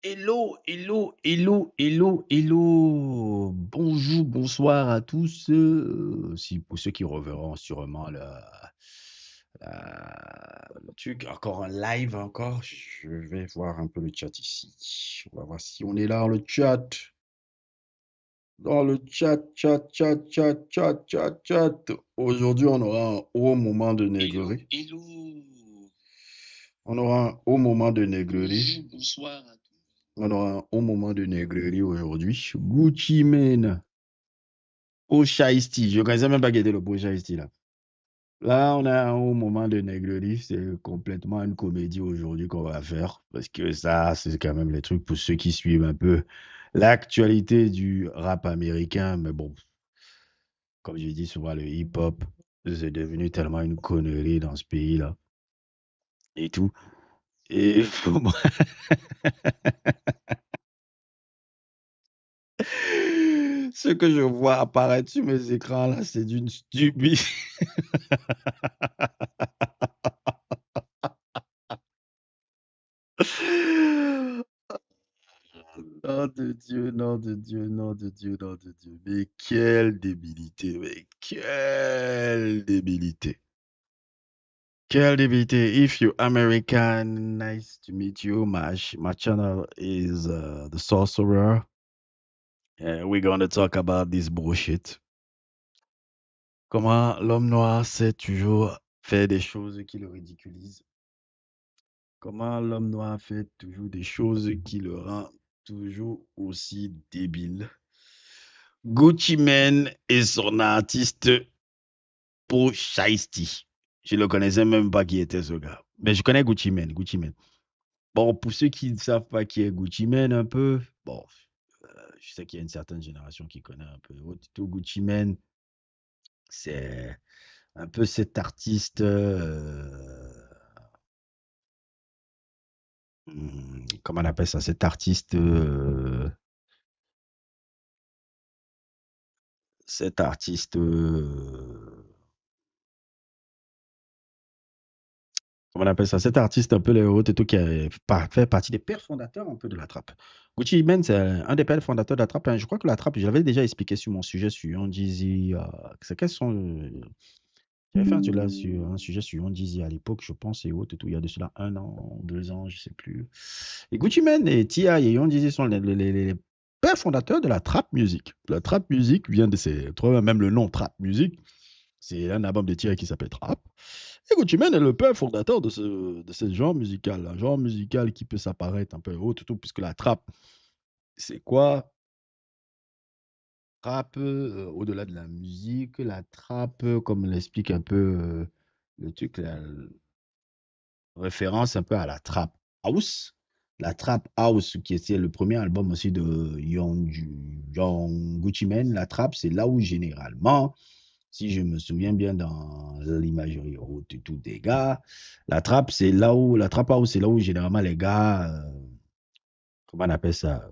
Hello, hello, hello, hello, hello. Bonjour, bonsoir à tous. Si pour ceux qui reverront sûrement le truc, encore un live encore. Je vais voir un peu le chat ici. On va voir si on est là dans le chat. Dans le chat. Aujourd'hui, on aura un haut moment de négrerie. Hello. On aura un haut moment de négrerie. Bonjour, bonsoir à tous. On aura un haut moment de négrerie aujourd'hui. Gucci Mane. Pooh Shiesty. Je ne connaissais même pas qui était le Pooh Shiesty là. Là, on a un haut moment de négrerie. C'est complètement une comédie aujourd'hui qu'on va faire. Parce que ça, c'est quand même les trucs pour ceux qui suivent un peu l'actualité du rap américain. Mais bon, comme je dis souvent, le hip-hop, c'est devenu tellement une connerie dans ce pays-là. Et tout. Et ce que je vois apparaître sur mes écrans là, c'est d'une stupide. Nom de Dieu, nom de Dieu, nom de Dieu, nom de Dieu. Mais quelle débilité, mais quelle débilité. Quelle débilité. If you're American, nice to meet you. My channel is the Sorcerer. And we're going to talk about this bullshit. Comment l'homme noir sait toujours faire des choses qui le ridiculisent. Comment l'homme noir fait toujours des choses qui le rendent toujours aussi débile. Gucci Mane et son artiste Pooh Shiesty. Je ne le connaissais même pas qui était ce gars. Mais je connais Gucci Mane, Gucci Mane. Bon, pour ceux qui ne savent pas qui est Gucci Mane un peu, bon, je sais qu'il y a une certaine génération qui connaît un peu. Tout Gucci Mane, c'est un peu cet artiste, comment on appelle ça, cet artiste, cet artiste, comment on appelle ça, cet artiste un peu le haut et tout qui a fait partie des pères fondateurs un peu de la trappe. Gucci Mane, c'est un des pères fondateurs de la trappe. Hein. Je crois que la trappe, je l'avais déjà expliqué sur mon sujet sur Young Jeezy. C'est quels sont j'avais fait un sujet sur Young Jeezy à l'époque, je pense, et autres et tout. Il y a de cela 1 an, 2 ans, je sais plus. Et Gucci Mane et T.I. et Young Jeezy sont les pères fondateurs de la trap music. La trap music vient de ces, toi même le nom trap music, c'est un album de T.I. qui s'appelle Trap. Et Gucci Mane est le père fondateur de ce genre musical, un genre musical qui peut s'apparaître un peu autre et tout, puisque la trap, c'est quoi? Trap, au-delà de la musique, la trap, comme l'explique un peu le truc, la référence un peu à la trap house. La trap house, qui était le premier album aussi de Young Gucci Mane, la trap, c'est là où généralement, si je me souviens bien dans l'imagerie haute et tout des gars, la trap house, c'est là où généralement les gars, comment on appelle ça,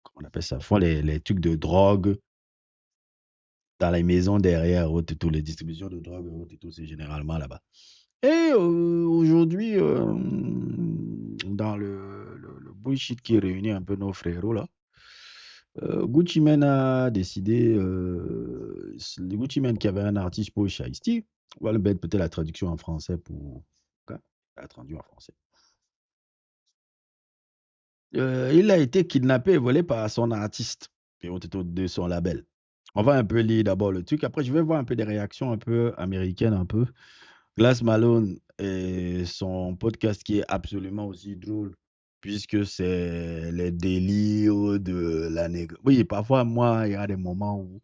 comment on appelle ça, font les trucs de drogue dans les maisons derrière, haute et tout, les distributions de drogue, haute et tout, c'est généralement là-bas. Et aujourd'hui, dans le bullshit qui réunit un peu nos frérots là, Gucci Mane a décidé, le Gucci Mane qui avait un artiste pour Shiesty, on va le mettre peut-être la traduction en français pour quoi, la traduction en français. Il a été kidnappé et volé par son artiste, et autour de son label. On va un peu lire d'abord le truc, après je vais voir un peu des réactions un peu américaines, un peu. Glass Malone et son podcast qui est absolument aussi drôle, puisque c'est les délires de la nègre. Oui, parfois, moi, il y a des moments où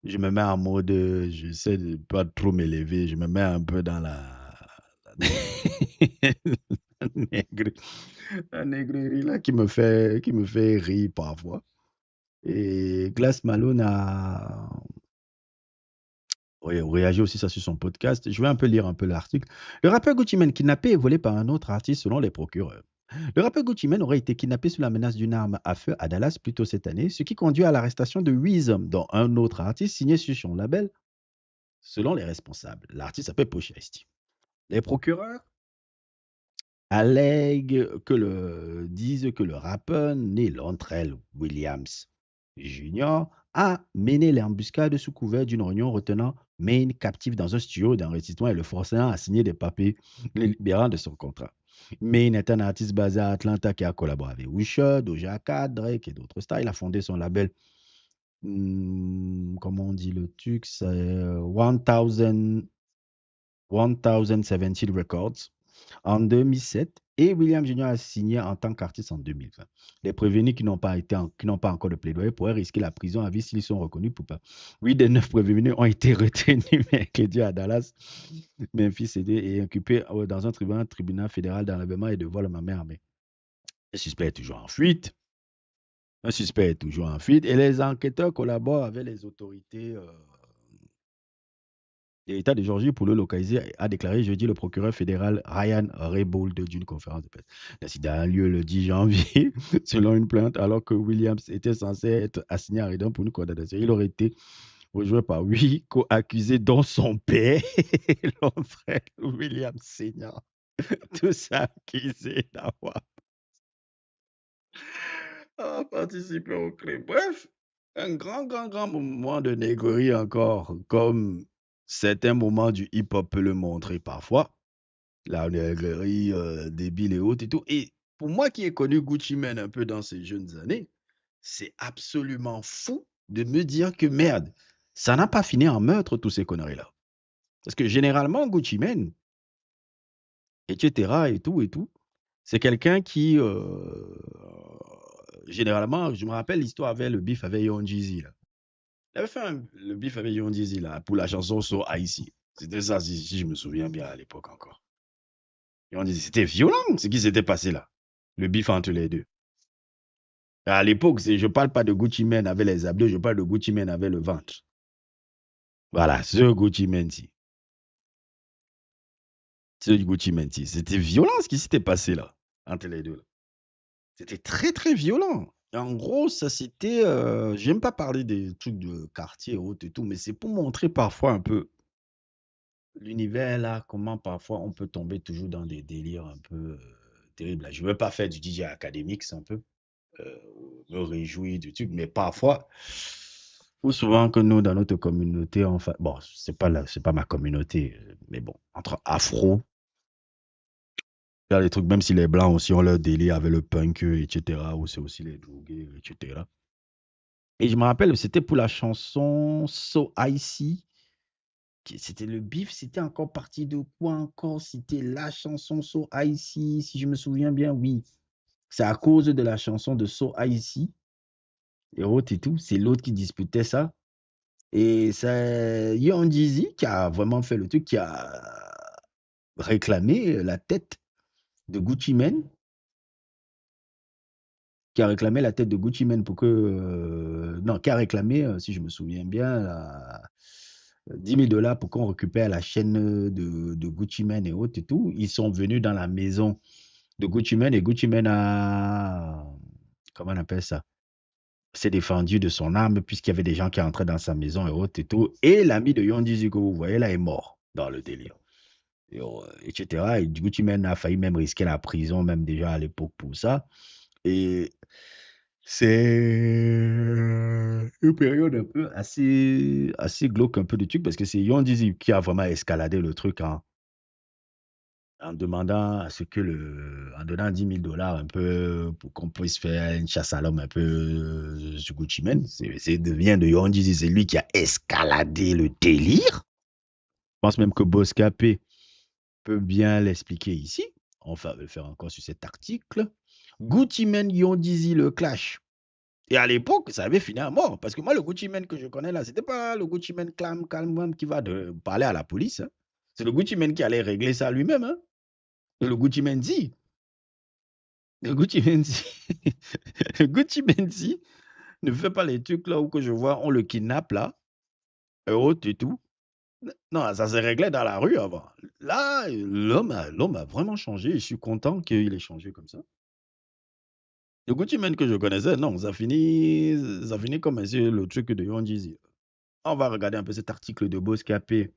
je me mets en mode, j'essaie de pas trop m'élever, je me mets un peu dans la nègre, la négrerie là qui me fait rire parfois. Et Glass Malone a oui, réagit aussi ça sur son podcast. Je vais un peu lire un peu l'article. Le rappeur Gucci Mane kidnappé et volé par un autre artiste selon les procureurs. Le rappeur Gucci Mane aurait été kidnappé sous la menace d'une arme à feu à Dallas plus tôt cette année, ce qui conduit à l'arrestation de 8 hommes, dont un autre artiste signé sur son label, selon les responsables. L'artiste s'appelle Pooh Shiesty. Les procureurs disent que le rappeur né Entre Williams Jr. a mené l'embuscade sous couvert d'une réunion retenant Maine captif dans un studio d'enregistrement et le forçant à signer des papiers le libérant de son contrat. Maine est un artiste basé à Atlanta qui a collaboré avec Usher, Doja Cat, Drake et d'autres stars. Il a fondé son label, comment on dit le truc, c'est 1017 Records en 2007 et William Jr. a signé en tant qu'artiste en 2020. Les prévenus qui n'ont pas encore de plaidoyer pourraient risquer la prison à vie s'ils sont reconnus coupables. 8 des 9 prévenus ont été retenus mercredi à Dallas, Memphis et inculpés dans un tribunal fédéral d'enlèvement et de vol à main armée. Le suspect est toujours en fuite. Un suspect est toujours en fuite et les enquêteurs collaborent avec les autorités l'État de Géorgie pour le localiser, a déclaré jeudi le procureur fédéral Ryan Raybould d'une conférence de presse. L'incident a lieu le 10 janvier, selon une plainte, alors que Williams était censé être assigné à Redon pour une condamnation. Il aurait été rejoint par 8 co-accusés, dont son père et son frère William Senior, tous accusés d'avoir participé au crime. Bref, un grand moment de négrerie encore, comme certains moments du hip-hop peut le montrer parfois. La négrerie débile et haute et tout. Et pour moi qui ai connu Gucci Mane un peu dans ses jeunes années, c'est absolument fou de me dire que merde, ça n'a pas fini en meurtre, tous ces conneries-là. Parce que généralement, Gucci Mane, etc. et tout, c'est quelqu'un qui, généralement, je me rappelle l'histoire avec le bif avec Young Jeezy, là. Il avait fait le bif avec Young Jeezy, là, pour la chanson So Icy. C'était ça, si je me souviens bien à l'époque encore. Et on disait, c'était violent ce qui s'était passé là. Le bif entre les deux. À l'époque, je ne parle pas de Gucci Mane avec les abdos, je parle de Gucci Mane avec le ventre. Voilà, ce Gucci Mane-ci. Ce Gucci Mane-ci. C'était violent ce qui s'était passé là, entre les deux. Là. C'était très violent. En gros, ça c'était. J'aime pas parler des trucs de quartier et tout, mais c'est pour montrer parfois un peu l'univers là, comment parfois on peut tomber toujours dans des délires un peu terribles. Là. Je ne veux pas faire du DJ académique, c'est un peu. euh, Me réjouir du truc, mais parfois, ou souvent que nous, dans notre communauté, enfin, bon, c'est pas ma communauté, mais bon, entre afro, il y a des trucs, même si les blancs aussi ont leur délire avec le punk, etc., ou c'est aussi les drogués, etc. Et je me rappelle, c'était pour la chanson So Icy, c'était le bif, c'était encore parti de quoi encore? C'était la chanson So Icy, si je me souviens bien, oui. C'est à cause de la chanson de So Icy et autres et tout. C'est l'autre qui disputait ça. Et c'est Young Jeezy qui a vraiment fait le truc, qui a réclamé la tête de Gucci Mane, qui a réclamé la tête de Gucci Mane pour que... non, qui a réclamé, si je me souviens bien, 10 000 dollars pour qu'on récupère la chaîne de Gucci Mane et autres et tout. Ils sont venus dans la maison de Gucci Mane et Gucci Mane a... Comment on appelle ça? S'est défendu de son arme puisqu'il y avait des gens qui entraient dans sa maison et autres et tout. Et l'ami de Young Jeezy que vous voyez là est mort dans le délire. Etc. Et du coup, Chimène a failli même risquer la prison, même déjà à l'époque pour ça. Et c'est une période un peu assez glauque un peu du truc parce que c'est Yon Dizzy qui a vraiment escaladé le truc en demandant à ce que en donnant 10 000 dollars un peu pour qu'on puisse faire une chasse à l'homme un peu sur Gucci Mane. C'est devient de Yon Dizzy, c'est lui qui a escaladé le délire. Je pense même que Boscapé peut bien l'expliquer ici. On va le faire encore sur cet article. Gucci Mane, Yon Dizzy, le clash. Et à l'époque, ça avait fini à mort. Parce que moi, le Gucci Mane que je connais là, c'était pas le Gucci Mane calme qui va parler à la police. Hein. C'est le Gucci Mane qui allait régler ça lui-même. Hein. Et le Gucci Mane dit. Le Gucci Mane dit. Le Gucci Mane dit ne fait pas les trucs là où que je vois, on le kidnappe là, et autres et tout. Non, ça s'est réglé dans la rue avant. Là, l'homme a vraiment changé. Je suis content qu'il ait changé comme ça. Le Gucci Mane que je connaissais, non, ça finit comme le truc de Yon Jeezy. On va regarder un peu cet article de Boss Capé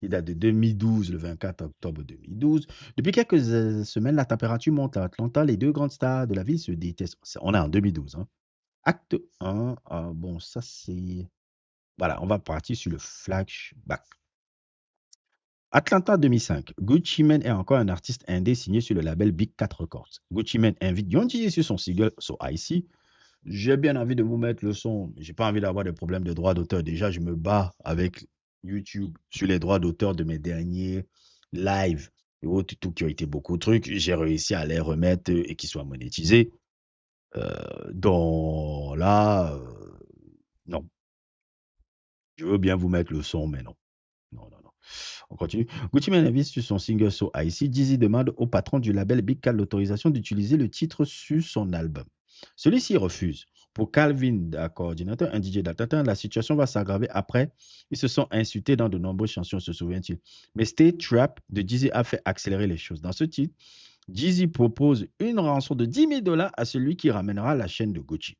Il date de 2012, le 24 octobre 2012. Depuis quelques semaines, la température monte à Atlanta. Les deux grandes stars de la ville se détestent. On est en 2012. Hein. Acte 1. Bon, ça c'est... Voilà, on va partir sur le flashback. Atlanta 2005. Gucci Mane est encore un artiste indé signé sur le label Big 4 Records. Gucci Mane invite Yeonji sur son single So Icy. J'ai bien envie de vous mettre le son. J'ai pas envie d'avoir des problèmes de droits d'auteur. Déjà, je me bats avec YouTube sur les droits d'auteur de mes derniers lives et autres, tout qui ont été beaucoup de trucs. J'ai réussi à les remettre et qu'ils soient monétisés. Donc là, non. Je veux bien vous mettre le son, mais non. Non. On continue. Gucci Mane invite sur son single So Icy. Jeezy demande au patron du label Big 4 l'autorisation d'utiliser le titre sur son album. Celui-ci refuse. Pour Calvin, coordinateur, un DJ d'Atlanta, la situation va s'aggraver après. Ils se sont insultés dans de nombreuses chansons, se souvient-il. Mais Stay Trap de Jeezy a fait accélérer les choses. Dans ce titre, Jeezy propose une rançon de $10,000 à celui qui ramènera la chaîne de Gucci.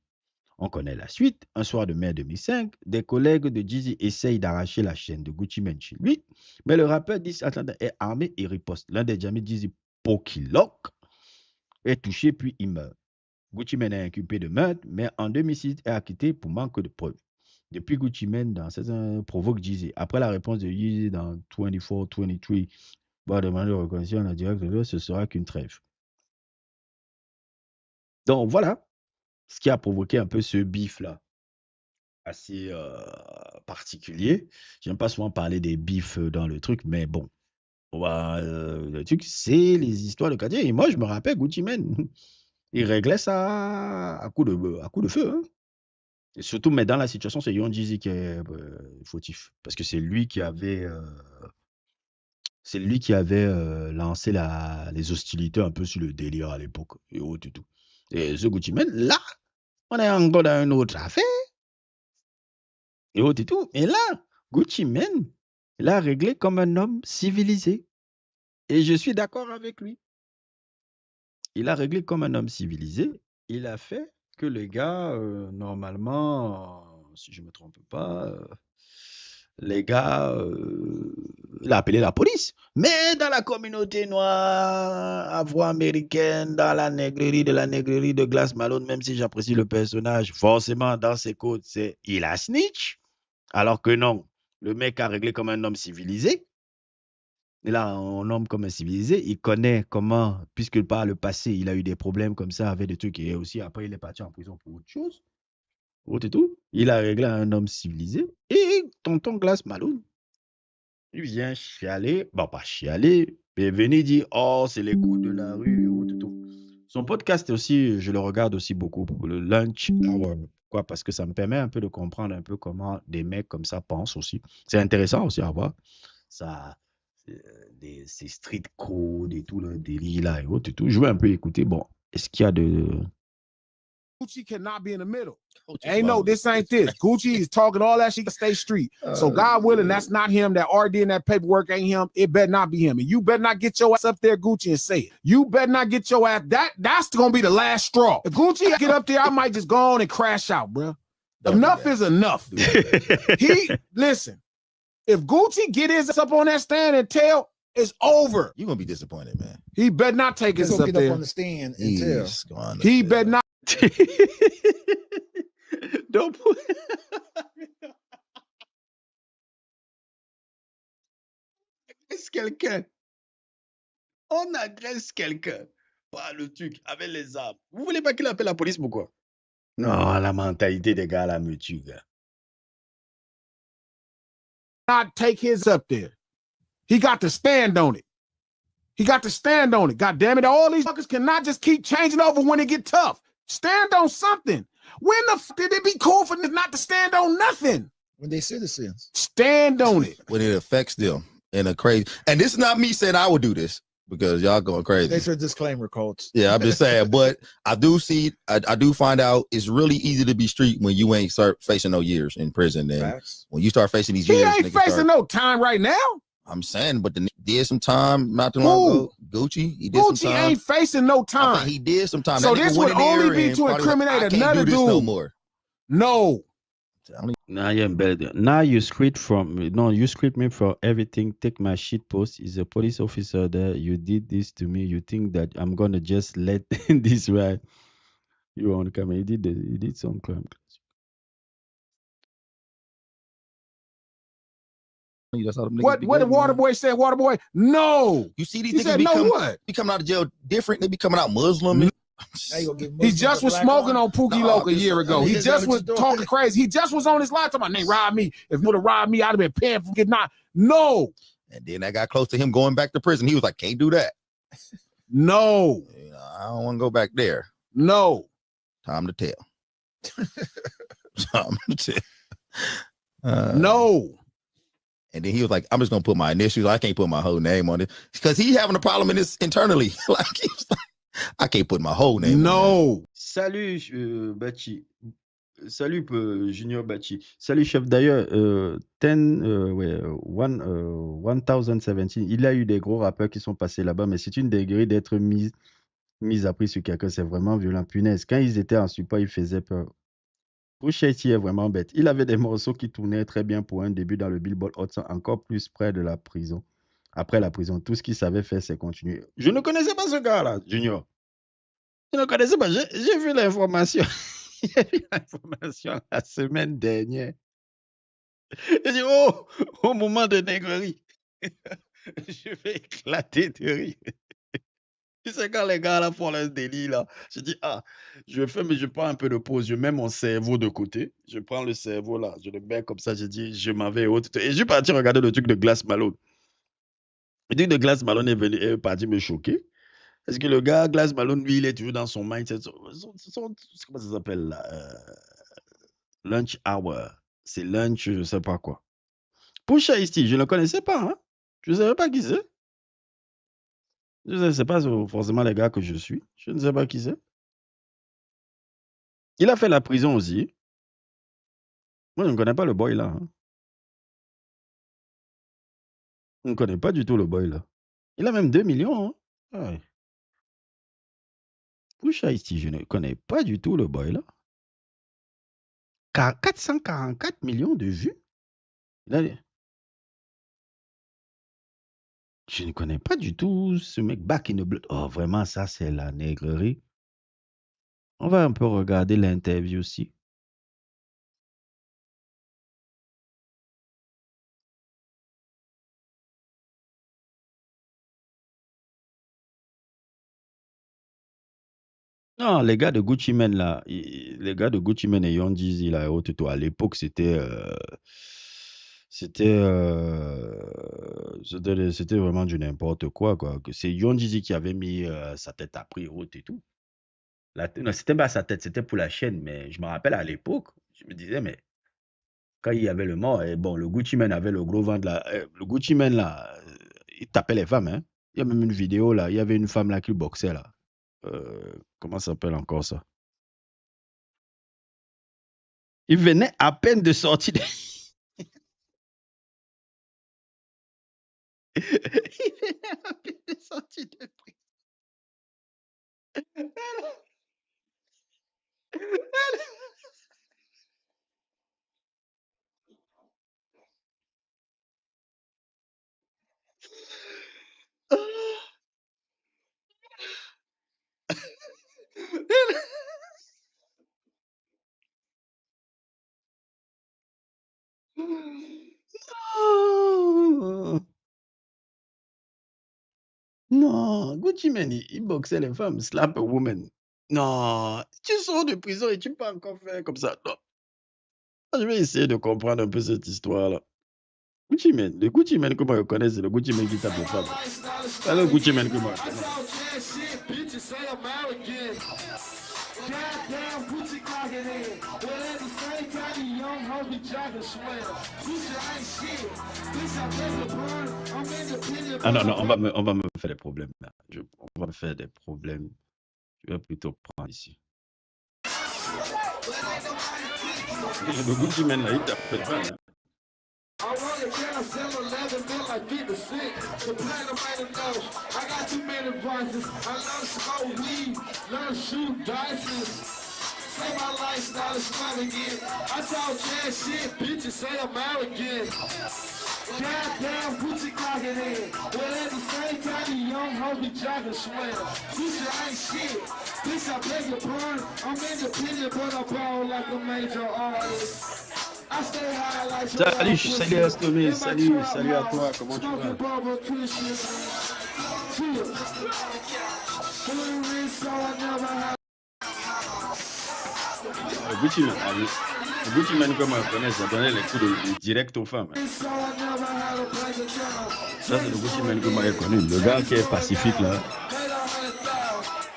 On connaît la suite. Un soir de mai 2005, des collègues de Jeezy essayent d'arracher la chaîne de Gucci Mane chez lui, mais le rappeur d'Atlanta est armé et riposte. L'un des amis de Jeezy, Pooh est touché puis il meurt. Gucci Mane est inculpé de meurtre, mais en 2006 est acquitté pour manque de preuves. Depuis, Gucci Mane dans cette provoque Jeezy. Après la réponse de Jeezy dans 24-23, va demander reconnaissance à la direction, ce sera qu'une trêve. Donc voilà ce qui a provoqué un peu ce bif-là, assez particulier. J'aime pas souvent parler des bifs dans le truc, mais bon, le truc, c'est les histoires de quartier. Et moi, je me rappelle, Gucci Mane, il réglait ça à coup de feu. Hein. Et surtout, mais dans la situation, c'est Jeezy qui est fautif. Parce que c'est lui qui avait, lancé les hostilités un peu sur le délire à l'époque. Et autres et tout. Et ce Gucci Mane, là, on est encore dans une autre affaire. Et autres et tout. Et là, Gucci Mane, il a réglé comme un homme civilisé. Et je suis d'accord avec lui. Il a réglé comme un homme civilisé. Il a fait que le gars, normalement, si je ne me trompe pas, les gars, il a appelé la police. Mais dans la communauté noire, afro-américaine, dans la négrerie de Glass Malone, même si j'apprécie le personnage, forcément, dans ses codes, c'est il a snitch. Alors que non, le mec a réglé comme un homme civilisé. Il a un homme comme un civilisé, il connaît comment, puisque par le passé, il a eu des problèmes comme ça avec des trucs, et aussi après, il est parti en prison pour autre chose. Autre et tout. Il a réglé un homme civilisé. Et tonton Glass Malone, il vient chialer, bon, pas chialer, mais venir dire, oh, c'est les coups de la rue, autre et tout. Son podcast aussi, je le regarde aussi beaucoup, pour le Lunch Hour. Pourquoi? Parce que ça me permet un peu de comprendre un peu comment des mecs comme ça pensent aussi. C'est intéressant aussi à voir. Ça, ces street codes et tout le délire là et autres et tout. Je vais un peu écouter. Bon, est-ce qu'il y a de... Gucci cannot be in the middle. Ain't no, this ain't this. Gucci is talking all that shit, stay street. So God willing, that's not him. That RD in that paperwork ain't him. It better not be him. And you better not get your ass up there, Gucci, and say it. You better not get your ass. That's gonna be the last straw. If Gucci get up there, I might just go on and crash out, bro. Enough is enough. Listen. If Gucci get his up on that stand and tell, it's over. You're gonna be disappointed, man. He better not take his up there. On the stand and tell. He better not. Donc, agresse quelqu'un. On agresse quelqu'un par le truc avec les armes. Vous voulez pas qu'il appelle la police, pourquoi? Non, la mentalité des gars là me tue, gars. Not take his up there. He got to stand on it. He got to stand on it. God damn it. All these fuckers cannot just keep changing over when it get tough. Stand on something. When the fuck did it be cool for them not to stand on nothing? When they citizens. Stand on it. When it affects them in a crazy. And this is not me saying I would do this because y'all going crazy. There's a disclaimer, Coach. Yeah, I'm just saying. But I do see, I do find out it's really easy to be street when you ain't start facing no years in prison. And when you start facing these years. He ain't facing no time right now. I'm saying, but the did some time not too long ago. Gucci, he did Gucci some time. Ain't facing no time. He did some time. So this would only be to incriminate another dude. No more. No. Now you're better. Now you script from no, you script me for everything. Take my shit post. Is a police officer there. You did this to me. You think that I'm gonna just let this ride? You on camera. He did some crime. That's how them What niggas what be did getting, man. Waterboy say? Waterboy, no. You see these He niggas said be, no what? be coming out of jail different. They be coming out Muslim. And, He just was smoking on Pookie No, Loke a this- year ago. He is just that what was you doing? talking crazy. He just was on his laptop. My name robbed me. If you would have robbed me, I'd have been paying for getting out. No, and then that got close to him going back to prison. He was like, "Can't do that. no, You know, I don't want to go back there." no. Time to tell. Time to tell. No. And then he was like, "I'm just gonna put my initials. I can't put my whole name on it because he having a problem in this internally. Like, he was like, I can't put my whole name. No. Salut Bachi. Salut Junior Bachi. Salut chef. D'ailleurs, 1017. Il y a eu des gros rappeurs qui sont passés là-bas, mais c'est une dinguerie d'être mis à prix sur quelqu'un. C'est vraiment violent. Punaise. Quand ils étaient en support, ils faisaient peur. Pooh Shiesty est vraiment bête. Il avait des morceaux qui tournaient très bien pour un début dans le Billboard Hot 100, encore plus près de la prison. Après la prison, tout ce qu'il savait faire, c'est continuer. Je ne connaissais pas ce gars-là, Junior. Je ne connaissais pas. J'ai vu l'information. J'ai vu l'information la semaine dernière. J'ai dit, oh, au moment de négrerie, je vais éclater de rire. Tu sais, quand les gars là font leur délit, là, je dis, ah, je fais, mais je prends un peu de pause, je mets mon cerveau de côté, je prends le cerveau là, je le mets comme ça, je dis, je m'en vais et autres. Et je suis parti regarder le truc de Glass Malone. Le truc de Glass Malone est parti me choquer. Parce que le gars, Glass Malone, lui, il est toujours dans son mindset. Comment ça s'appelle là? Lunch hour. C'est lunch, je sais pas quoi. Pooh Shiesty, je ne le connaissais pas. Hein? Je ne savais pas qui c'est. Je ne sais pas forcément les gars que je suis. Je ne sais pas qui c'est. Il a fait la prison aussi. Moi, je ne connais pas le boy là. Hein. Je ne connais pas du tout le boy là. Il a même 2 millions. Hein. Ouais. Pooh Shiesty, je ne connais pas du tout le boy là. 444 millions de vues. Il a... Je ne connais pas du tout ce mec Back in the Blood. Oh, vraiment, ça, c'est la négrerie. On va un peu regarder l'interview aussi. Non, les gars de Gucci Mane, là, les gars de Gucci Mane et Young Jeezy, là, à l'époque, c'était vraiment du n'importe quoi, quoi. C'est Young Jeezy qui avait mis sa tête à prix haute et tout. Non, c'était pas sa tête, c'était pour la chaîne, mais je me rappelle à l'époque, je me disais, mais quand il y avait le mort, et bon, le Gucci Mane avait le gros ventre là. Le Gucci Mane là, il tapait les femmes. Hein. Il y a même une vidéo là, il y avait une femme là qui boxait là. Comment ça s'appelle encore ça? Il venait à peine de sortir. Il venait à peine de sortir de prison. Non, Gucci Mane, il boxait les femmes, slap a woman. Non, tu sors de prison et tu peux encore faire comme ça. Non. Je vais essayer de comprendre un peu cette histoire-là. Gucci Mane, le Gucci Mane que moi je connais, c'est le Gucci Mane qui tape les femmes. C'est le Gucci Mane que moi je connais. Ah non, non, on va me faire des problèmes là. On va me faire des problèmes. Je vais plutôt prendre ici. Le Gucci Mane là, il tape les femmes. Hein. I want to down 7-11 mil like 50 cent. The platinum ain't enough. I got too many vices. I love to smoke weed, love to shoot dice. Say my lifestyle is extravagant. I talk cash shit, bitches say I'm arrogant. Goddamn, Gucci clocking in. Well, at the same time, the young hoe be jogging swell. Gucci ain't shit. Bitch, I beg your pardon. I'm independent, but I ball like a major artist. I stay high like Salut, salut Astomé, salut, salut à toi, comment tu vas? smoking bubble Christian. So I never had. Gucci Man, Gucci Man, comme on connaît, ça donnait les coups de direct aux femmes. So I never had a break of down. Ça, c'est le Gucci Man que moi j'ai connu, le gars qui est pacifique là.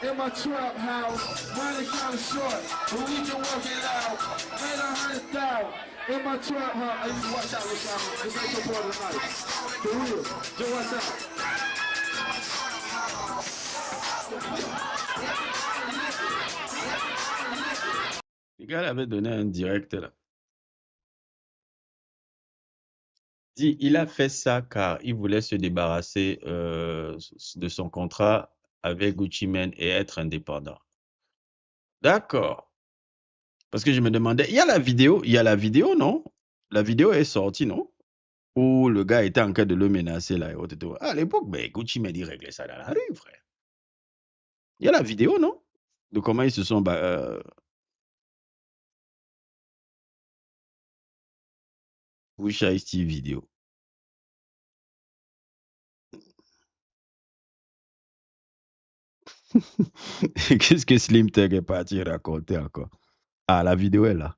In my trap house, money kinda short, but we can work it out. Made 100,000 in my trap house. I used to watch out with y'all. This ain't your part of the night. For real, just watch out. Le gars il avait donné un direct là. Dit, il a fait ça car il voulait se débarrasser de son contrat avec Gucci Mane et être indépendant. D'accord. Parce que je me demandais, il y a la vidéo, non? La vidéo est sortie, non? Où le gars était en train de le menacer là. À l'époque, ben, Gucci Mane, il réglait ça dans la rue, frère. Il y a la vidéo, non? De comment ils se sont... Pooh Shiesty vidéo. Qu'est-ce que Slim Thug est parti raconter encore? Ah, la vidéo est là.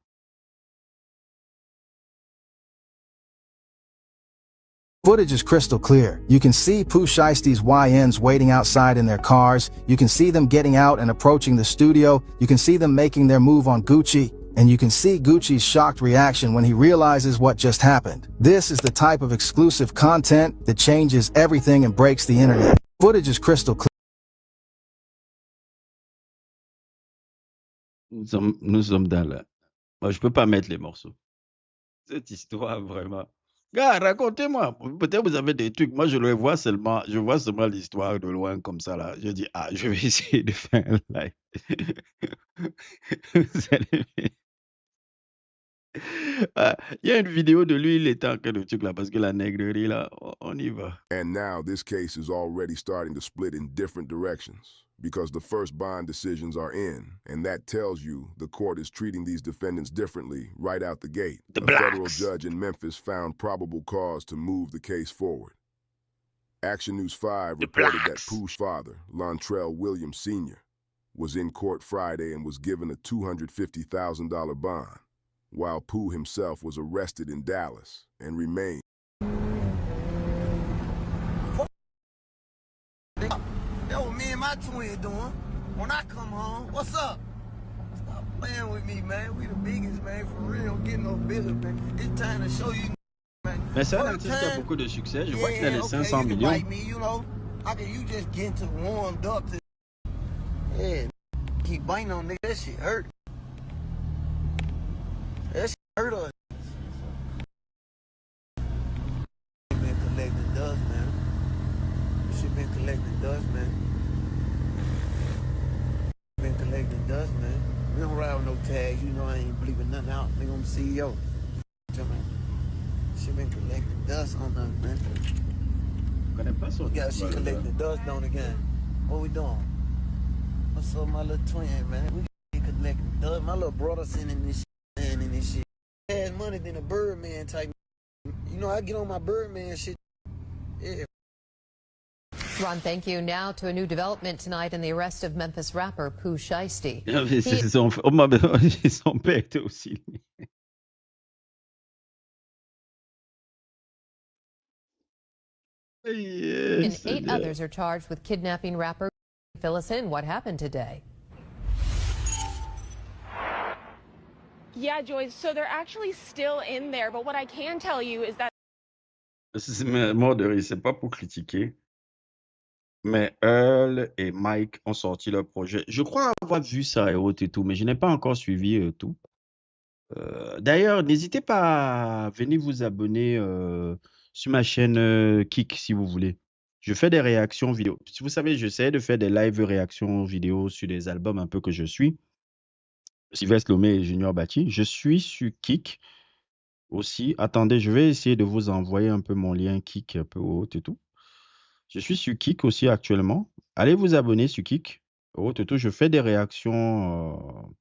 Footage is crystal clear. You can see Pooh Shiesty's YNs waiting outside in their cars. You can see them getting out and approaching the studio. You can see them making their move on Gucci. And you can see Gucci's shocked reaction when he realizes what just happened. This is the type of exclusive content that changes everything and breaks the internet. Footage is crystal clear. Nous sommes dans la... Moi, je peux pas mettre les morceaux. Cette histoire, vraiment... Gars, racontez-moi. Peut-être vous avez des trucs. Moi, je vois seulement l'histoire de loin comme ça, là. Je dis, ah, je vais essayer de faire un live. Vous allez... Ah, il y a une vidéo de lui, il était en train de truc là, parce que la nègrerie, là, on y va. And now this case is already starting to split in different directions because the first bond decisions are in, and that tells you the court is treating these defendants differently right out the gate. The A federal blacks. judge in Memphis found probable cause to move the case forward. Action News 5 The reported that blacks. Pooh's father, Lontrell Williams Sr., was in court Friday and was given a $250,000 bond, while Pooh himself was arrested in Dallas and remained. That what me and my twin doing. When I come home, what's up? Stop playing with me, man. We the biggest, man. For real, getting no bigger, man. It's time to show you, man. Mais c'est un For the artiste qui a time, beaucoup de succès. Je vois qu'il a les okay, 500 you can millions. bite me, you know. How can you just get to warmed up to? Yeah, keep biting on nigga. That shit hurt. That shit hurt us. Been collecting dust, man. Shit been collecting dust, man. Been collecting dust, man. We don't ride with no tags, you know. I ain't bleeping nothing out. Nigga, I'm CEO. Shit been collecting dust on us, man. Je connais pas son We got shit histoire, là. collecting dust on again. What we doing? What's up, my little twin, man? We got shit collecting dust. My little brother sending this shit, man, and this shit. Had money than a Birdman type. You know, I get on my Birdman shit. Yeah. Ron, thank you. Now to a new development tonight in the arrest of Memphis rapper Pooh Shiesty. Non, mais c'est son... Oh, son père était aussi... And Yes, 8 yeah. others are charged with kidnapping rapper. Fill us in. What happened today? Yeah, Joyce. So they're actually still in there, but what I can tell you is that C'est mort de rire, c'est pas pour critiquer, mais Earl et Mike ont sorti leur projet. Je crois avoir vu ça et autres et tout, mais je n'ai pas encore suivi tout. D'ailleurs, n'hésitez pas à venir vous abonner sur ma chaîne Kik si vous voulez. Je fais des réactions vidéo. Si vous savez, j'essaie de faire des live réactions vidéo sur des albums un peu que je suis. Sylvestre Lomé et Junior Bati. Je suis sur Kik aussi. Attendez, je vais essayer de vous envoyer un peu mon lien Kik un peu haut et tout. Je suis sur Kik aussi actuellement. Allez vous abonner sur Kik. Haut et tout. Je fais des réactions.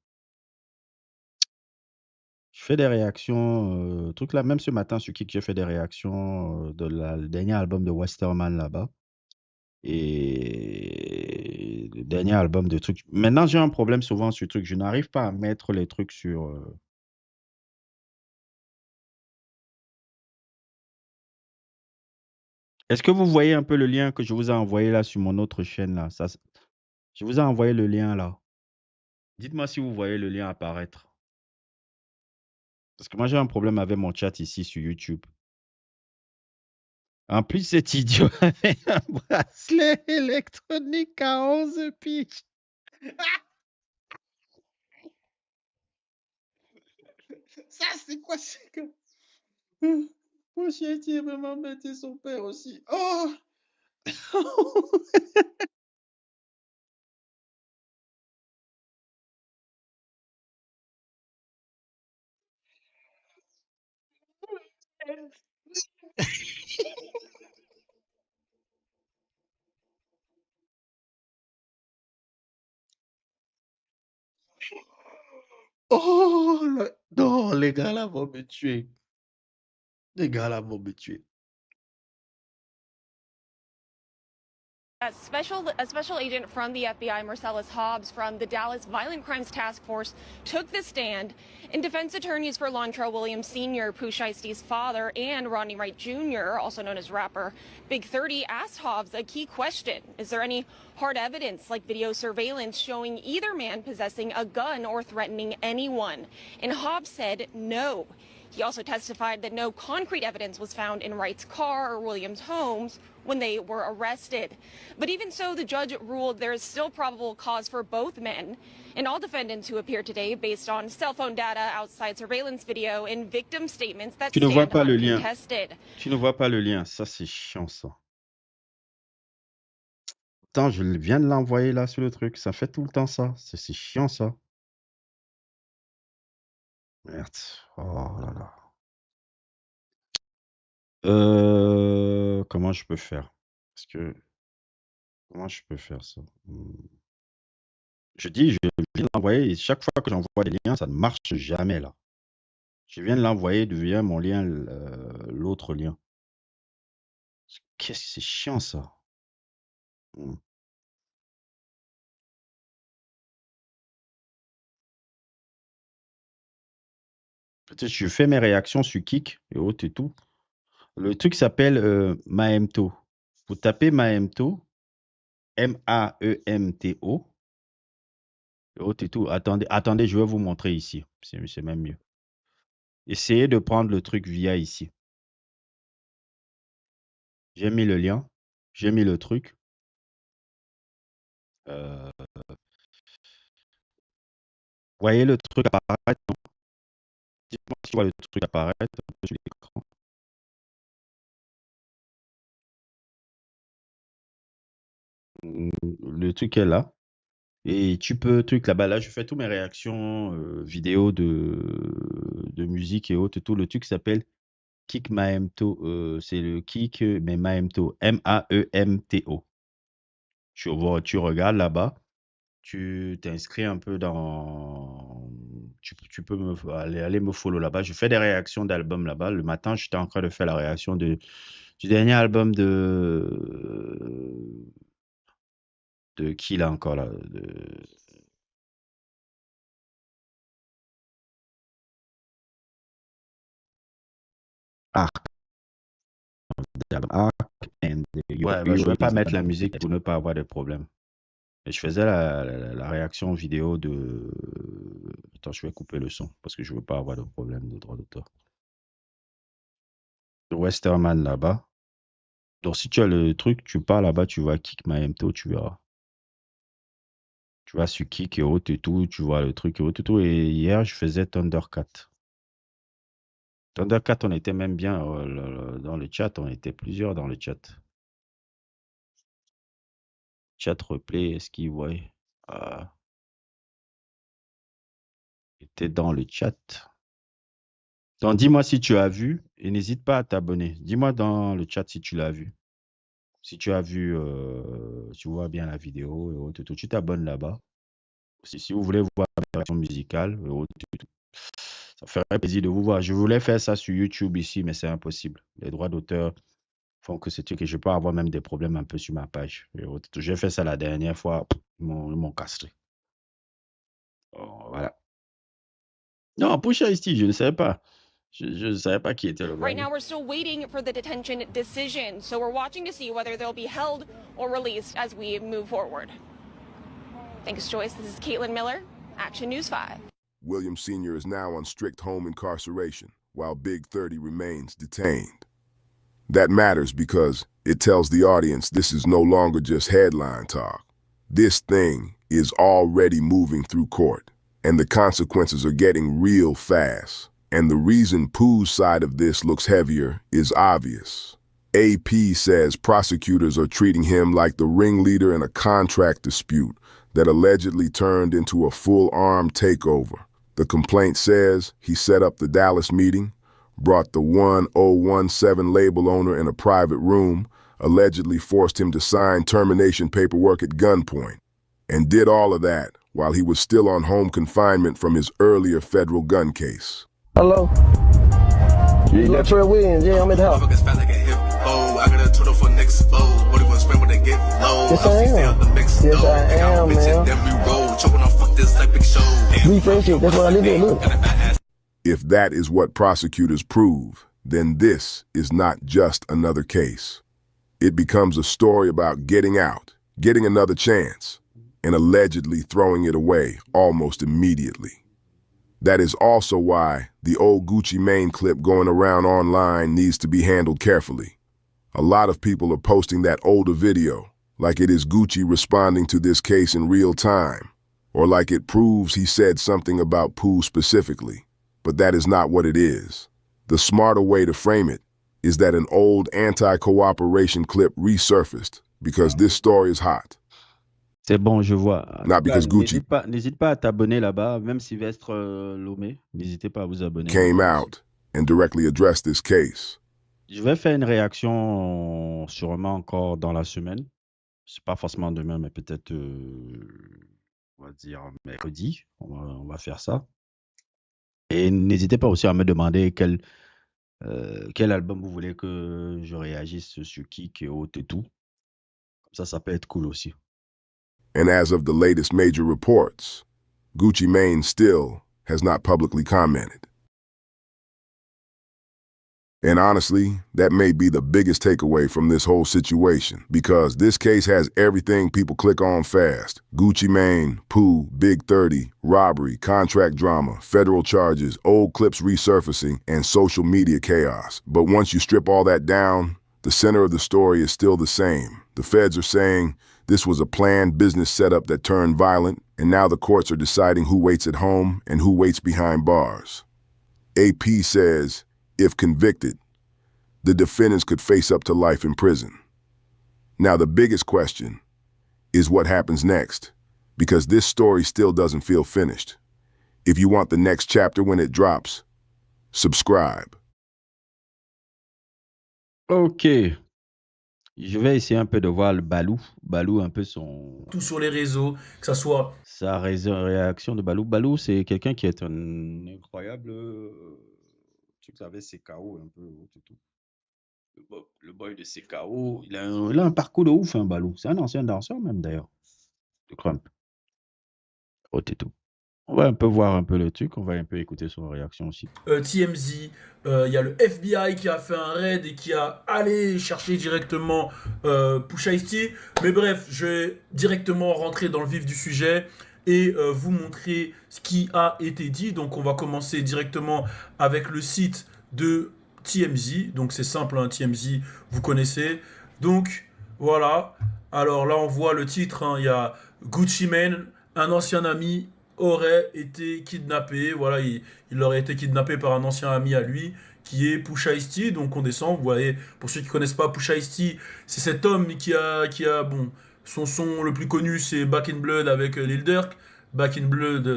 Je fais des réactions. Truc là, même ce matin sur Kik, j'ai fait des réactions de le dernier album de Westerman là-bas. Et le dernier album de trucs. Maintenant, j'ai un problème souvent sur truc. Je n'arrive pas à mettre les trucs sur. Est-ce que vous voyez un peu le lien que je vous ai envoyé là sur mon autre chaîne là? Je vous ai envoyé le lien là. Dites-moi si vous voyez le lien apparaître. Parce que moi, j'ai un problème avec mon chat ici sur YouTube. En plus, cet idiot avait un bracelet électronique à 11 piges. Ça, c'est quoi? C'est que. Pooh Shiesty est vraiment bêté son père aussi. Oh! Oh! Non, les gars là vont me tuer. Les gars là vont me tuer. A special agent from the FBI, Marcellus Hobbs, from the Dallas Violent Crimes Task Force, took the stand. And defense attorneys for Lontrell Williams Sr., Pooh Shiesty's father, and Rodney Wright Jr., also known as rapper Big 30, asked Hobbs a key question. Is there any hard evidence, like video surveillance, showing either man possessing a gun or threatening anyone? And Hobbs said no. He also testified that no concrete evidence was found in Wright's car or Williams' homes when they were arrested. But even so, the judge ruled there is still probable cause for both men. And all defendants who appear today based on cell phone data, outside surveillance video, and victim statements that Tu ne vois stand pas le lien. uncontested. Tu ne vois pas le lien. Ça, c'est chiant, ça. Attends, je viens de l'envoyer là sur le truc. Ça fait tout le temps ça. C'est chiant, ça. Merde. Oh là là. Comment je peux faire? Parce que. Comment je peux faire ça? Je dis, je viens de l'envoyer et chaque fois que j'envoie des liens, ça ne marche jamais là. Je viens de l'envoyer, devient mon lien, l'autre lien. Qu'est-ce que c'est chiant ça? Hmm. Peut-être je fais mes réactions sur Kik et autres et tout. Le truc s'appelle Maemto. Vous tapez Maemto, Maemto, et autres et tout. Attendez, je vais vous montrer ici. C'est même mieux. Essayez de prendre le truc via ici. J'ai mis le lien, j'ai mis le truc. Voyez le truc apparaître, non? Dites-moi si tu vois le truc apparaître un peu sur l'écran. Le truc est là. Et tu peux, truc là-bas, là, je fais tous mes réactions vidéo de musique et autres. Tout le truc s'appelle Kick Maemto. C'est le Kick, mais Maemto. Maemto. Tu regardes là-bas. Tu t'inscris un peu dans. Tu peux aller me follow là-bas. Je fais des réactions d'albums là-bas. Le matin, j'étais en train de faire la réaction du dernier album de qui là encore là? Arc. Arc and ouais, bah, je vais pas mettre la musique pour ne pas avoir de problème. Et je faisais la réaction vidéo de. Attends, je vais couper le son parce que je veux pas avoir de problème de droit d'auteur. De Westerman là-bas. Donc, si tu as le truc, tu pars là-bas, tu vas Kick Maemto, tu verras. Tu vas sur Kick et autres et tout, tu vois le truc et autres et tout. Et hier, je faisais Thundercat. Thundercat, on était même bien dans le chat, on était plusieurs dans le chat. Chat replay, est-ce qu'il voit? T'es dans le chat. Donc, dis-moi si tu as vu et n'hésite pas à t'abonner. Dis-moi dans le chat si tu l'as vu. Si tu as vu, tu vois bien la vidéo et autres, tu t'abonnes là-bas. Si vous voulez voir la version musicale et autres, ça ferait plaisir de vous voir. Je voulais faire ça sur YouTube ici, mais c'est impossible. Les droits d'auteur font que c'est que je peux avoir même des problèmes un peu sur ma page. Et autres. J'ai fait ça la dernière fois, ils m'ont castré. Oh, voilà. Non, Pooh Shiesty, je ne savais pas. Je ne savais pas qui était le gars. Right now, we're still waiting for the detention decision, so we're watching to see whether they'll be held or released as we move forward. Thanks, Joyce. This is Caitlin Miller, Action News 5. William Sr. is now on strict home incarceration, while Big 30 remains detained. That matters because it tells the audience this is no longer just headline talk. This thing is already moving through court, and the consequences are getting real fast. And the reason Pooh's side of this looks heavier is obvious. AP says prosecutors are treating him like the ringleader in a contract dispute that allegedly turned into a full-arm takeover. The complaint says he set up the Dallas meeting, brought the 1017 label owner in a private room, allegedly forced him to sign termination paperwork at gunpoint, and did all of that while he was still on home confinement from his earlier federal gun case. Hello? Sorcerer'S Williams, yeah, I'm at the house. Yes, I am. Yes, I am, man. We friendship, that's what I live in, look. If that is what prosecutors prove, then this is not just another case. It becomes a story about getting out, getting another chance, and allegedly throwing it away almost immediately. That is also why the old Gucci Mane clip going around online needs to be handled carefully. A lot of people are posting that older video, like it is Gucci responding to this case in real time, or like it proves he said something about Pooh specifically. But that is not what it is. The smarter way to frame it is that an old anti-cooperation clip resurfaced because this story is hot. C'est bon, je vois. Not because Gucci N'hésite pas à t'abonner là-bas, même Sylvestre Lomé. N'hésitez pas à vous abonner. came out and directly addressed this case. Je vais faire une réaction sûrement encore dans la semaine. C'est pas forcément demain, mais peut-être, on va dire mercredi. On va faire ça. Et n'hésitez pas aussi à me demander quel album vous voulez que je réagisse sur Kik et autres et tout. Comme ça peut être cool aussi. And as of the latest major reports, Gucci Mane still has not publicly commented. And honestly, that may be the biggest takeaway from this whole situation, because this case has everything people click on fast. Gucci Mane, Pooh, Big 30, robbery, contract drama, federal charges, old clips resurfacing, and social media chaos. But once you strip all that down, the center of the story is still the same. The feds are saying this was a planned business setup that turned violent, and now the courts are deciding who waits at home and who waits behind bars. AP says, if convicted, the defendants could face up to life in prison. Now, the biggest question is what happens next, because this story still doesn't feel finished. If you want the next chapter when it drops, subscribe. Ok. Je vais essayer un peu de voir le Balou. Balou, un peu son... Tout sur les réseaux, que ça soit... Sa réaction de Balou. Balou, c'est quelqu'un qui est un incroyable... Tu savais, CKO un peu. Tout. Le boy de CKO, il a un parcours de ouf, hein, Balou. C'est un ancien danseur même, d'ailleurs. De Crump. Tout. On va un peu voir un peu le truc, on va un peu écouter son réaction aussi. TMZ, il y a le FBI qui a fait un raid et qui a allé chercher directement Pooh Shiesty. Mais bref, je vais directement rentrer dans le vif du sujet et vous montrer ce qui a été dit. Donc on va commencer directement avec le site de TMZ. Donc c'est simple, hein, TMZ, vous connaissez. Donc voilà, alors là on voit le titre, hein, il y a Gucci Mane, un ancien ami aurait été kidnappé. Voilà, il aurait été kidnappé par un ancien ami à lui qui est Pooh Shiesty. Donc on descend, vous voyez, pour ceux qui connaissent pas Pooh Shiesty, c'est cet homme qui a bon, son son le plus connu c'est Back in Blood avec Lil Durk. Back in Blood,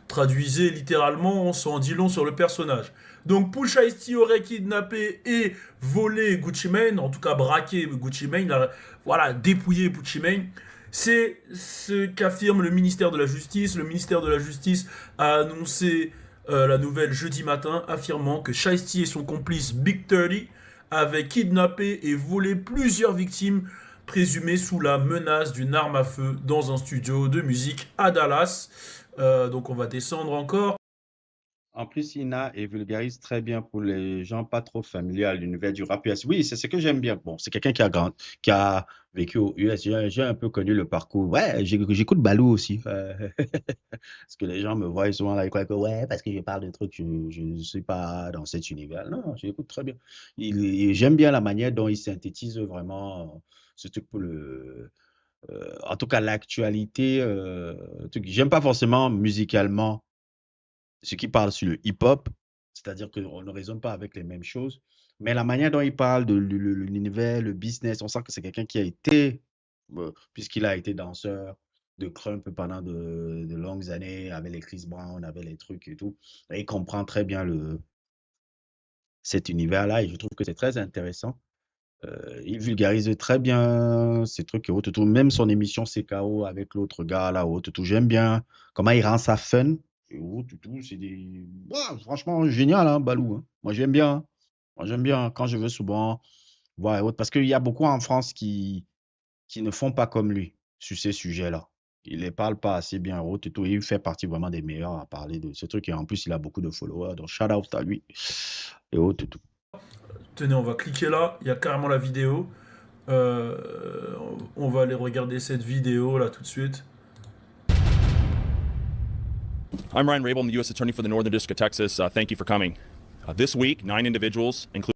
traduisez littéralement, on s'en dit long sur le personnage. Donc Pooh Shiesty aurait kidnappé et volé Gucci Mane, en tout cas braqué Gucci Mane, voilà, dépouillé Gucci Mane. C'est ce qu'affirme le ministère de la Justice. Le ministère de la Justice a annoncé la nouvelle jeudi matin, affirmant que Shiesty et son complice Big 30 avaient kidnappé et volé plusieurs victimes présumées sous la menace d'une arme à feu dans un studio de musique à Dallas. Donc on va descendre encore. En plus, Ina et vulgarise très bien pour les gens pas trop familiers à l'univers du rap US. Oui, c'est ce que j'aime bien. Bon, c'est quelqu'un qui a vécu aux US. J'ai un peu connu le parcours. Ouais, j'écoute Balou aussi. Parce que les gens me voient souvent là, ils croient que ouais, parce que je parle de trucs, je ne suis pas dans cet univers. Non, j'écoute très bien. J'aime bien la manière dont il synthétise vraiment ce truc pour en tout cas, l'actualité. J'aime pas forcément musicalement ce qui parle sur le hip-hop, c'est-à-dire qu'on ne raisonne pas avec les mêmes choses, mais la manière dont il parle de l'univers, le business, on sent que c'est quelqu'un qui a été, puisqu'il a été danseur de crump pendant de longues années, avec les Chris Brown, avec les trucs et tout, et il comprend très bien cet univers-là, et je trouve que c'est très intéressant. Il vulgarise très bien ces trucs et autres, tout. Même son émission CKO avec l'autre gars là, autre, tout. J'aime bien comment il rend ça fun. Et autres, tout. C'est des... Ouais, franchement, génial, hein, Balou. Hein. Moi, j'aime bien. Hein. Moi, j'aime bien quand je veux souvent voir et autres. Parce qu'il y a beaucoup en France qui ne font pas comme lui sur ces sujets-là. Il ne les parle pas assez bien et autres, tout. Il fait partie vraiment des meilleurs à parler de ce truc. Et en plus, il a beaucoup de followers. Donc, shout out à lui et autres, tout. Tenez, on va cliquer là, il y a carrément la vidéo. On va aller regarder cette vidéo là tout de suite. I'm Ryan Rabel, I'm the U.S. Attorney for the Northern District of Texas. Thank you for coming. This week, 9 individuals, including...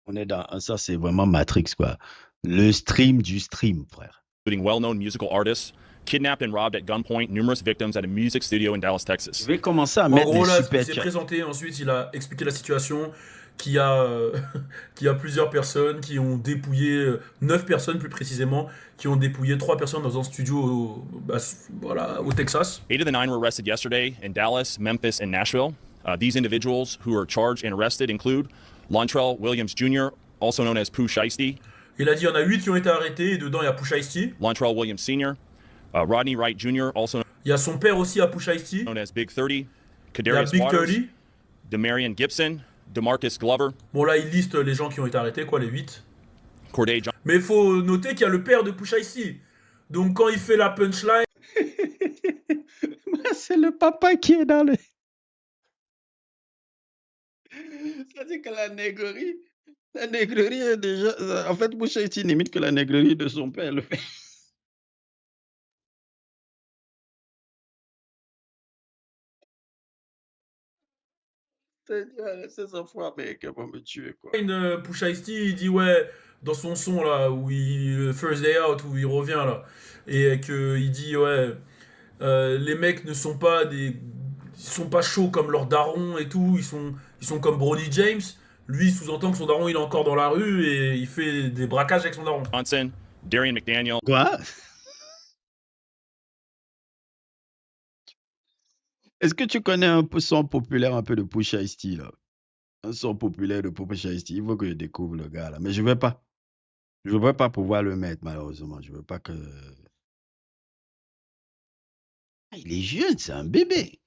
On est dans ça, c'est vraiment Matrix, quoi. Le stream du stream, frère. Including well-known musical artists, kidnapped and robbed at gunpoint numerous victims at a music studio in Dallas, Texas. Je vais commencer à En mettre gros, des là, super il s'est chats. présenté, ensuite il a expliqué la situation, qu'il y a plusieurs personnes qui ont dépouillé, 9 personnes plus précisément, qui ont dépouillé 3 personnes dans un studio au Texas. 8 of the 9 were arrested yesterday in Dallas, Memphis, and Nashville. These individuals who are charged and arrested include Lontrell Williams Jr., also known as Pooh Shiesty. Il a dit il y en a 8 qui ont été arrêtés, et dedans il y a Pooh Shiesty. Lontrell Williams Sr., Rodney Wright Jr., also Il y a son père aussi à Pooh Shiesty. known as Big 30, Il y a Kadarius Big Waters, 30. Demarion Gibson, DeMarcus Glover, Bon là il liste les gens qui ont été arrêtés, quoi, les 8. Corday John. Mais il faut noter qu'il y a le père de Pooh Shiesty. Donc quand il fait la punchline... C'est le papa qui est dans le... C'est-à-dire que la négrerie est déjà... En fait, Pooh Shiesty n'imite que la négrerie de son père. Le fait. C'est son frère, mais qui va me tuer, quoi. Pooh Shiesty, il dit ouais, dans son son là, où il... First Day Out, où il revient là, et qu'il dit ouais, les mecs ne sont pas des... Ils sont pas chauds comme leur daron et tout, ils sont comme Brody James. Lui, il sous-entend que son daron, il est encore dans la rue et il fait des braquages avec son daron. Johnson, Darian McDaniel. Quoi? Est-ce que tu connais un peu son populaire un peu de Pooh Shiesty, là? Un son populaire de Pooh Shiesty. Il faut que je découvre le gars, là. Mais je ne vais pas. Je ne vais pas pouvoir le mettre, malheureusement. Je ne veux pas que... Ah, il est jeune, c'est un bébé.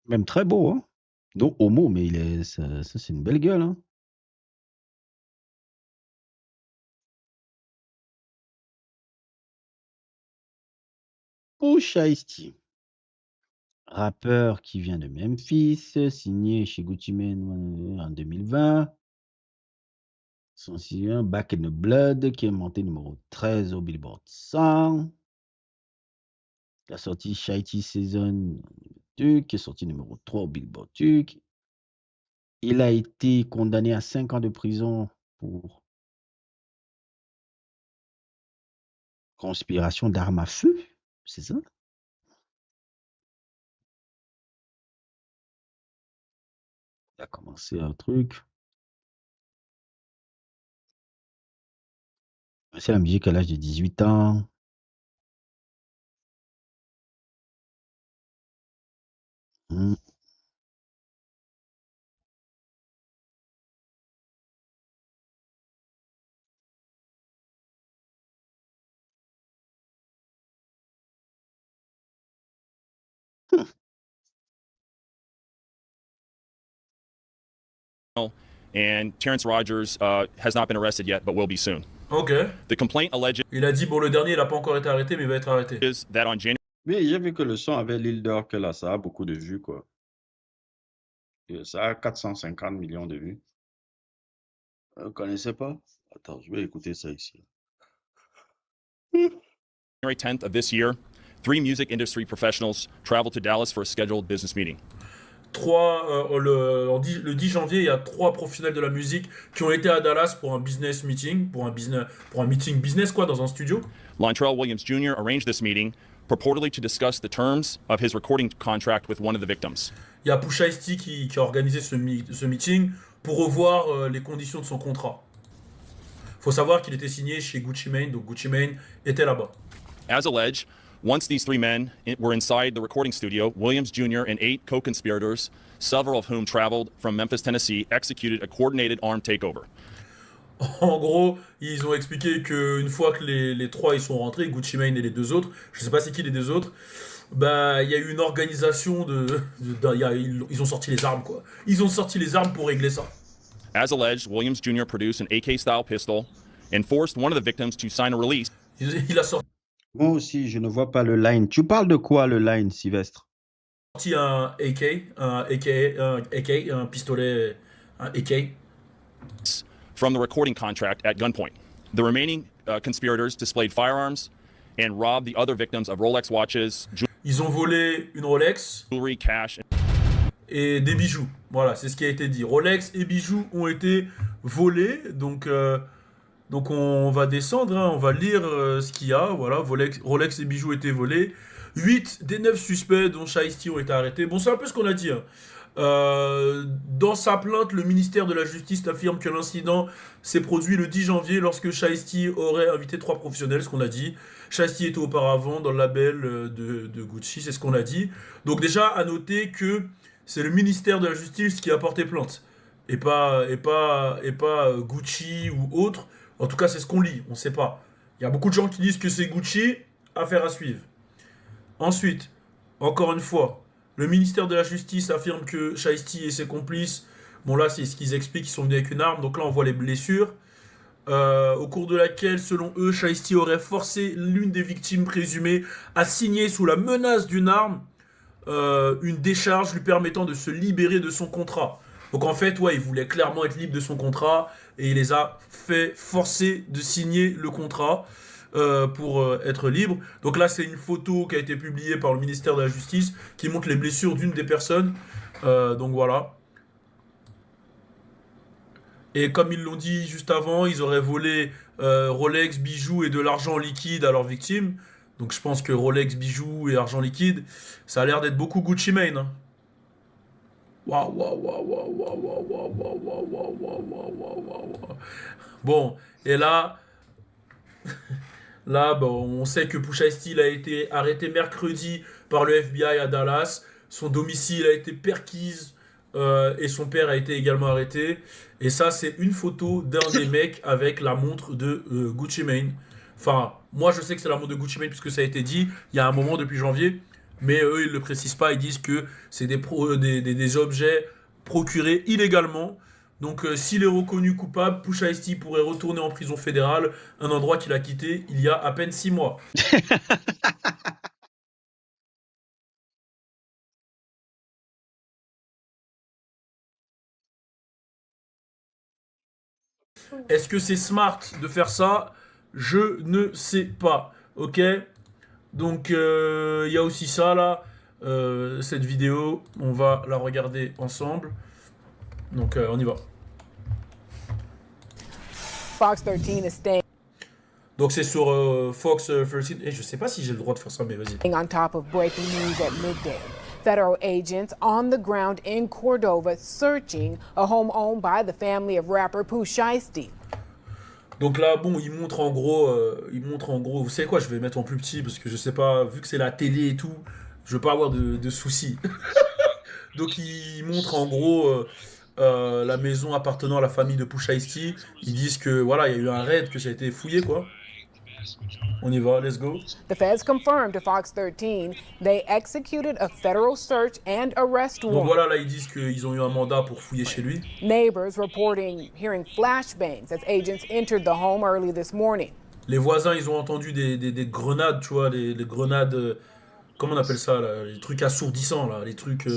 Même très beau, hein? Donc, homo, mais ça c'est une belle gueule, hein? Pooh Shiesty. Rappeur qui vient de Memphis, signé chez Gucci Mane en 2020. Son signé Back in the Blood, qui est monté numéro 13 au Billboard 100. Il a sorti Shiesty Season, qui est sorti numéro 3 au Billboard. Il a été condamné à 5 ans de prison pour conspiration d'armes à feu, c'est ça? a commencé un truc. C'est la musique à l'âge de 18 ans. Hmm. And Terrence Rogers has not been arrested yet, but will be soon. Ok. The complaint alleges Il a dit, bon, le dernier, il n'a pas encore été arrêté, mais il va être arrêté. that on January Oui, j'ai vu que le son avait l'île d'or, que là, ça a beaucoup de vues, quoi. Et ça a 450 millions de vues. Vous ne connaissez pas? Attends, je vais écouter ça ici. 10th of this year, 3 music industry professionals traveled to Dallas for a scheduled business meeting. Le 10 janvier, il y a 3 professionnels de la musique qui ont été à Dallas pour un business meeting, pour un meeting business, quoi, dans un studio. Lontrell Williams Jr. arranged this meeting purportedly to discuss the terms of his recording contract with one of the victims. Il y a Pooh Shiesty qui a organisé ce meeting pour revoir les conditions de son contrat. Faut savoir qu'il était signé chez Gucci Mane, donc Gucci Mane était là-bas. As alleged, once these 3 men were inside the recording studio, Williams Jr. and 8 co-conspirators, several of whom traveled from Memphis, Tennessee, executed a coordinated armed takeover. En gros, ils ont expliqué qu'une fois que les 3 ils sont rentrés, Gucci Mane et les 2 autres, je sais pas c'est qui les 2 autres, bah il y a eu une organisation ils ont sorti les armes, quoi. Ils ont sorti les armes pour régler ça. As alleged, Williams Jr. produced an AK-style pistol and forced one of the victims to sign a release. Il a sorti Moi aussi, je ne vois pas le line. Tu parles de quoi, le line, Sylvestre? un pistolet, un AK. From the recording contract at gunpoint. The remaining conspirators displayed firearms and robbed the other victims of Rolex watches, Ils ont volé une Rolex jewelry, cash, et des bijoux. Voilà, c'est ce qui a été dit. Rolex et bijoux ont été volés, donc on va descendre, hein, on va lire ce qu'il y a. Voilà, Rolex et bijoux étaient volés. 8 des 9 suspects, dont Shiesty, ont été arrêtés. Bon, c'est un peu ce qu'on a dit. Hein. Dans sa plainte, le ministère de la Justice affirme que l'incident s'est produit le 10 janvier lorsque Shiesty aurait invité 3 professionnels, ce qu'on a dit. Shiesty était auparavant dans le label de Gucci, c'est ce qu'on a dit. Donc déjà, à noter que c'est le ministère de la Justice qui a porté plainte, et pas Gucci ou autre. En tout cas, c'est ce qu'on lit, on ne sait pas. Il y a beaucoup de gens qui disent que c'est Gucci, affaire à suivre. Ensuite, encore une fois, le ministère de la Justice affirme que Shiesty et ses complices, bon là c'est ce qu'ils expliquent, ils sont venus avec une arme, donc là on voit les blessures, au cours de laquelle, selon eux, Shiesty aurait forcé l'une des victimes présumées à signer sous la menace d'une arme une décharge lui permettant de se libérer de son contrat. Donc en fait, ouais, il voulait clairement être libre de son contrat et il les a fait forcer de signer le contrat pour être libre. Donc là, c'est une photo qui a été publiée par le ministère de la Justice qui montre les blessures d'une des personnes. Donc voilà. Et comme ils l'ont dit juste avant, ils auraient volé Rolex, bijoux et de l'argent liquide à leurs victimes. Donc je pense que Rolex, bijoux et argent liquide, ça a l'air d'être beaucoup Gucci Mane. Hein. Waouh, waouh, waouh, waouh, waouh, waouh, waouh, waouh, waouh, waouh, waouh, waouh. Bon, et là, bon, on sait que Pooh Shiesty a été arrêté mercredi par le FBI à Dallas. Son domicile a été perquise et son père a été également arrêté. Et ça, c'est une photo d'un des mecs avec la montre de Gucci Mane. Enfin, moi, je sais que c'est la montre de Gucci Mane puisque ça a été dit il y a un moment depuis janvier. Mais eux, ils ne le précisent pas. Ils disent que c'est des objets procurés illégalement. Donc, s'il est reconnu coupable, Pooh Shiesty pourrait retourner en prison fédérale, un endroit qu'il a quitté il y a à peine 6 mois. Est-ce que c'est smart de faire ça? Je ne sais pas. Ok? Donc, il y a aussi ça, là. Cette vidéo, on va la regarder ensemble. Donc, on y va. Fox 13 is staying Donc, c'est sur Fox 13. Et je sais pas si j'ai le droit de faire ça, mais vas-y. on top of breaking news at midday. Federal agents on the ground in Cordova searching a home owned by the family of rapper Pooh Shiesty. Donc là, bon, il montre en gros, vous savez quoi, je vais mettre en plus petit parce que je sais pas, vu que c'est la télé et tout, je veux pas avoir de soucis. Donc il montre en gros la maison appartenant à la famille de Pooh Shiesty. Ils disent que voilà, il y a eu un raid, que ça a été fouillé quoi. On y va, let's go. The feds confirmed to Fox 13 they executed a federal search and arrest Donc warrant. voilà, là ils disent qu'ils ont eu un mandat pour fouiller chez lui. Neighbors reporting hearing flashbangs as agents entered the home early this morning. Les voisins, ils ont entendu des grenades, tu vois, les grenades, comment on appelle ça là, les trucs assourdissants là, les trucs,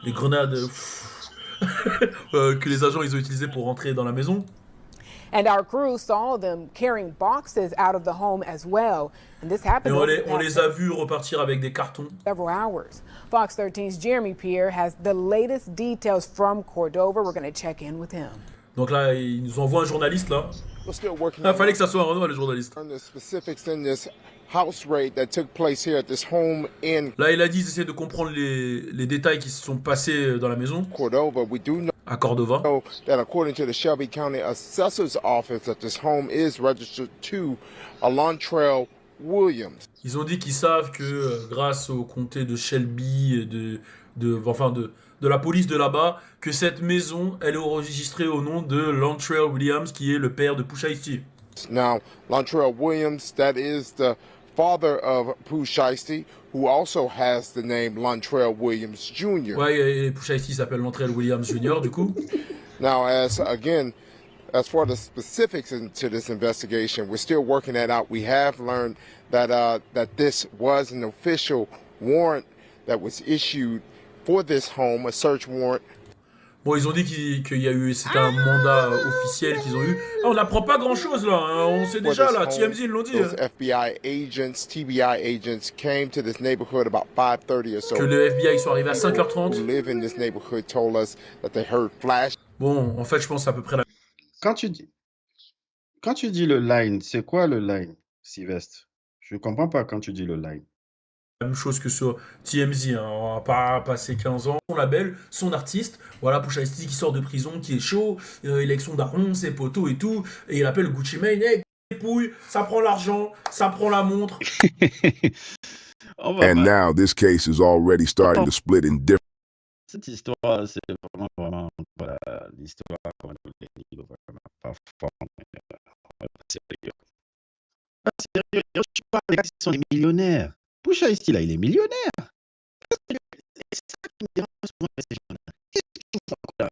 les grenades que les agents ils ont utilisées pour rentrer dans la maison. And our crew saw them carrying boxes out of the home as well. And this Et happened on over les, the on past les a vus repartir avec des cartons. several hours. Fox 13's Jeremy Pierre has the latest details from Cordova. We're going to check in with him. Donc là, ils nous envoient un journaliste là. We're still working Ah, fallait que ça soit un Renoir, le journaliste. on the specifics in this house raid that took place here at this home in Là, il a dit qu'ils essaient de comprendre les détails qui se sont passés dans la maison, Cordova. We do à Cordova. know that according to the Shelby County Assessor's Office that this home is registered to Alontrell Williams. Ils ont dit qu'ils savent que grâce au comté de Shelby et de la police de là-bas, que cette maison, elle est enregistrée au nom de Lantrell Williams, qui est le père de Pooh Shiesty. Now, Alontrell Williams, that is the father of Pooh Shiesty, who also has the name Lantrell Williams Jr. Ouais, et Pooh Shiesty s'appelle Lantrell Williams Jr. du coup. Now, as for the specifics into this investigation, we're still working that out. We have learned that this was an official warrant that was issued for this home, a search warrant. Bon, ils ont dit qu'il y a eu, c'était un mandat officiel qu'ils ont eu. Ah, on n'apprend pas grand-chose là, hein. On sait For déjà this là, home. TMZ ils l'ont dit. Those Hein. FBI agents, TBI agents, came to this neighborhood about 5:30 or so. Que le FBI ils sont arrivés à People 5h30. who live in this neighborhood told us that they heard flash. Bon, en fait, je pense à peu près la Quand tu dis le line, c'est quoi le line, Sylvestre? Je comprends pas quand tu dis le line. même chose que sur TMZ. Hein. On va pas passer 15 ans. Son label, son artiste, voilà, Pooh Shiesty qui sort de prison, qui est chaud, élection daron, ses poteaux et tout, et il appelle Gucci Mane, hey, pouille, ça prend l'argent, ça prend la montre. And now this case is already starting to split in different. Cette histoire, c'est vraiment voilà, l'histoire qu'on a vraiment pas forte. Pas sérieux. Pas sérieux. Je parle des gars qui sont des millionnaires. Pooh Shiesty, là, il est millionnaire. C'est ça qui me dérange souvent avec ces gens-là.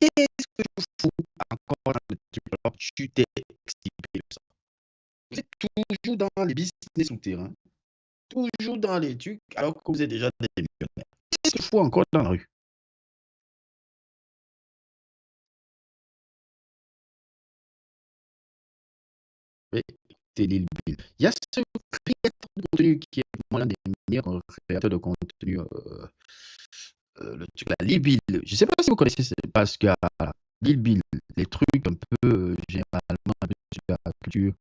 Qu'est-ce que tu fous encore dans le truc alors que tu t'es extirpé de ça? Vous êtes toujours dans les business souterrains, toujours dans les trucs, alors que vous êtes déjà des millionnaires. Qu'est-ce que tu fous encore dans la rue? Oui, c'est Lil Bill. Il y a ce créateur de contenu qui est l'un des meilleurs créateurs de contenu, le truc là, Lil Bill. Je ne sais pas si vous connaissez, parce que Lil Bill, les trucs un peu généralement un peu sur la culture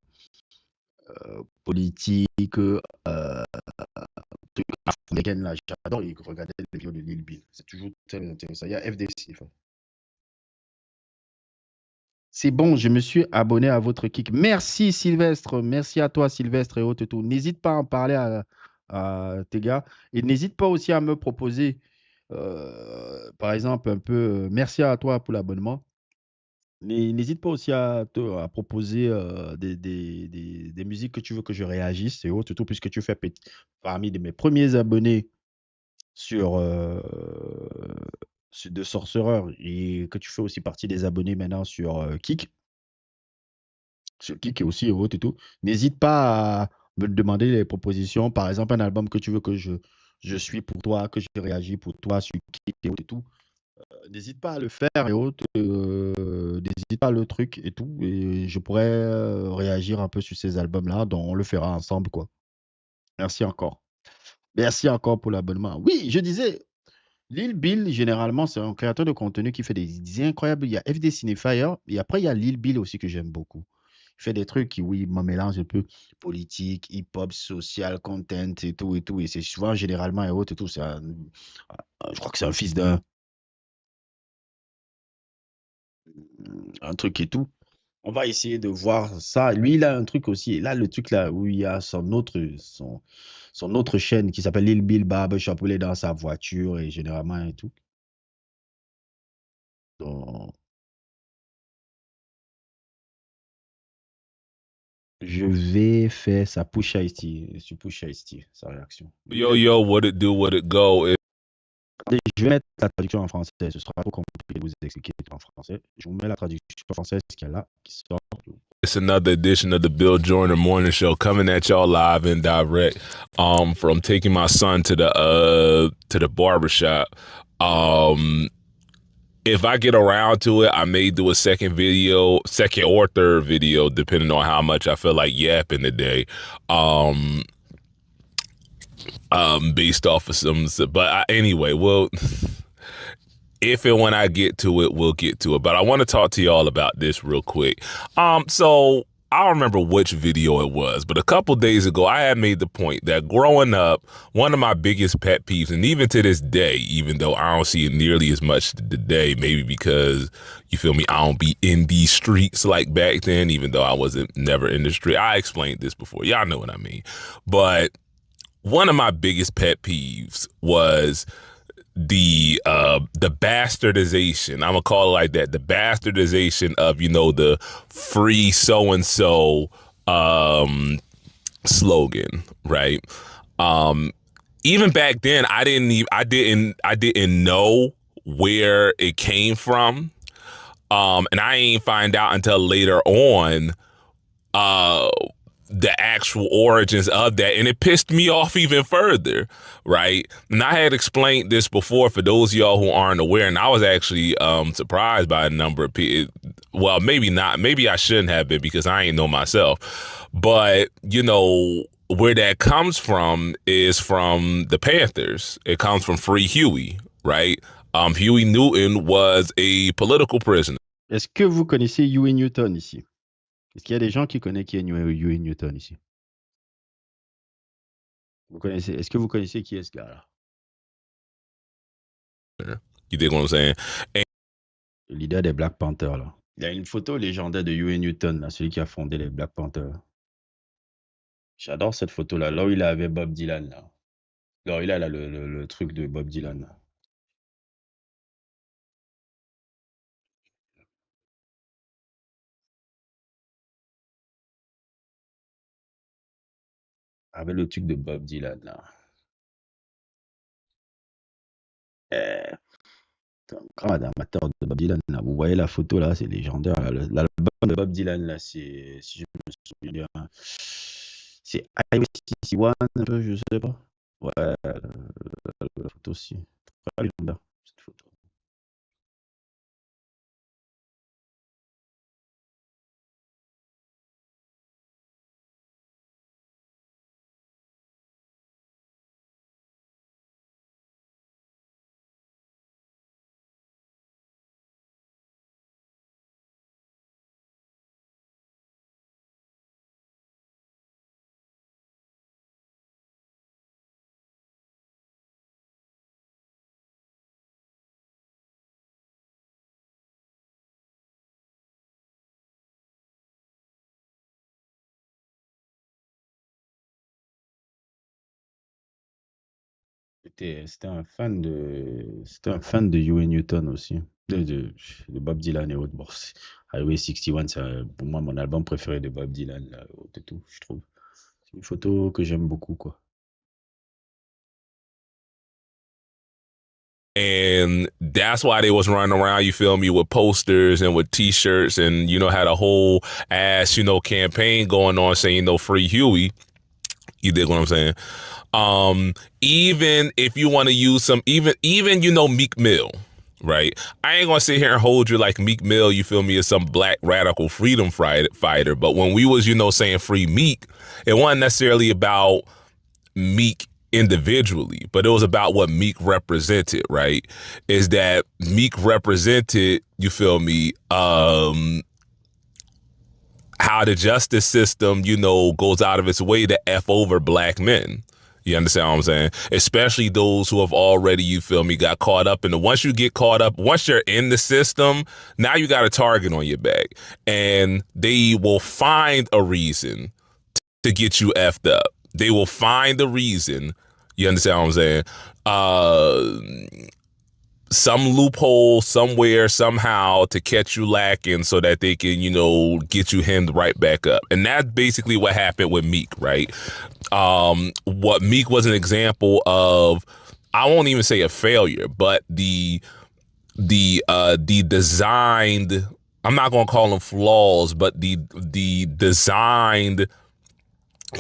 politique, trucs afro-américaines là, j'adore regarder les vidéos de Lil Bill. C'est toujours très intéressant. Il y a FDC. Enfin. C'est bon, je me suis abonné à votre kick. Merci Sylvestre, merci à toi Sylvestre et autres et tout. N'hésite pas à en parler à tes gars et n'hésite pas aussi à me proposer, par exemple, un peu. Merci à toi pour l'abonnement. Mais n'hésite pas aussi à proposer des musiques que tu veux que je réagisse et autres et tout, puisque tu fais parmi mes premiers abonnés sur de Sorcerer'S et que tu fais aussi partie des abonnés maintenant sur Kik. Sur Kik et aussi autres et tout. N'hésite pas à me demander les propositions. Par exemple, un album que tu veux que je suis pour toi, que je réagis pour toi sur Kik et autres et tout. N'hésite pas à le faire et autres. N'hésite pas à le truc et tout. Et je pourrais réagir un peu sur ces albums-là. Donc, on le fera ensemble, quoi. Merci encore. Merci encore pour l'abonnement. Oui, je disais, Lil Bill, généralement, c'est un créateur de contenu qui fait des incroyables. Il y a FD Cinefier et après, il y a Lil Bill aussi que j'aime beaucoup. Il fait des trucs qui, oui, me mélangent un peu politique, hip-hop, social, content et tout et tout. Et c'est souvent généralement et autres et tout. Je crois que c'est un fils un truc et tout. On va essayer de voir ça. Lui, il a un truc aussi. Et là, le truc là où il y a son autre chaîne qui s'appelle Lil Bill Barbershop où il est dans sa voiture et généralement et tout. Donc, je vais faire sa Pooh Shiesty, sur Pooh Shiesty, sa réaction. Yo, what it do, what it go. Attendez, je vais mettre la traduction en français. Ce sera pas compliqué de vous expliquer tout en français. Je vous mets la traduction française qu'il y a là, qui sort. It's another edition of the Bill Joyner Morning Show coming at y'all live and direct. From taking my son to the barbershop. If I get around to it, I may do a second or third video, depending on how much I feel like yapping today. Based off of some, but anyway, well, if and when I get to it, we'll get to it. But I want to talk to y'all about this real quick. So I don't remember which video it was, but a couple days ago, I had made the point that growing up, one of my biggest pet peeves, and even to this day, even though I don't see it nearly as much today, maybe because, you feel me, I don't be in these streets like back then, even though I wasn't never in the street. I explained this before. Y'all know what I mean. But one of my biggest pet peeves was the bastardization, I'm gonna call it like that, the bastardization of, the free so-and-so slogan, right? Even back then, I didn't know where it came from. And I ain't find out until later on the actual origins of that, and it pissed me off even further, right? And I had explained this before for those of y'all who aren't aware, and I was actually surprised by a number of people. Well, maybe not. Maybe I shouldn't have been because I ain't know myself. But, where that comes from is from the Panthers. It comes from Free Huey, right? Huey Newton was a political prisoner. Est-ce que vous connaissez Huey Newton ici? Est-ce qu'il y a des gens qui connaissent qui est Huey Newton ici? Est-ce que vous connaissez qui est ce gars-là? You dig what I'm saying? Le leader des Black Panthers, là. Il y a une photo légendaire de Huey Newton, là, celui qui a fondé les Black Panthers. J'adore cette photo-là, là où il avait Bob Dylan, là. Là, il a là, le truc de Bob Dylan, là. Avec le truc de Bob Dylan, là. Un grand amateur de Bob Dylan, là. Vous voyez la photo, là, c'est légendaire. Là. L'album de Bob Dylan, là, c'est, si je me souviens bien, c'est Highway 61, un peu, je sais pas. Ouais, la photo aussi. Très légendaire, cette photo. C'était un fan de Huey Newton aussi, de Bob Dylan et autres. Bon, Highway 61, c'est pour moi mon album préféré de Bob Dylan, là, et tout, je trouve. C'est une photo que j'aime beaucoup, quoi. And that's why they was running around, you feel me, with posters and with T-shirts and, had a whole ass, campaign going on saying, free Huey. You dig what I'm saying? Even if you want to use some, even Meek Mill, right? I ain't gonna sit here and hold you like Meek Mill, you feel me, is some black radical freedom fighter. But when we was, saying free Meek, it wasn't necessarily about Meek individually, but it was about what Meek represented, right? Is that Meek represented, you feel me, how the justice system, goes out of its way to F over black men. You understand what I'm saying? Especially those who have already, you feel me, got caught up in the, once you get caught up, once you're in the system, now you got a target on your back, and they will find a reason to get you effed up. They will find a reason. You understand what I'm saying? Some loophole somewhere, somehow, to catch you lacking so that they can, get you hemmed right back up. And that's basically what happened with Meek, right? What Meek was an example of, I won't even say a failure, but the designed, I'm not going to call them flaws, but the designed,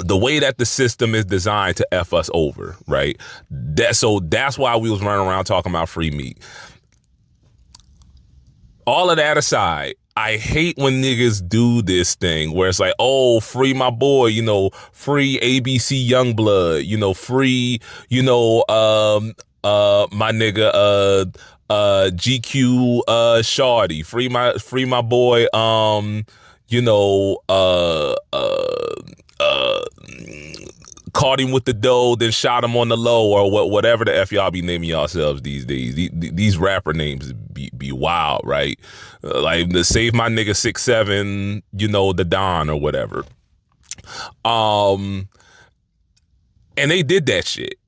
the way that the system is designed to F us over, right? So that's why we was running around talking about free Meek. All of that aside, I hate when niggas do this thing where it's like, oh, free my boy, free ABC Youngblood, free, my nigga, GQ, Shawty, free my boy, caught him with the dough, then shot him on the low, or whatever the F y'all be naming yourselves these days. These rapper names be wild, right? Like the Save My Nigga 6'7", the Don or whatever. And they did that shit.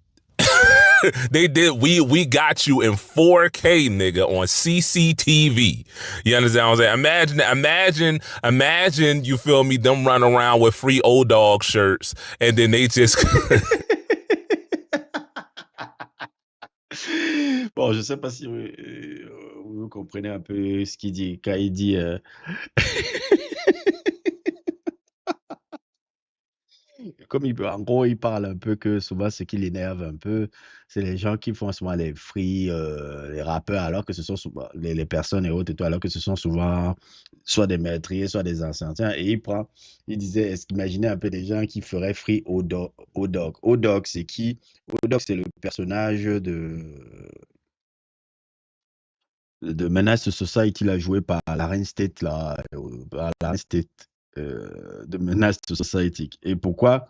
They did. We got you in 4K, nigga, on CCTV. You understand what I'm saying? Imagine. You feel me? Them run around with free old dog shirts, and then they just. Bon, je sais pas si vous comprenez un peu ce qu'il dit quand il dit. Comme en gros, il parle un peu que souvent ce qui l'énerve un peu, c'est les gens qui font souvent les free, les rappeurs, alors que ce sont souvent les personnes et autres et tout, alors que ce sont souvent soit des meurtriers, soit des assassins. Et il disait, est-ce qu'imaginez un peu des gens qui feraient free au dog. Au dog, c'est qui? Au dog, c'est le personnage de Menace Society, là, joué par Larren State, là, de Menace Society. Et pourquoi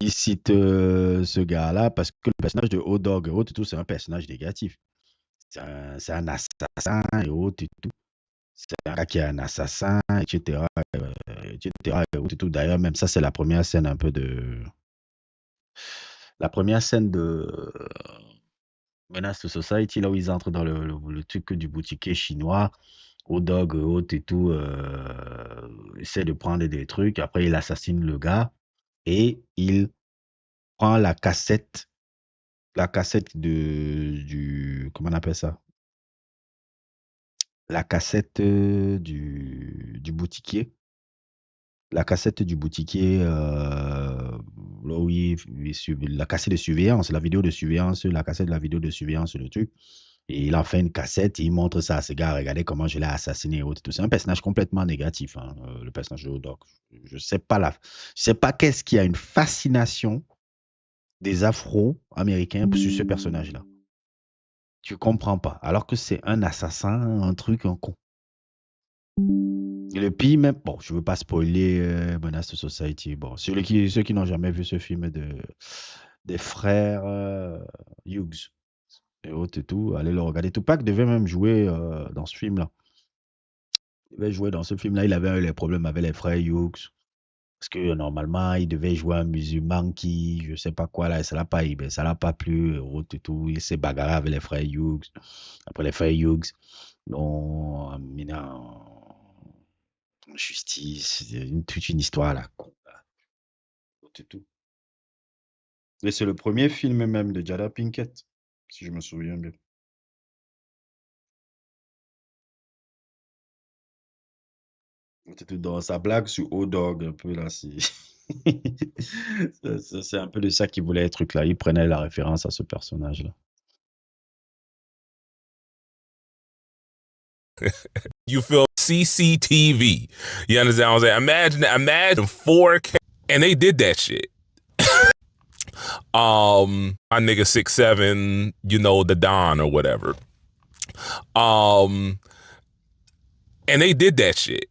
il cite ce gars-là? Parce que le personnage de O-Dog et autres et tout, c'est un personnage négatif. C'est un assassin et autres et tout. C'est un gars qui est un assassin, etc. etc. et autres et tout. D'ailleurs, même ça, c'est la première scène un peu de... La première scène de Menace Society, là où ils entrent dans le truc du boutiquier chinois. O-Dog, autres et tout, essaie de prendre des trucs. Après, il assassine le gars et il prend la cassette du, comment on appelle ça? La cassette du boutiquier. La cassette du boutiquier, là où la cassette de surveillance, la vidéo de surveillance, la cassette de la vidéo de surveillance, le truc. Et il en fait une cassette et il montre ça à ce gars. Regardez comment je l'ai assassiné et autres. C'est un personnage complètement négatif, hein, le personnage de O-Dog. Je sais pas qu'est-ce qui a une fascination des Afro-Américains sur ce personnage-là. Tu comprends pas. Alors que c'est un assassin, un truc, un con. Et le pire même, bon, je veux pas spoiler Menace Society. Bon, ceux qui n'ont jamais vu ce film des frères Hughes et autres et tout, allez le regarder. Tupac devait même jouer dans ce film-là. Il devait jouer dans ce film-là. Il avait eu les problèmes avec les frères Hughes. Parce que normalement, il devait jouer un musulman qui, je sais pas quoi, là, ça l'a pas plu, et autres et tout. Il s'est bagarré avec les frères Hughes. Après les frères Hughes, l'ont amené en justice. Toute une histoire là. Et tout. Et c'est le premier film même de Jada Pinkett, si je me souviens bien. C'était dans sa blague sur O-Dog, un peu là. C'est un peu de ça qu'il voulait être truc là. Il prenait la référence à ce personnage-là. You feel CCTV. You understand what I'm saying? Imagine 4K. And they did that shit. My nigga 6'7", the Don or whatever. And they did that shit.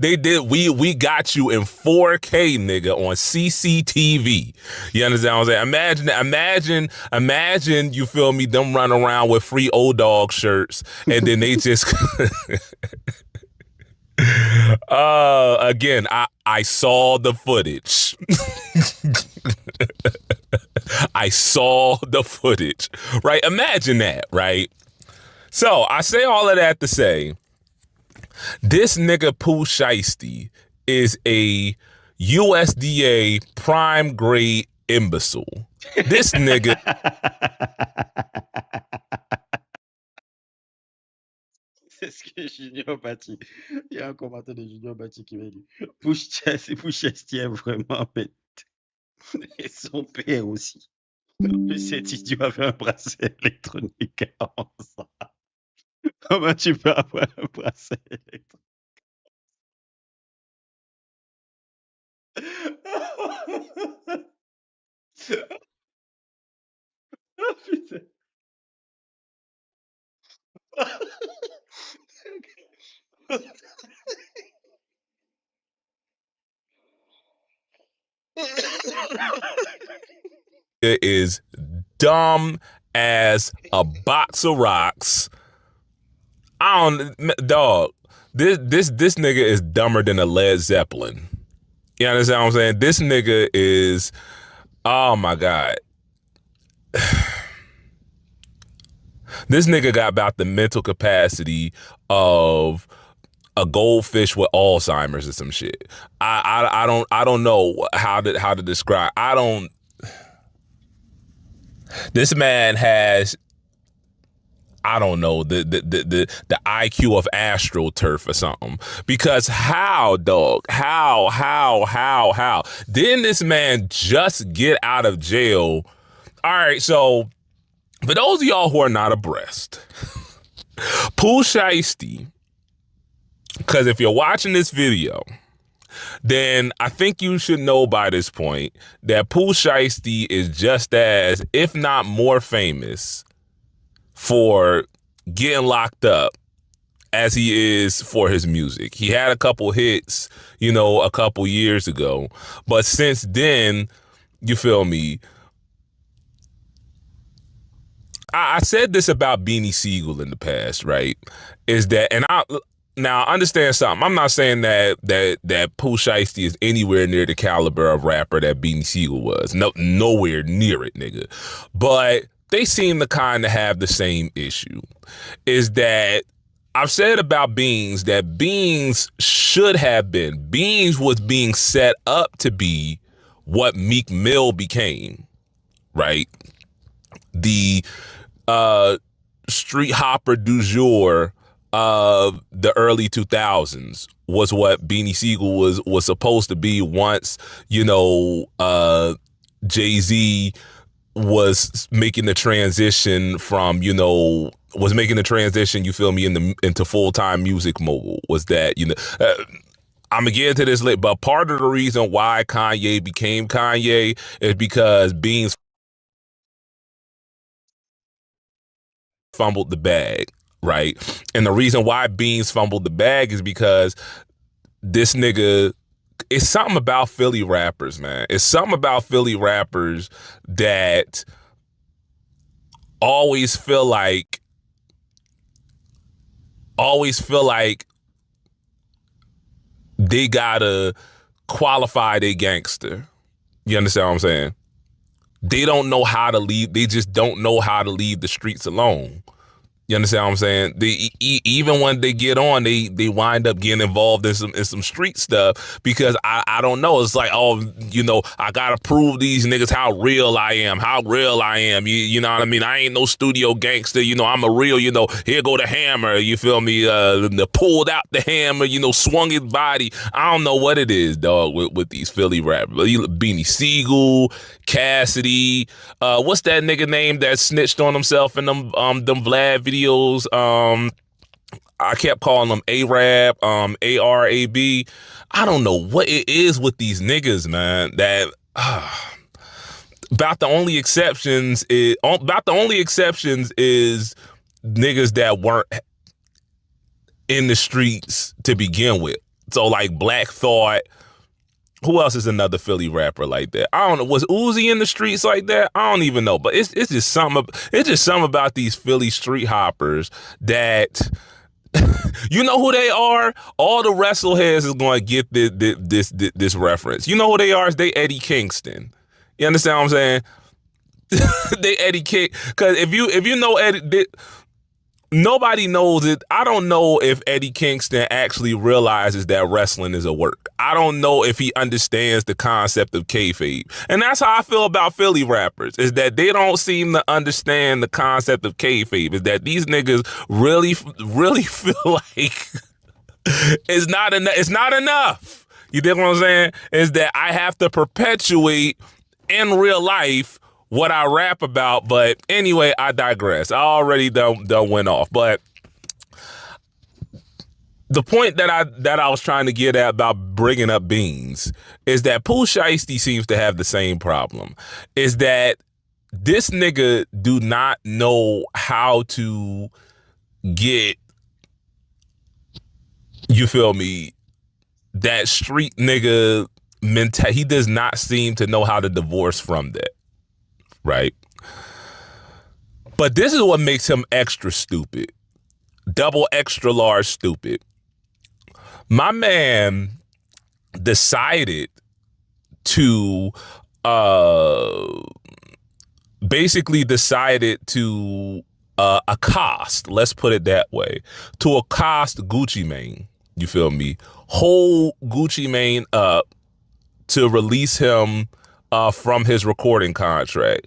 They did. We got you in 4K, nigga, on CCTV. You understand what I'm saying? Imagine. You feel me? Them running around with free old dog shirts, and then they just. Again, I saw the footage. I saw the footage. Right? Imagine that. Right? So I say all of that to say, this nigga Pooh Shiesty is a USDA prime grade imbecile. This nigga. C'est ce que Junior Bati. Il y a un commentaire de Junior Bati qui m'a dit Pooh Shiesty est vraiment bête. Et son père aussi. En plus, cet idiot avait un bracelet électronique à 11 ans. Comment tu peux avoir un bracelet électronique? Oh putain. It is dumb as a box of rocks. Dog. This nigga is dumber than a Led Zeppelin. You understand what I'm saying? This nigga is, oh my God. This nigga got about the mental capacity of a goldfish with Alzheimer's or some shit. I don't know how to describe. This man has, I don't know, the IQ of AstroTurf or something. Because how, dog? How? Didn't this man just get out of jail? All right, so for those of y'all who are not abreast, Pooh Shiesty, because if you're watching this video, then I think you should know by this point that Pooh Shiesty is just as, if not more famous for getting locked up as he is for his music. He had a couple hits, a couple years ago, but since then, you feel me? I said this about Beanie Siegel in the past, right? Is that, and now understand something. I'm not saying that Pooh Shiesty is anywhere near the caliber of rapper that Beanie Siegel was. No, nowhere near it, nigga. But they seem to kind of have the same issue. Is that I've said about Beans that Beans was being set up to be what Meek Mill became, right? The street hopper du jour of the early 2000s was what Beanie Siegel was supposed to be once, Jay-Z was making the transition from, you feel me, into full-time music mogul. Was that, I'm gonna get into this later, but part of the reason why Kanye became Kanye is because Beans fumbled the bag, right? And the reason why Beans fumbled the bag is because this nigga, it's something about Philly rappers, man. It's something about Philly rappers that always feel like they gotta qualify they gangster. You understand what I'm saying? They don't know how to leave. They just don't know how to leave the streets alone. You understand what I'm saying? They even when they get on, they wind up getting involved in some street stuff because I don't know. It's like, I gotta prove these niggas how real I am. You know what I mean? I ain't no studio gangster. I'm a real. Here go the hammer. You feel me? Pulled out the hammer. Swung his body. I don't know what it is, dog. With these Philly rappers, Beanie Siegel, Cassidy. What's that nigga name that snitched on himself in them Vlad videos? I kept calling them Arab, ARAB. I don't know what it is with these niggas, man. That about the only exceptions is niggas that weren't in the streets to begin with. So like Black Thought. Who else is another Philly rapper like that? I don't know. Was Uzi in the streets like that? I don't even know. But it's just something. It's just something about these Philly street hoppers that you know who they are. All the wrestleheads is going to get this reference. You know who they are? They Eddie Kingston. You understand what I'm saying? They Eddie King. Because if you know Eddie. Nobody knows it. I don't know if Eddie Kingston actually realizes that wrestling is a work. I don't know if he understands the concept of kayfabe. And that's how I feel about Philly rappers, is that they don't seem to understand the concept of kayfabe, is that these niggas really feel like it's not enough. You dig what I'm saying? Is that I have to perpetuate in real life what I rap about. But anyway, I digress. I already done went off. But the point that I was trying to get at about bringing up beans is that Pooh Shiesty seems to have the same problem. Is that this nigga do not know how to get, you feel me, that street nigga mentality. He does not seem to know how to divorce from that. Right? But this is what makes him extra stupid. Double extra large stupid. My man decided to accost, let's put it that way, to accost Gucci Mane. You feel me? Hold Gucci Mane up to release him from his recording contract.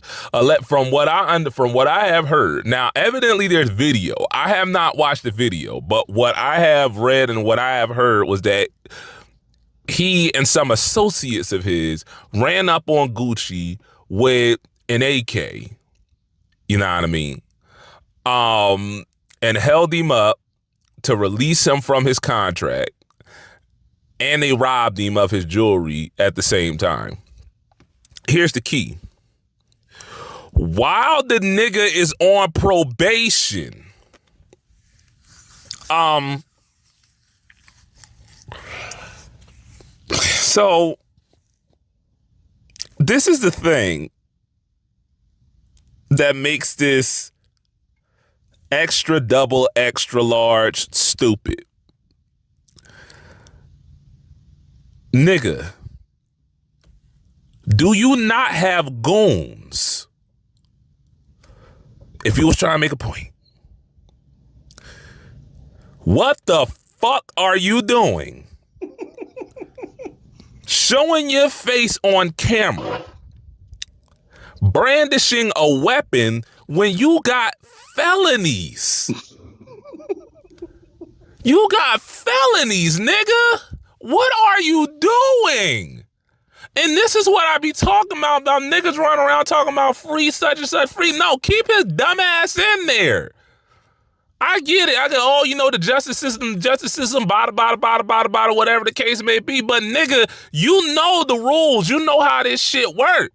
From what I have heard, now evidently there's video. I have not watched the video, but what I have read and what I have heard was that he and some associates of his ran up on Gucci with an AK. You know what I mean? And held him up to release him from his contract, and they robbed him of his jewelry at the same time. Here's the key. While the nigga is on probation, so this is the thing that makes this extra double extra large stupid. Nigga, do you not have goons? If you was trying to make a point. What the fuck are you doing? Showing your face on camera, brandishing a weapon when you got felonies. You got felonies, nigga. What are you doing? And this is what I be talking about niggas running around talking about free such and such, free. No, keep his dumb ass in there. I get it. I get, oh, you know, the justice system, bada, whatever the case may be. But nigga, you know the rules. You know how this shit work.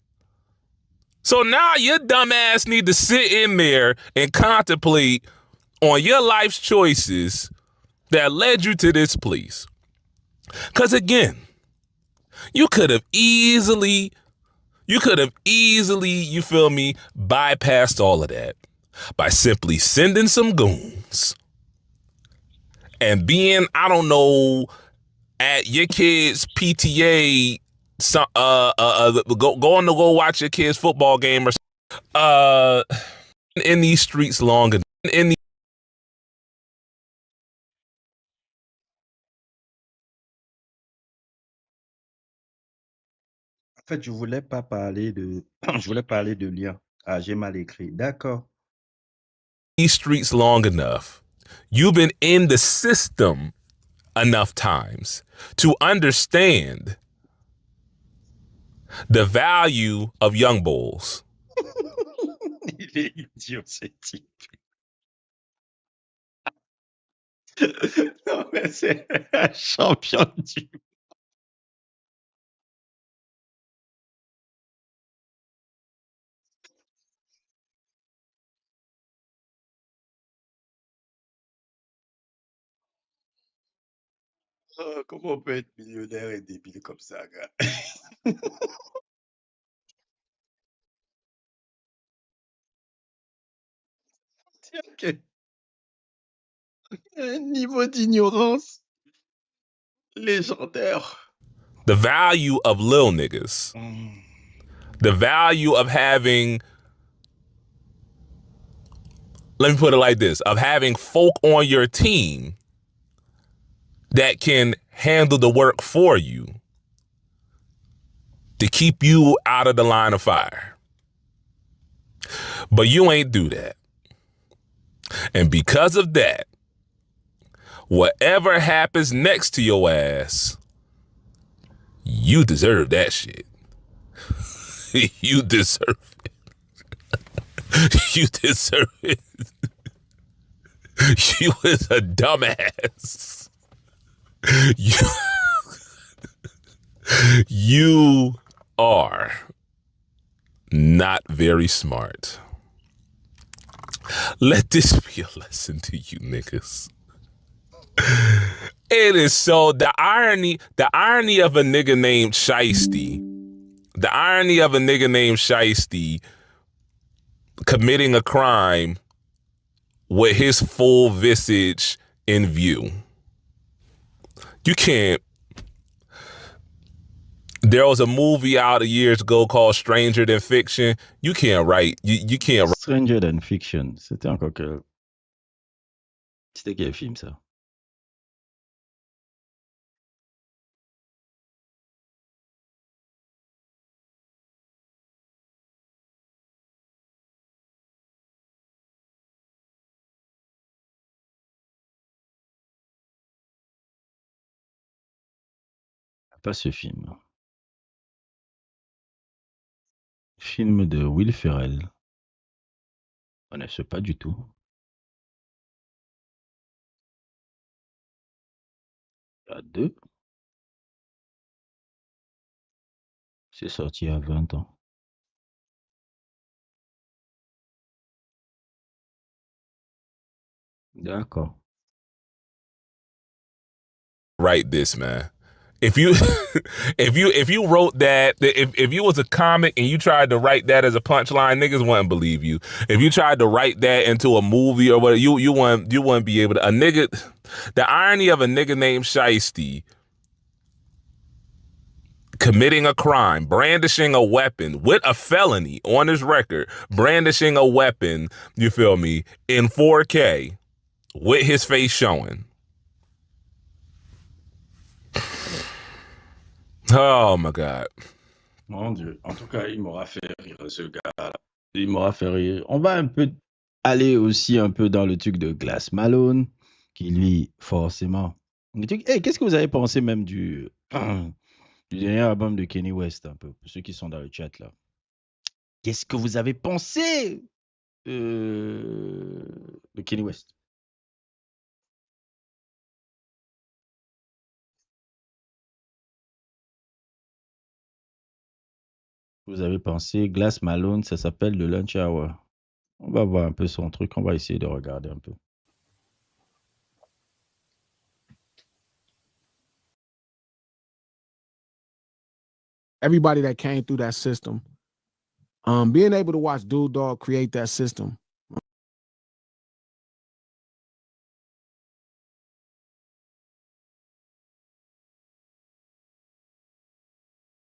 So now your dumb ass need to sit in there and contemplate on your life's choices that led you to this place. Because again, you could have easily, you feel me, bypassed all of that by simply sending some goons and being, I don't know, at your kid's PTA, going to go watch your kid's football game or in these streets long enough. En fait, je voulais pas parler de, je voulais parler de lien. Ah, j'ai mal écrit. D'accord. These streets long enough. You've been in the system enough times to understand the value of young bulls. Il est idiot, ce type. Non, mais c'est un champion du. Oh, comment on peut être millionnaire et débile comme ça, gars? Ok. Un niveau d'ignorance légendaire. The value of little niggas. The value of having, let me put it like this, of having folk on your team that can handle the work for you to keep you out of the line of fire. But you ain't do that. And because of that, whatever happens next to your ass, you deserve that shit. You deserve it. You deserve it. You is a dumbass. You are not very smart. Let this be a lesson to you niggas. It is so, the irony of a nigga named Shiesty, committing a crime with his full visage in view. You can't. There was a movie out years ago called Stranger Than Fiction. You can't write. You can't write. Stranger Than Fiction. C'était encore que. C'était quel film, ça? Pas ce film. Film de Will Ferrell. On ne sait pas du tout. Il y a 2. C'est sorti à 20 ans. D'accord. Write this, man. If you if you wrote that, if you was a comic and you tried to write that as a punchline, niggas wouldn't believe you. If you tried to write that into a movie or whatever, you wouldn't be able to. A nigga, the irony of a nigga named Shiesty committing a crime, brandishing a weapon with a felony on his record, brandishing a weapon, you feel me, in 4K with his face showing. Oh my God. Mon Dieu. En tout cas, il m'aura fait rire, ce gars-là. Il m'aura fait rire. On va un peu aller aussi un peu dans le truc de Glass Malone, qui lui, forcément. Hey, qu'est-ce que vous avez pensé même du dernier album de Kanye West, un peu, pour ceux qui sont dans le chat là? Qu'est-ce que vous avez pensé de Kanye West? Vous avez pensé Glass Malone, ça s'appelle le Lunch Hour. On va voir un peu son truc, on va essayer de regarder un peu. Everybody that came through that system, being able to watch Dude Dog create that system,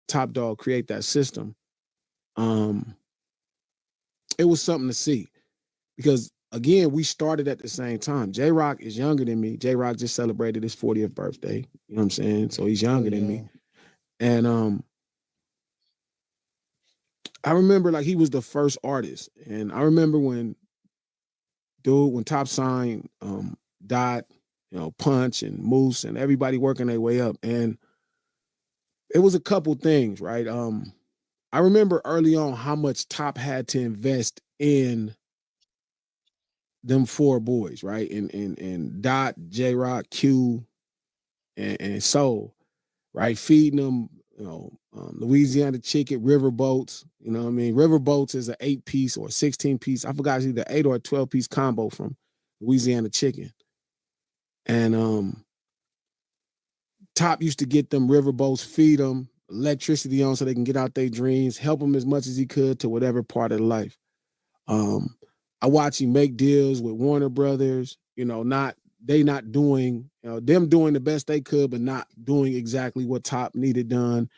Top Dog create that system, it was something to see, because again, we started at the same time. J-Rock is younger than me. J-Rock just celebrated his 40th birthday. You know what I'm saying? So he's younger than me. And I remember like he was the first artist. And I remember when Top signed Dot, you know, Punch and Moose and everybody working their way up. And it was a couple things, right? I remember early on how much Top had to invest in them 4 boys, right? And Dot, J-Rock, Q, and Soul, right? Feeding them, you know, Louisiana Chicken, Riverboats, you know what I mean? Riverboats is an 8-piece or 16-piece. I forgot, it's either 8 or a 12-piece combo from Louisiana Chicken. And Top used to get them riverboats, feed them electricity on so they can get out their dreams, help them as much as he could to whatever part of life. I watch him make deals with Warner Brothers, you know, they not doing, you know, them doing the best they could, but not doing exactly what Top needed done.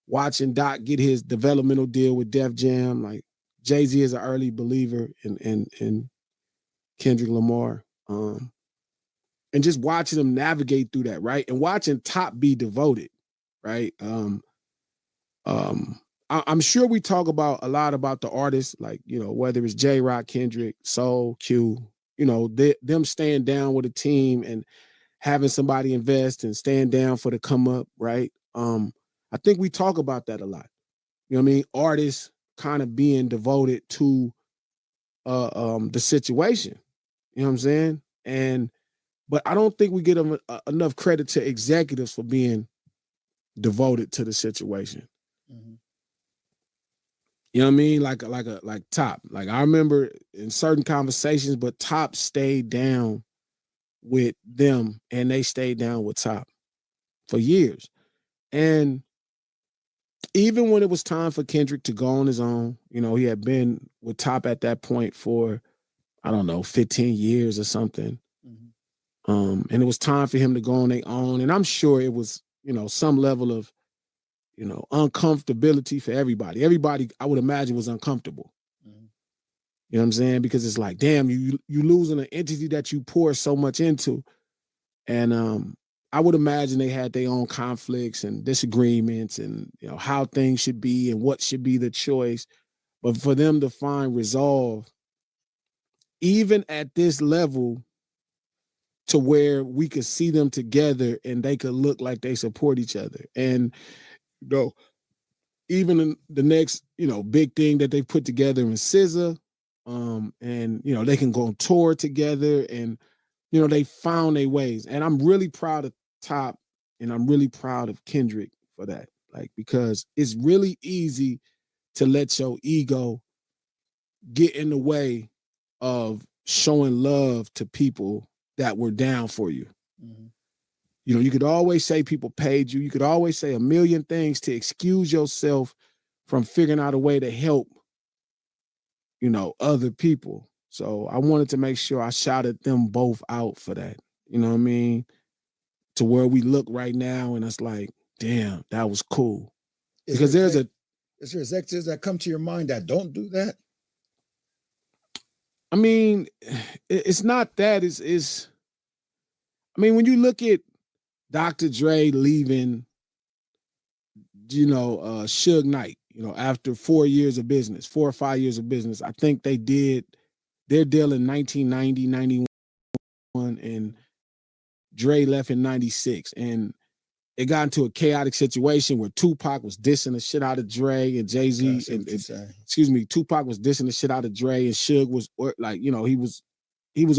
Watching Doc get his developmental deal with Def Jam, like Jay-Z is an early believer in Kendrick Lamar. And just watching them navigate through that, right? And watching Top be devoted, right? I'm sure we talk about a lot about the artists, like, you know, whether it's J-Rock, Kendrick, Soul, Q, you know, them staying down with a team and having somebody invest and stand down for the come up, right? I think we talk about that a lot. You know what I mean? Artists kind of being devoted to the situation. You know what I'm saying? But I don't think we get them enough credit to executives for being devoted to the situation. Mm-hmm. You know what I mean? Like Top. Like I remember in certain conversations, but Top stayed down with them and they stayed down with Top for years. And even when it was time for Kendrick to go on his own, you know, he had been with Top at that point for, I don't know, 15 years or something. Mm-hmm. And it was time for him to go on their own. And I'm sure it was, you know, some level of, you know, uncomfortability for everybody. Everybody, I would imagine, was uncomfortable. Mm-hmm. You know what I'm saying? Because it's like, damn, you losing an entity that you pour so much into. And I would imagine they had their own conflicts and disagreements and, you know, how things should be and what should be the choice. But for them to find resolve, even at this level, to where we could see them together and they could look like they support each other. And, you know, even in the next, you know, big thing that they put together in SZA, and, you know, they can go on tour together and, you know, they found their ways. And I'm really proud of Top and I'm really proud of Kendrick for that. Like, because it's really easy to let your ego get in the way of showing love to people that were down for you. Mm-hmm. You know, you could always say people paid you. You could always say a million things to excuse yourself from figuring out a way to help, you know, other people. So I wanted to make sure I shouted them both out for that. You know what I mean? To where we look right now and it's like, damn, that was cool. Because is there executives that come to your mind that don't do that? I mean, it's not that. It's I mean, when you look at Dr. Dre leaving, you know, Suge Knight, you know, after 4 years of business, 4 or 5 years of business, I think they did their deal in 1990, 91, and Dre left in 96. And it got into a chaotic situation where Tupac was dissing the shit out of Dre and Jay-Z. Tupac was dissing the shit out of Dre and Suge was like, you know, he was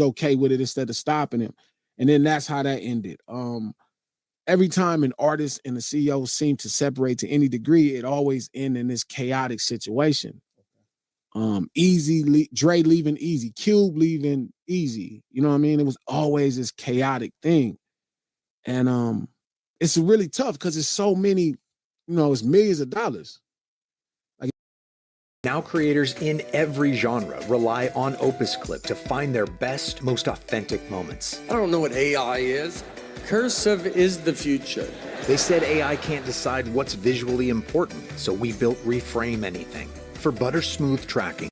okay with it instead of stopping him. And then that's how that ended. Every time an artist and the CEO seem to separate to any degree, it always ends in this chaotic situation. Dre leaving Easy, Cube leaving Easy. You know what I mean? It was always this chaotic thing. And it's really tough because it's so many, you know, it's millions of dollars. Now creators in every genre rely on Opus Clip to find their best, most authentic moments. I don't know what AI is. Cursive is the future. They said AI can't decide what's visually important, so we built Reframe Anything for butter smooth tracking.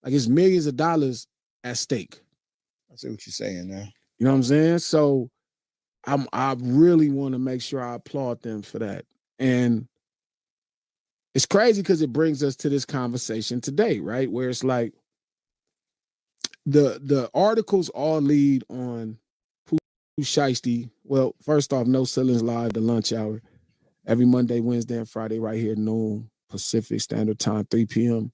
Like it's millions of dollars at stake. I see what you're saying now. You know what I'm saying? So I really want to make sure I applaud them for that. And it's crazy because it brings us to this conversation today, right? Where it's like the articles all lead on Pooh Shiesty. Well, first off, No Ceilings Live, the lunch hour, every Monday, Wednesday, and Friday, right here, noon Pacific Standard Time, 3 p.m.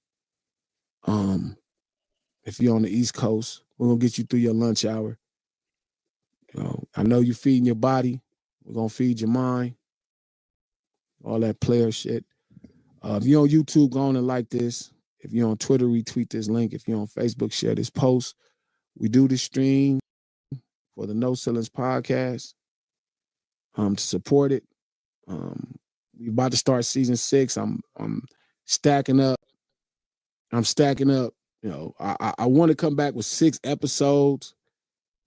If you're on the East Coast, we're gonna get you through your lunch hour. You know, I know you're feeding your body. We're gonna feed your mind. All that player shit. If you're on YouTube, go on and like this. If you're on Twitter, retweet this link. If you're on Facebook, share this post. We do the stream for the No Ceilings podcast. to support it. We're about to start season 6. I'm stacking up. I'm stacking up. You know, I want to come back with 6 episodes.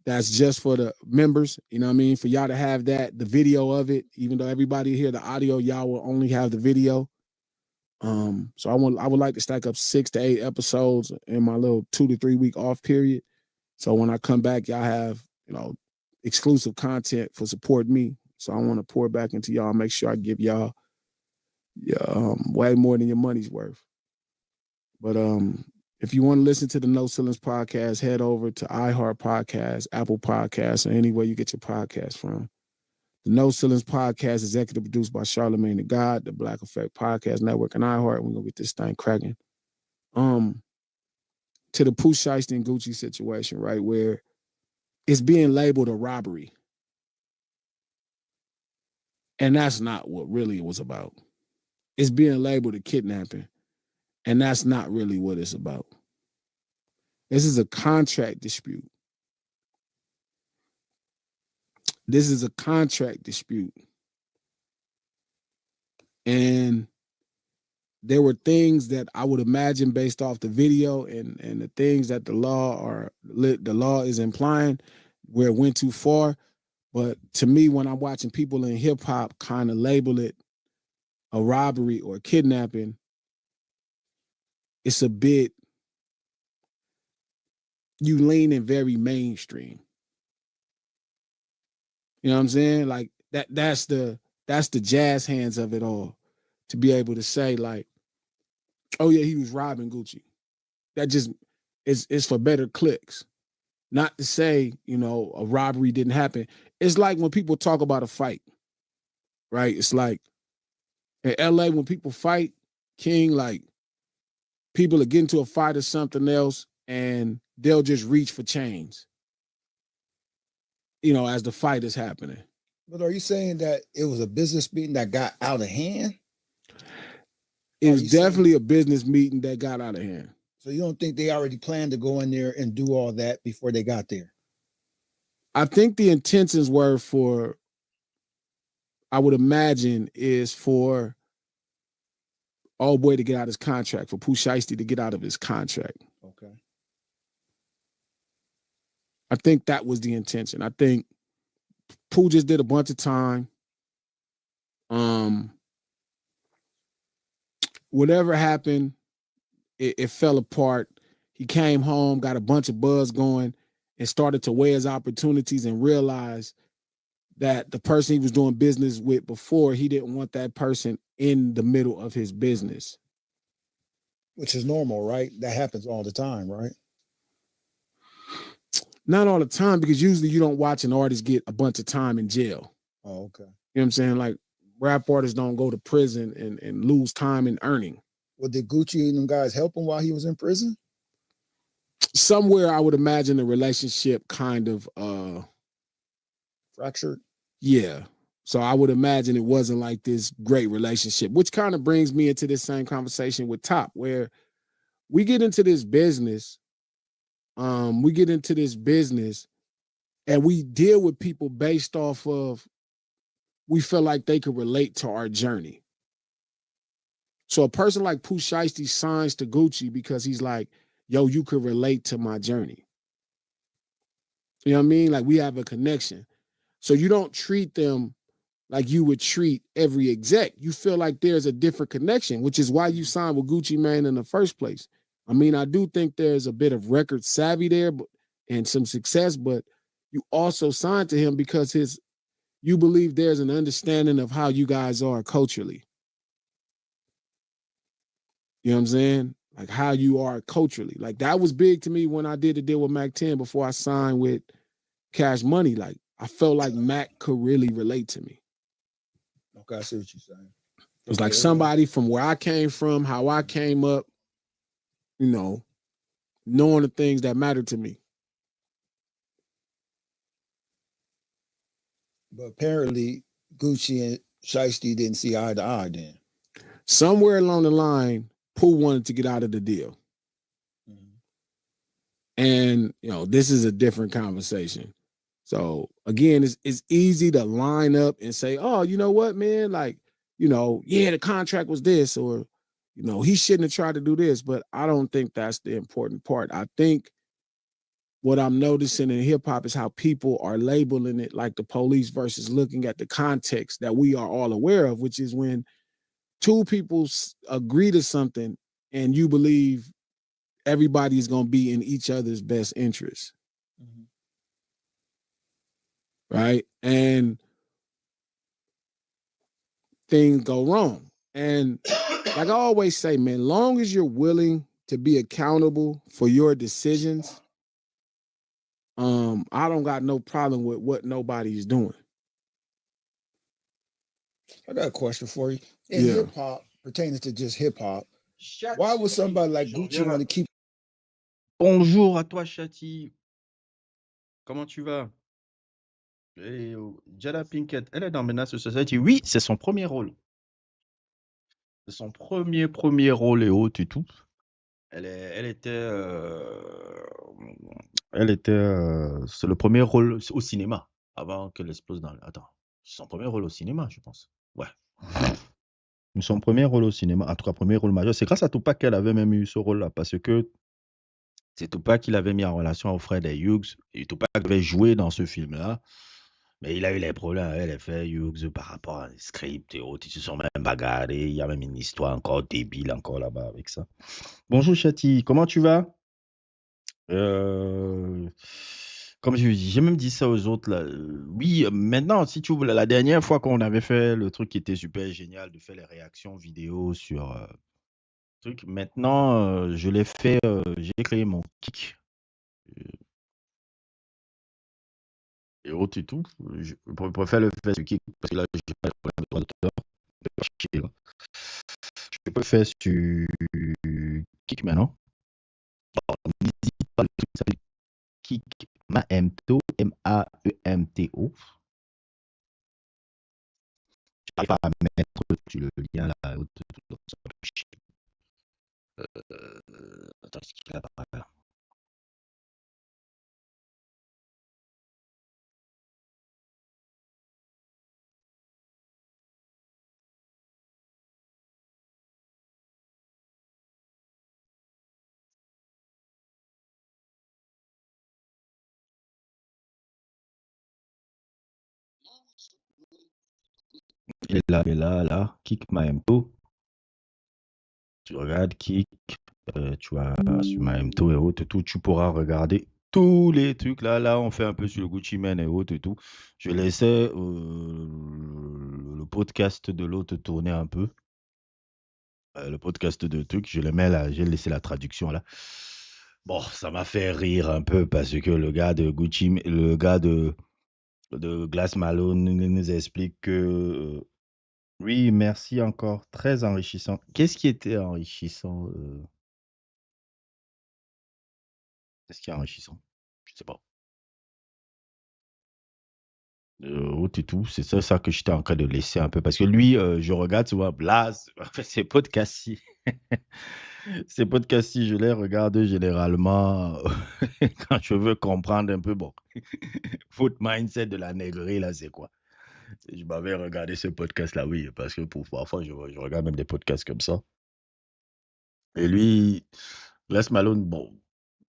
That's just for the members. You know what I mean? For y'all to have that, the video of it, even though everybody hear the audio, y'all will only have the video. So I would like to stack up 6 to 8 episodes in my little 2 to 3 week off period. So when I come back, y'all have, you know, exclusive content for supporting me. So I want to pour back into y'all, make sure I give y'all way more than your money's worth. But if you want to listen to the No Ceilings podcast, head over to iHeart Podcasts, Apple Podcasts, or anywhere you get your podcast from. The No Ceilings podcast is executive produced by Charlemagne the God, the Black Effect Podcast Network, and iHeart. We're gonna get this thing cracking. To the Pooh Shiesty and Gucci situation, right, where it's being labeled a robbery. And that's not what really it was about. It's being labeled a kidnapping. And that's not really what it's about. This is a contract dispute. This is a contract dispute. And there were things that I would imagine based off the video and the things that the law is implying where it went too far. But to me, when I'm watching people in hip hop kind of label it a robbery or kidnapping, it's a bit, you leaning very mainstream. You know what I'm saying? Like that's the jazz hands of it all. To be able to say like, oh yeah, he was robbing Gucci. That just is for better clicks. Not to say, you know, a robbery didn't happen. It's like when people talk about a fight, right? It's like in LA when people fight, King, like people are getting to a fight or something else and they'll just reach for chains, you know, as the fight is happening. But are you saying that it was a business meeting that got out of hand? It was definitely a business meeting that got out of hand. So you don't think they already planned to go in there and do all that before they got there? I think the intentions were for, I would imagine, is for old boy to get out of his contract, for Pooh Shiesty to get out of his contract. Okay. I think that was the intention. I think Pooh just did a bunch of time. Whatever happened, it fell apart. He came home, got a bunch of buzz going, and started to weigh his opportunities and realize that the person he was doing business with before, he didn't want that person in the middle of his business. Which is normal, right? That happens all the time, right? Not all the time, because usually you don't watch an artist get a bunch of time in jail. Oh, okay. You know what I'm saying? Like rap artists don't go to prison and lose time in earning. Well, did Gucci and them guys help him while he was in prison? Somewhere I would imagine the relationship kind of fractured. Yeah. So I would imagine it wasn't like this great relationship, which kind of brings me into this same conversation with Top, where we get into this business. And we deal with people based off of, we feel like they could relate to our journey. So a person like Pooh Shiesty signs to Gucci because he's like, yo, you could relate to my journey. You know what I mean? Like we have a connection. So you don't treat them like you would treat every exec. You feel like there's a different connection, which is why you signed with Gucci Mane in the first place. I mean, I do think there's a bit of record savvy there and some success, but you also signed to him because you believe there's an understanding of how you guys are culturally. You know what I'm saying? Like how you are culturally. Like that was big to me when I did the deal with Mac 10 before I signed with Cash Money. Like I felt like Mac could really relate to me. Okay, I see what you're saying. It was like somebody from where I came from, how I came up, you know, knowing the things that matter to me. But apparently Gucci and Shiesty didn't see eye to eye then. Somewhere along the line, Pooh wanted to get out of the deal. Mm-hmm. And, you know, this is a different conversation. So again, it's easy to line up and say, oh, you know what, man, like, yeah, the contract was this, or, he shouldn't have tried to do this. But I don't think that's the important part. I think what I'm noticing in hip hop is how people are labeling it like the police versus looking at the context that we are all aware of, which is when two people agree to something and you believe everybody's going to be in each other's best interest. Right? And things go wrong. And like I always say, man, long as you're willing to be accountable for your decisions, I don't got no problem with what nobody's doing. I got a question for you. In hip hop, pertaining to just hip hop, why would somebody like Gucci want to keep? Bonjour à toi, Chati. Comment tu vas? Et, Jada Pinkett, elle est dans Menace Society. Oui, c'est son premier rôle. C'est son premier rôle et autres et tout. Elle était, c'est le premier rôle au cinéma avant qu'elle explose dans. Attends, c'est son premier rôle au cinéma, je pense. Ouais. Son premier rôle au cinéma, en tout cas, premier rôle majeur. C'est grâce à Tupac qu'elle avait même eu ce rôle-là, parce que c'est Tupac qui l'avait mis en relation au frère des Hughes. Et Tupac avait joué dans ce film-là. Mais il a eu les problèmes avec les frères Hughes par rapport à script et autres. Ils se sont même bagarrés. Il y a même une histoire encore débile encore là-bas avec ça. Bonjour Chati, comment tu vas? Comme j'ai même dit ça aux autres là. Oui, maintenant, si tu veux, la dernière fois qu'on avait fait le truc qui était super génial, de faire les réactions vidéo sur truc, maintenant, je l'ai fait, j'ai créé mon kick et autres et tout. Je préfère le faire sur kick parce que là, j'ai pas de problème de droit d'auteur. Je peux faire sur kick maintenant. N'hésite pas, le truc s'appelle Kick Maemto, Maemto. J'arrive pas à mettre le lien là. Attends, ce qu'il a pas là. Il est là, Kick Maemto. Tu regardes Kick, tu vas sur Maemto et autres, tout, tu pourras regarder tous les trucs là, on fait un peu sur le Gucci Mane et autres et tout. Je laissais le podcast de l'autre tourner un peu. Le podcast de trucs, je le mets là, j'ai laissé la traduction là. Bon, ça m'a fait rire un peu parce que le gars de Gucci, le gars de Glass Malone nous explique que oui, merci encore, très enrichissant. Qu'est-ce qui était enrichissant? Qu'est-ce qui est enrichissant? Je sais pas. Autre et tout, c'est ça que j'étais en train de laisser un peu parce que lui, je regarde souvent Blas, en fait, ces podcasts-ci. Ces podcasts-ci, je les regarde généralement quand je veux comprendre un peu, bon, votre mindset de la nègrerie, là, c'est quoi? Je m'avais regardé ce podcast-là, oui, parce que parfois, je regarde même des podcasts comme ça. Et lui, Les Malone, bon,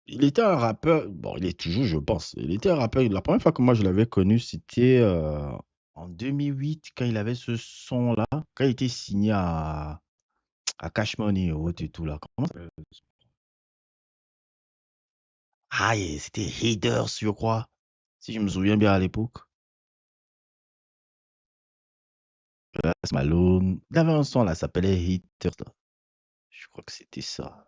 il était un rappeur, bon, il est toujours, je pense, il était un rappeur. La première fois que moi je l'avais connu, c'était en 2008, quand il avait ce son-là, quand il était signé à Cash Money et autres et tout, là. Comment ça s'appelle? Ah, c'était Haters, je crois, si je me souviens bien à l'époque. Les Malone, il avait un son là, ça s'appelait Haters, là. Je crois que c'était ça.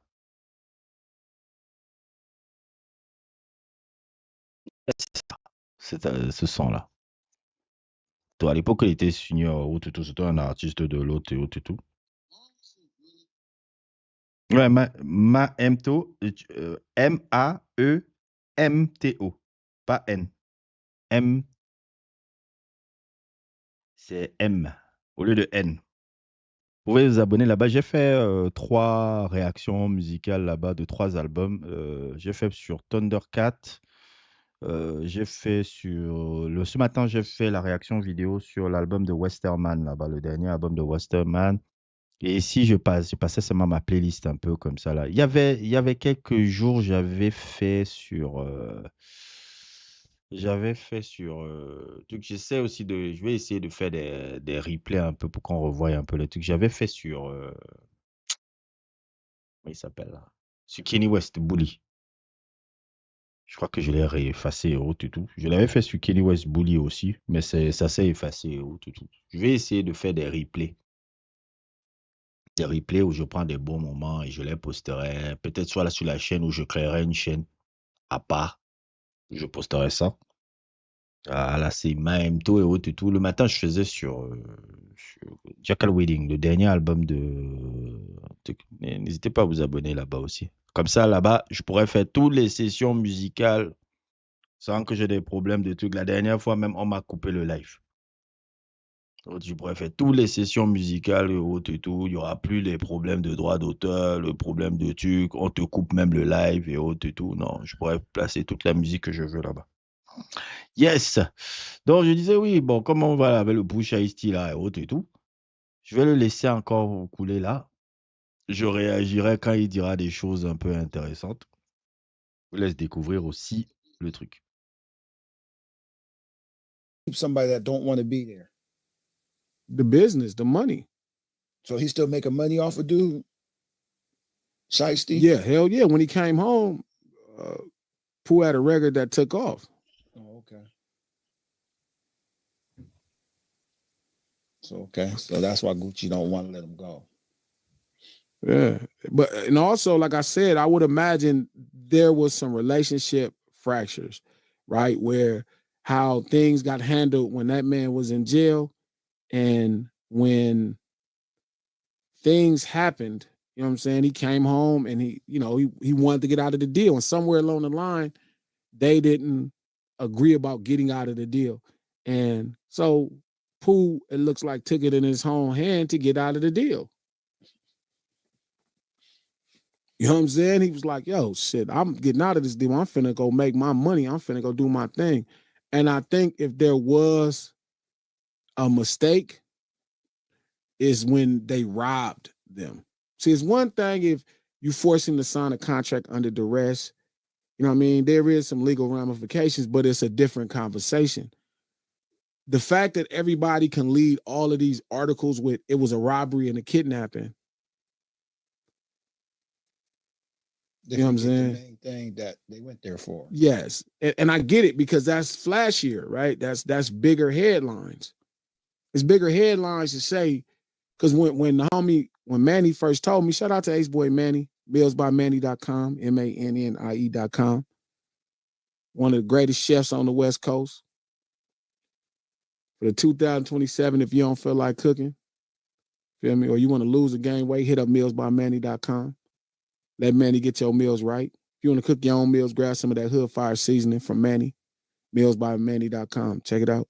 C'est ce son-là. Toi, à l'époque, il était signé à autre et tout, c'était un artiste de l'autre et autre et tout. Ouais, Maemto, Maemto, pas N. M, c'est M, au lieu de N. Vous pouvez vous abonner là-bas. J'ai fait 3 réactions musicales là-bas de 3 albums. J'ai fait sur Thundercat, J'ai fait ce matin, j'ai fait la réaction vidéo sur l'album de Westerman, là-bas, le dernier album de Westerman. Et ici, je passais seulement ma playlist un peu comme ça, là. Il y avait quelques jours, truc, je vais essayer de faire des replays un peu pour qu'on revoie un peu le truc. J'avais fait comment il s'appelle là? Sur Kenny West, Bully. Je crois que je l'ai réeffacé et autres et tout. Je l'avais fait sur Kenny West Bully aussi, mais ça s'est effacé et autres et tout. Je vais essayer de faire des replays. Des replays où je prends des bons moments et je les posterai. Peut-être soit là sur la chaîne où je créerai une chaîne à part. Je posterai ça. Là, c'est Maemto et autres et tout. Le matin, je faisais sur Jackal Wedding, le dernier album N'hésitez pas à vous abonner là-bas aussi. Comme ça, là-bas, je pourrais faire toutes les sessions musicales sans que j'ai des problèmes de trucs. La dernière fois, même, on m'a coupé le live. Donc, je pourrais faire toutes les sessions musicales et autres et tout. Il n'y aura plus les problèmes de droit d'auteur, le problème de trucs. On te coupe même le live et autres et tout. Non, je pourrais placer toute la musique que je veux là-bas. Yes! Donc, je disais, oui, bon, comme on va avec le Pooh Shiesty là et autres et tout, je vais le laisser encore couler là. Je réagirai quand il dira des choses un peu intéressantes. Je vous laisse découvrir aussi le truc. Somebody that don't want to be there. The business, the money. So he's still making money off of dude? Shiesty? Yeah, hell yeah. When he came home, Pooh had a record that took off. Oh, okay. So that's why Gucci don't want to let him go. Yeah, but and also, like I said, I would imagine there was some relationship fractures, right? Where how things got handled when that man was in jail, and when things happened, you know what I'm saying? He came home and he wanted to get out of the deal, and somewhere along the line, they didn't agree about getting out of the deal, and so Pooh, it looks like, took it in his own hand to get out of the deal. You know what I'm saying? He was like, yo, shit, I'm getting out of this deal. I'm finna go make my money. I'm finna go do my thing. And I think if there was a mistake, is when they robbed them. See, it's one thing if you force him to sign a contract under duress. You know what I mean? There is some legal ramifications, but it's a different conversation. The fact that everybody can lead all of these articles with it was a robbery and a kidnapping. You know what I'm saying? The main thing that they went there for. Yes. And I get it because that's flashier, right? That's bigger headlines. It's bigger headlines to say, because when Manny first told me, shout out to Ace Boy Manny, millsbymanny.com, MANNIE.com. One of the greatest chefs on the West Coast. For the 2027, if you don't feel like cooking, feel me, or you want to lose or gain weight, hit up millsbymanny.com. Let Manny get your meals right. If you want to cook your own meals, grab some of that Hood Fire seasoning from Manny, millsbymanny.com. Check it out.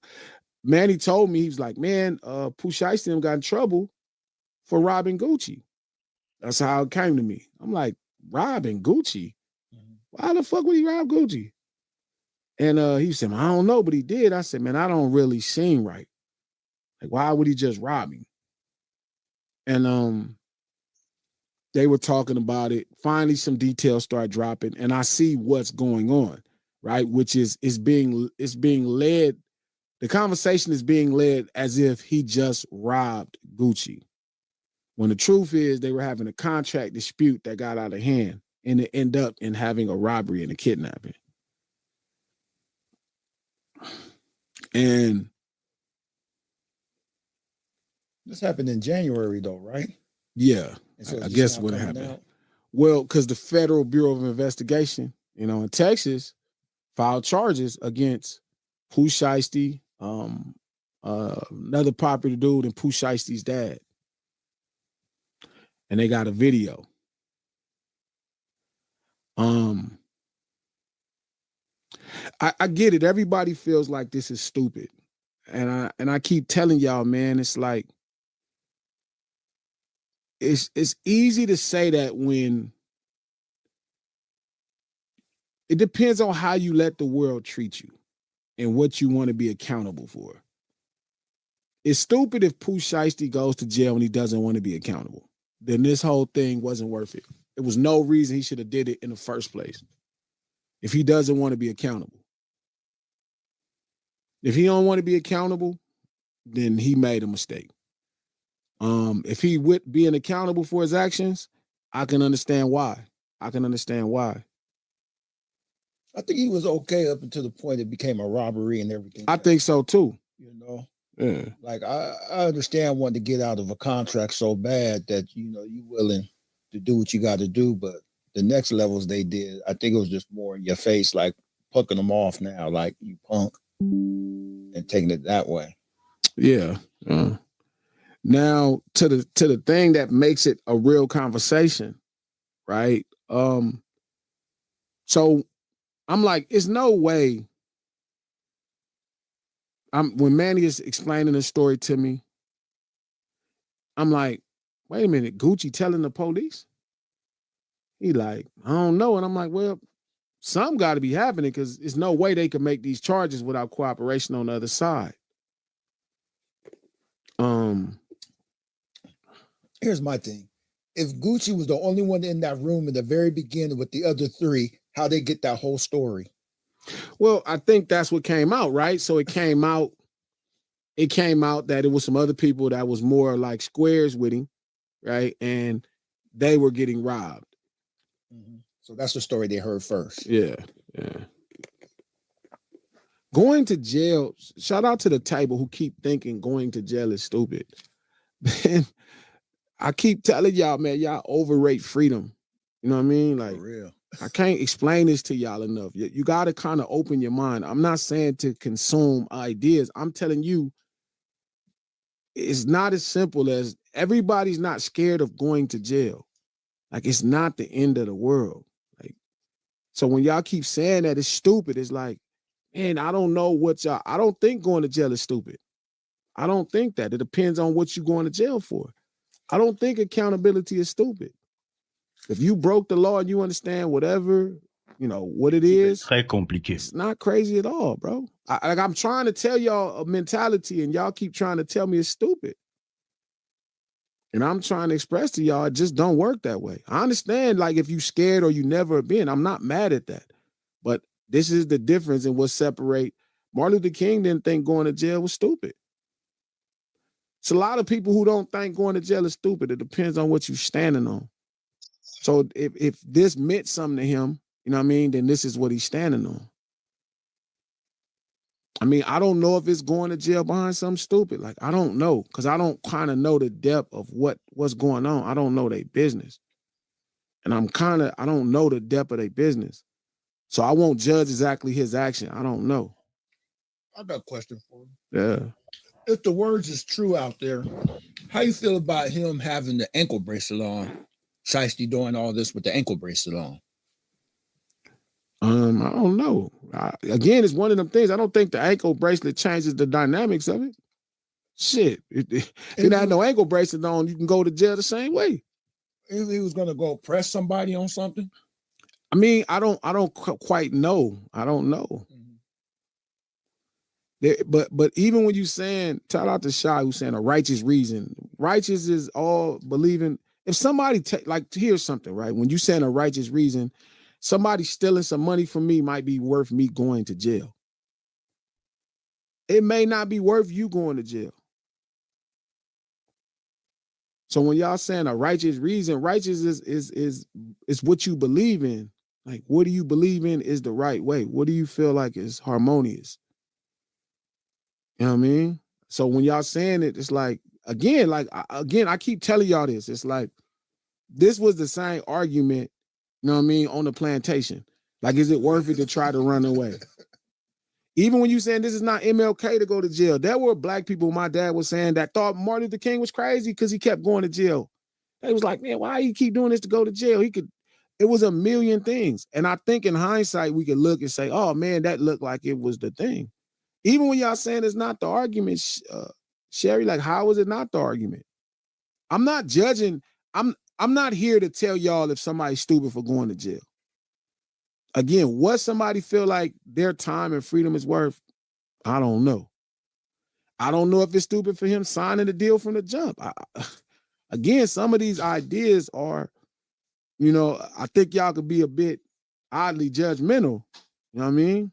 Manny told me, he was like, man, Pooh Shiesty got in trouble for robbing Gucci. That's how it came to me. I'm like, robbing Gucci? Why the fuck would he rob Gucci? And he said, I don't know, but he did. I said, man, I don't really seem right. Like, why would he just rob me? And they were talking about it. Finally, some details start dropping, and I see what's going on, right? Which is being led. The conversation is being led as if he just robbed Gucci, when the truth is they were having a contract dispute that got out of hand, and it ended up in having a robbery and a kidnapping. And this happened in January, though, right? Yeah, So I guess what happened. Out? Well, because the Federal Bureau of Investigation, in Texas, filed charges against Pooh Shiesty, another popular dude, and Pooh Shiesty's dad. And they got a video. I get it. Everybody feels like this is stupid. And I keep telling y'all, man, it's like, it's easy to say that when it depends on how you let the world treat you and what you want to be accountable for. It's stupid if Pooh Shiesty goes to jail and he doesn't want to be accountable. Then this whole thing wasn't worth it. There was no reason he should have did it in the first place. If he doesn't want to be accountable. If he don't want to be accountable, then he made a mistake. If he with being accountable for his actions, I can understand why. I think he was okay up until the point it became a robbery and everything. I think so too. You know? Yeah. Like I understand wanting to get out of a contract so bad that you willing to do what you got to do, but the next levels they did, I think it was just more in your face, like pucking them off now, like you punk, and taking it that way. Yeah. Now to the thing that makes it a real conversation, right? So I'm like, it's no way. When Manny is explaining the story to me, I'm like, wait a minute, Gucci telling the police? He like, I don't know. And I'm like, well, something got to be happening because there's no way they could make these charges without cooperation on the other side. Here's my thing. If Gucci was the only one in that room in the very beginning with the other three, how they get that whole story? Well, I think that's what came out, right? So it came out that it was some other people that was more like squares with him, right? And they were getting robbed. Mm-hmm. So that's the story they heard first. Yeah. Going to jail, shout out to the table who keep thinking going to jail is stupid. Man, I keep telling y'all, man, y'all overrate freedom. You know what I mean? Like, for real. I can't explain this to y'all enough. You got to kind of open your mind. I'm not saying to consume ideas. I'm telling you, it's not as simple as everybody's not scared of going to jail. Like, it's not the end of the world. Like, so when y'all keep saying that it's stupid, it's like, man, I don't know I don't think going to jail is stupid. I don't think that. It depends on what you're going to jail for. I don't think accountability is stupid. If you broke the law and you understand whatever, what it is, Très compliqué. It's not crazy at all, bro. I'm trying to tell y'all a mentality and y'all keep trying to tell me it's stupid. And I'm trying to express to y'all, it just don't work that way. I understand, like, if you scared or you never been, I'm not mad at that. But this is the difference in what separate. Martin Luther King didn't think going to jail was stupid. It's a lot of people who don't think going to jail is stupid. It depends on what you're standing on. So if this meant something to him, you know what I mean, then this is what he's standing on. I mean, I don't know if it's going to jail behind something stupid. Like, I don't know, because I don't kind of know the depth of what's going on. I don't know their business. And I don't know the depth of their business. So I won't judge exactly his action. I don't know. I got a question for you. Yeah. If the words is true out there, how you feel about him having the ankle bracelet on? Shiesty doing all this with the ankle bracelet on? I don't know. Again, it's one of them things. I don't think the ankle bracelet changes the dynamics of it. Shit. If you had no ankle bracelet on, you can go to jail the same way. If he was going to go press somebody on something? I mean, I don't quite know. I don't know. But even when you saying, shout out to Shy who's saying a righteous reason. Righteous is all believing. If somebody here's something, right? When you saying a righteous reason, somebody stealing some money from me might be worth me going to jail. It may not be worth you going to jail. So when y'all saying a righteous reason, righteous is what you believe in. Like, what do you believe in is the right way? What do you feel like is harmonious? You know what I mean? So when y'all saying it, it's like, again, I keep telling y'all this. It's like, this was the same argument, you know what I mean, on the plantation. Like, is it worth it to try to run away? Even when you saying this is not MLK to go to jail, there were black people, my dad was saying, that thought Martin Luther King was crazy because he kept going to jail. They was like, man, why you keep doing this to go to jail? It was a million things. And I think in hindsight, we could look and say, oh man, that looked like it was the thing. Even when y'all saying it's not the argument, Sherry, like, how is it not the argument? I'm not judging. I'm not here to tell y'all if somebody's stupid for going to jail. Again, what somebody feel like their time and freedom is worth, I don't know. I don't know if it's stupid for him signing the deal from the jump. Again, some of these ideas are, I think y'all could be a bit oddly judgmental. You know what I mean?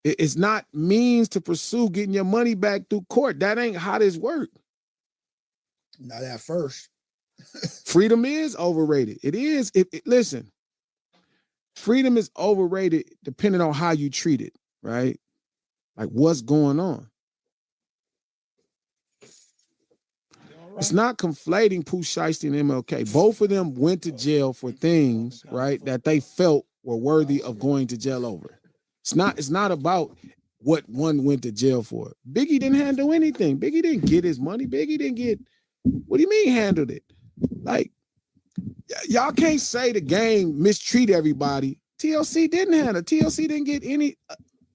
It's not means to pursue getting your money back through court. That ain't how this work. Not at first. Freedom is overrated. It is. Listen, freedom is overrated depending on how you treat it, right? Like what's going on. It's not conflating Pooh Shiesty and MLK. Both of them went to jail for things, right, that they felt were worthy of going to jail over. It's not about what one went to jail for. Biggie didn't handle anything. Biggie didn't get his money. Biggie didn't get, what do you mean handled it? Like, y'all can't say the game mistreat everybody. TLC didn't handle it. TLC didn't get any.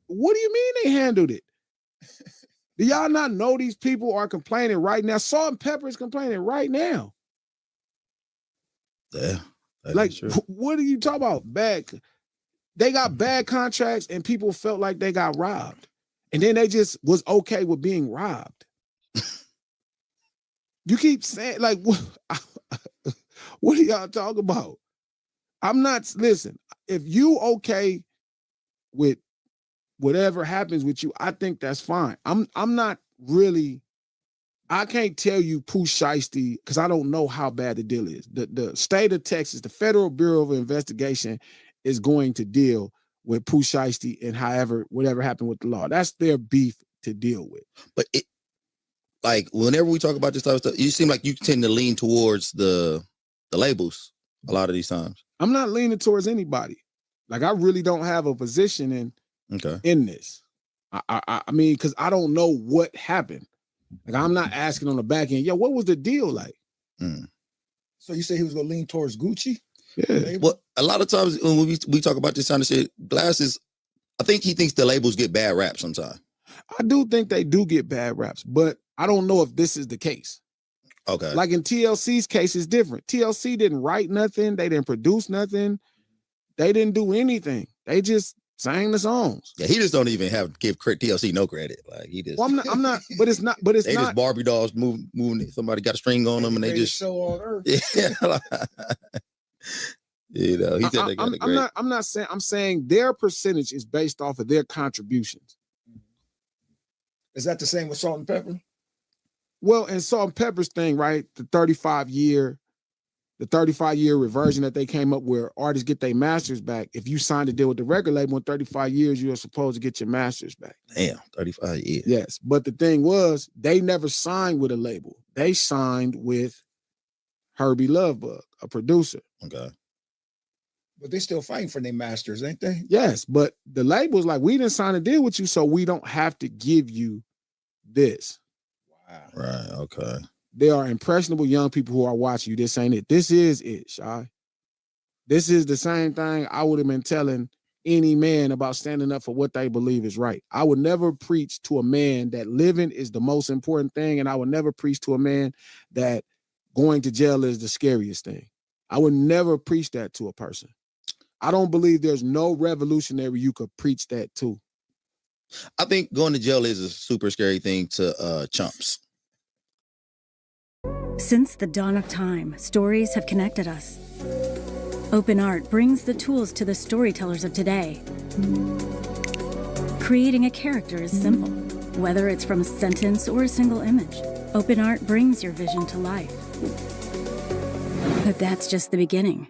What do you mean they handled it? Do y'all not know these people are complaining right now? Salt and Pepper is complaining right now. Yeah. Like, what are you talking about? They got bad contracts and people felt like they got robbed. And then they just was okay with being robbed. You keep saying, like, what are y'all talking about? Listen, if you okay with whatever happens with you, I think that's fine. I'm not really, I can't tell you Pooh Shiesty because I don't know how bad the deal is. The state of Texas, the Federal Bureau of Investigation is going to deal with Pooh Shiesty and whatever happened with the law. That's their beef to deal with. But like whenever we talk about this type of stuff, you seem like you tend to lean towards the labels a lot of these times. I'm not leaning towards anybody. Like I really don't have a position in this. I mean, because I don't know what happened. Like I'm not asking on the back end, yo, what was the deal like? So you say he was gonna lean towards Gucci? Yeah. Well, a lot of times when we talk about this kind of shit, Glasses, I think he thinks the labels get bad rap sometimes. I do think they do get bad raps, but I don't know if this is the case. Okay. Like in TLC's case, it's different. TLC didn't write nothing. They didn't produce nothing. They didn't do anything. They just sang the songs. Yeah, he just don't even give TLC no credit. Like he just. Well, I'm not. But it's not. But it's they not. just Barbie dolls moving. Somebody got a string on them, and they just show on earth. Yeah. He said they got a great. I'm not saying. I'm saying their percentage is based off of their contributions. Is that the same with Salt and Pepper? Well, and Salt and Pepper's thing, right? The 35-year reversion that they came up where artists get their masters back. If you signed a deal with the record label in 35 years, you are supposed to get your masters back. Damn, 35 years. Yes. But the thing was, they never signed with a label. They signed with Herbie Lovebug, a producer. Okay. But they still fighting for their masters, ain't they? Yes, but the label's like, we didn't sign a deal with you, so we don't have to give you this. Wow. Right, okay. There are impressionable young people who are watching you. This ain't it. This is it, Shy. This is the same thing I would have been telling any man about standing up for what they believe is right. I would never preach to a man that living is the most important thing, and I would never preach to a man that going to jail is the scariest thing. I would never preach that to a person. I don't believe there's no revolutionary you could preach that to. I think going to jail is a super scary thing to chumps. Since the dawn of time, stories have connected us. Open Art brings the tools to the storytellers of today. Creating a character is simple, whether it's from a sentence or a single image. Open Art brings your vision to life. But that's just the beginning.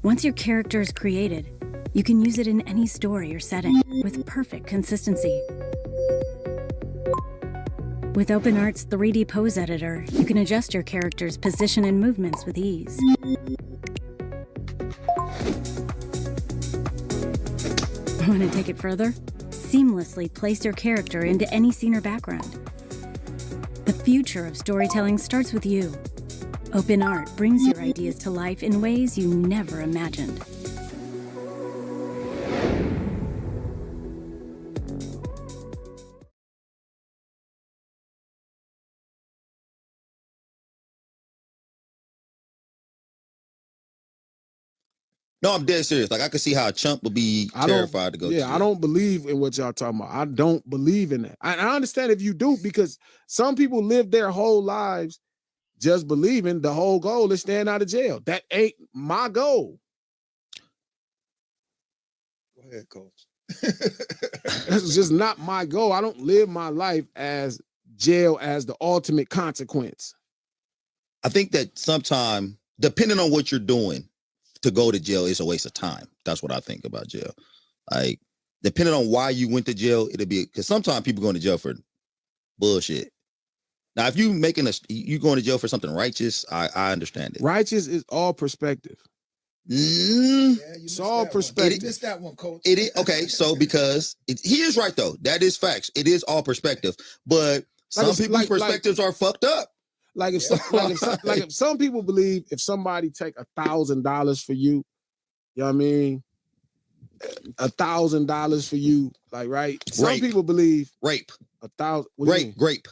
Once your character is created, you can use it in any story or setting with perfect consistency. With OpenArt's 3D pose editor, you can adjust your character's position and movements with ease. Want to take it further? Seamlessly place your character into any scene or background. The future of storytelling starts with you. OpenArt brings your ideas to life in ways you never imagined. No, I'm dead serious. Like, I could see how a chump would be terrified to go to jail. I don't believe in what y'all talking about. I don't believe in that. I understand if you do, because some people live their whole lives just believing the whole goal is staying out of jail. That ain't my goal. Go ahead, Coach. That's just not my goal. I don't live my life as jail as the ultimate consequence. I think that sometimes, depending on what you're doing, to go to jail is a waste of time. That's what I think about jail. Like, depending on why you went to jail, it'll be because sometimes people going to jail for bullshit. Now, if you going to jail for something righteous, I understand it. Righteous is all perspective. It's all perspective. You missed that one, Coach. It is okay. So because he is right though, that is facts. It is all perspective, but some people's perspectives are fucked up. Like if some people believe if somebody take $1,000 for you, you know what I mean? $1,000 for you, like right? Some people believe rape. 1,000. Grape.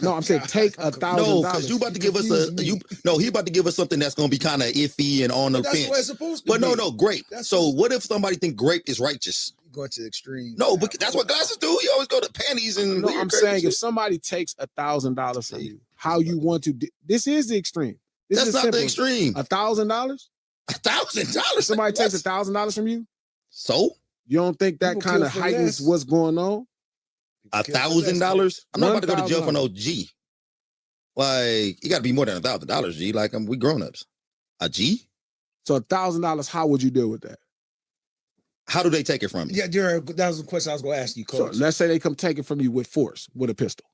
No, I'm saying take $1,000. No, because you about to give us he about to give us something that's gonna be kind of iffy and on the fence. That's what it's supposed to be. But no, grape. So what if somebody think grape is righteous? Going to the extreme. No, but that's what glasses do. You always go to panties and. No, I'm saying if somebody takes $1,000 from you, how you want to? This is the extreme. That's not the extreme. $1,000. $1,000. Somebody takes $1,000 from you. So you don't think that kind of heightens what's going on? $1,000. I'm not about to go to jail for no G. Like, you got to be more than $1,000, G. Like, we grown-ups. A G? So $1,000, how would you deal with that? How do they take it from you? Yeah, Jared, that was the question I was going to ask you, Coach. So let's say they come take it from you with force, with a pistol.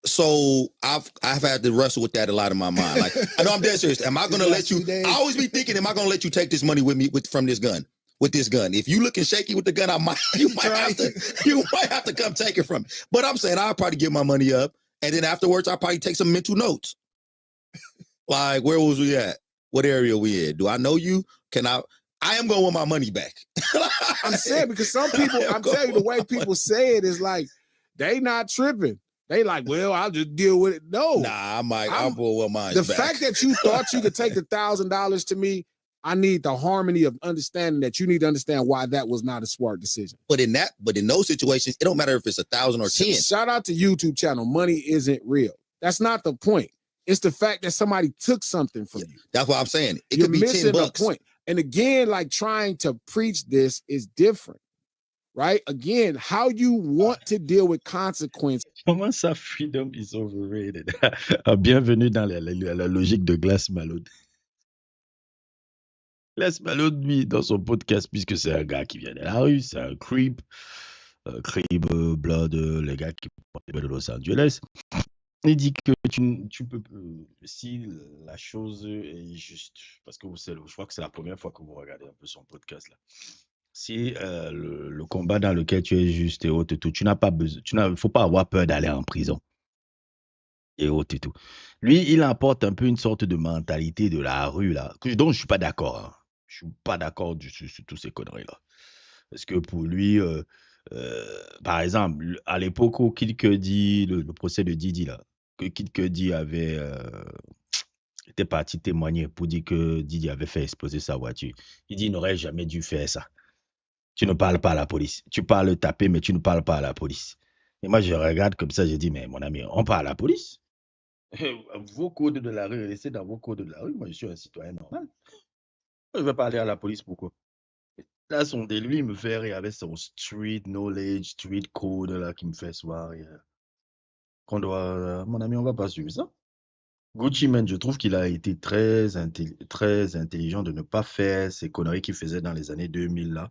So I've had to wrestle with that a lot in my mind. Like, I know I'm dead serious. Am I going to let you? I always be thinking, am I going to let you take this money with me from this gun? With this gun, if you looking shaky with the gun, you might have to come take it from me. But I'm saying I'll probably give my money up, and then afterwards I'll probably take some mental notes. Like, where was we at? What area we in? Do I know you? Can I am going with my money back. I'm saying because some people, I'm telling you, the way people say it is like they not tripping. They like, well, I'll just deal with it. No, nah, I'm going with mine. The fact that you thought you could take the $1,000 to me, I need the harmony of understanding that you need to understand why that was not a smart decision. But in those situations, it don't matter if it's 1,000 or 10. Shout out to YouTube channel. Money isn't real. That's not the point. It's the fact that somebody took something from you. That's what I'm saying. You're could be missing $10. The point. And again, like trying to preach this is different, right? Again, how you want to deal with consequences. Comment ça, freedom is overrated? Bienvenue dans la logique de Glass Malone. Glass Malone, lui, dans son podcast, puisque c'est un gars qui vient de la rue, c'est un creep, blood, les gars qui viennent de Los Angeles. Il dit que tu peux, si la chose est juste, parce que je crois que c'est la première fois que vous regardez un peu son podcast là. Si le combat dans lequel tu es juste et autres et tout, tu n'as pas besoin, il faut pas avoir peur d'aller en prison et autres et tout. Lui, il apporte un peu une sorte de mentalité de la rue là, dont je suis pas d'accord. Hein. Je suis pas d'accord sur toutes ces conneries là, parce que pour lui, par exemple, à l'époque où Kid Cudi, le procès de Didi là, que Kid Cudi était parti témoigner pour dire que Didi avait fait exploser sa voiture. Il dit il n'aurait jamais dû faire ça. Tu ne parles pas à la police. Tu parles taper, mais tu ne parles pas à la police. Et moi, je regarde comme ça, je dis, mais mon ami, on parle à la police. Vos codes de la rue, restez dans vos codes de la rue. Moi, je suis un citoyen normal. Je vais parler à la police, pourquoi? Là, son délire, il me fait rire avec son street knowledge, street code là, qui me fait soir. Mon ami, on va pas suivre ça. Gucci Mane, je trouve qu'il a été très intelligent de ne pas faire ces conneries qu'il faisait dans les années 2000 là.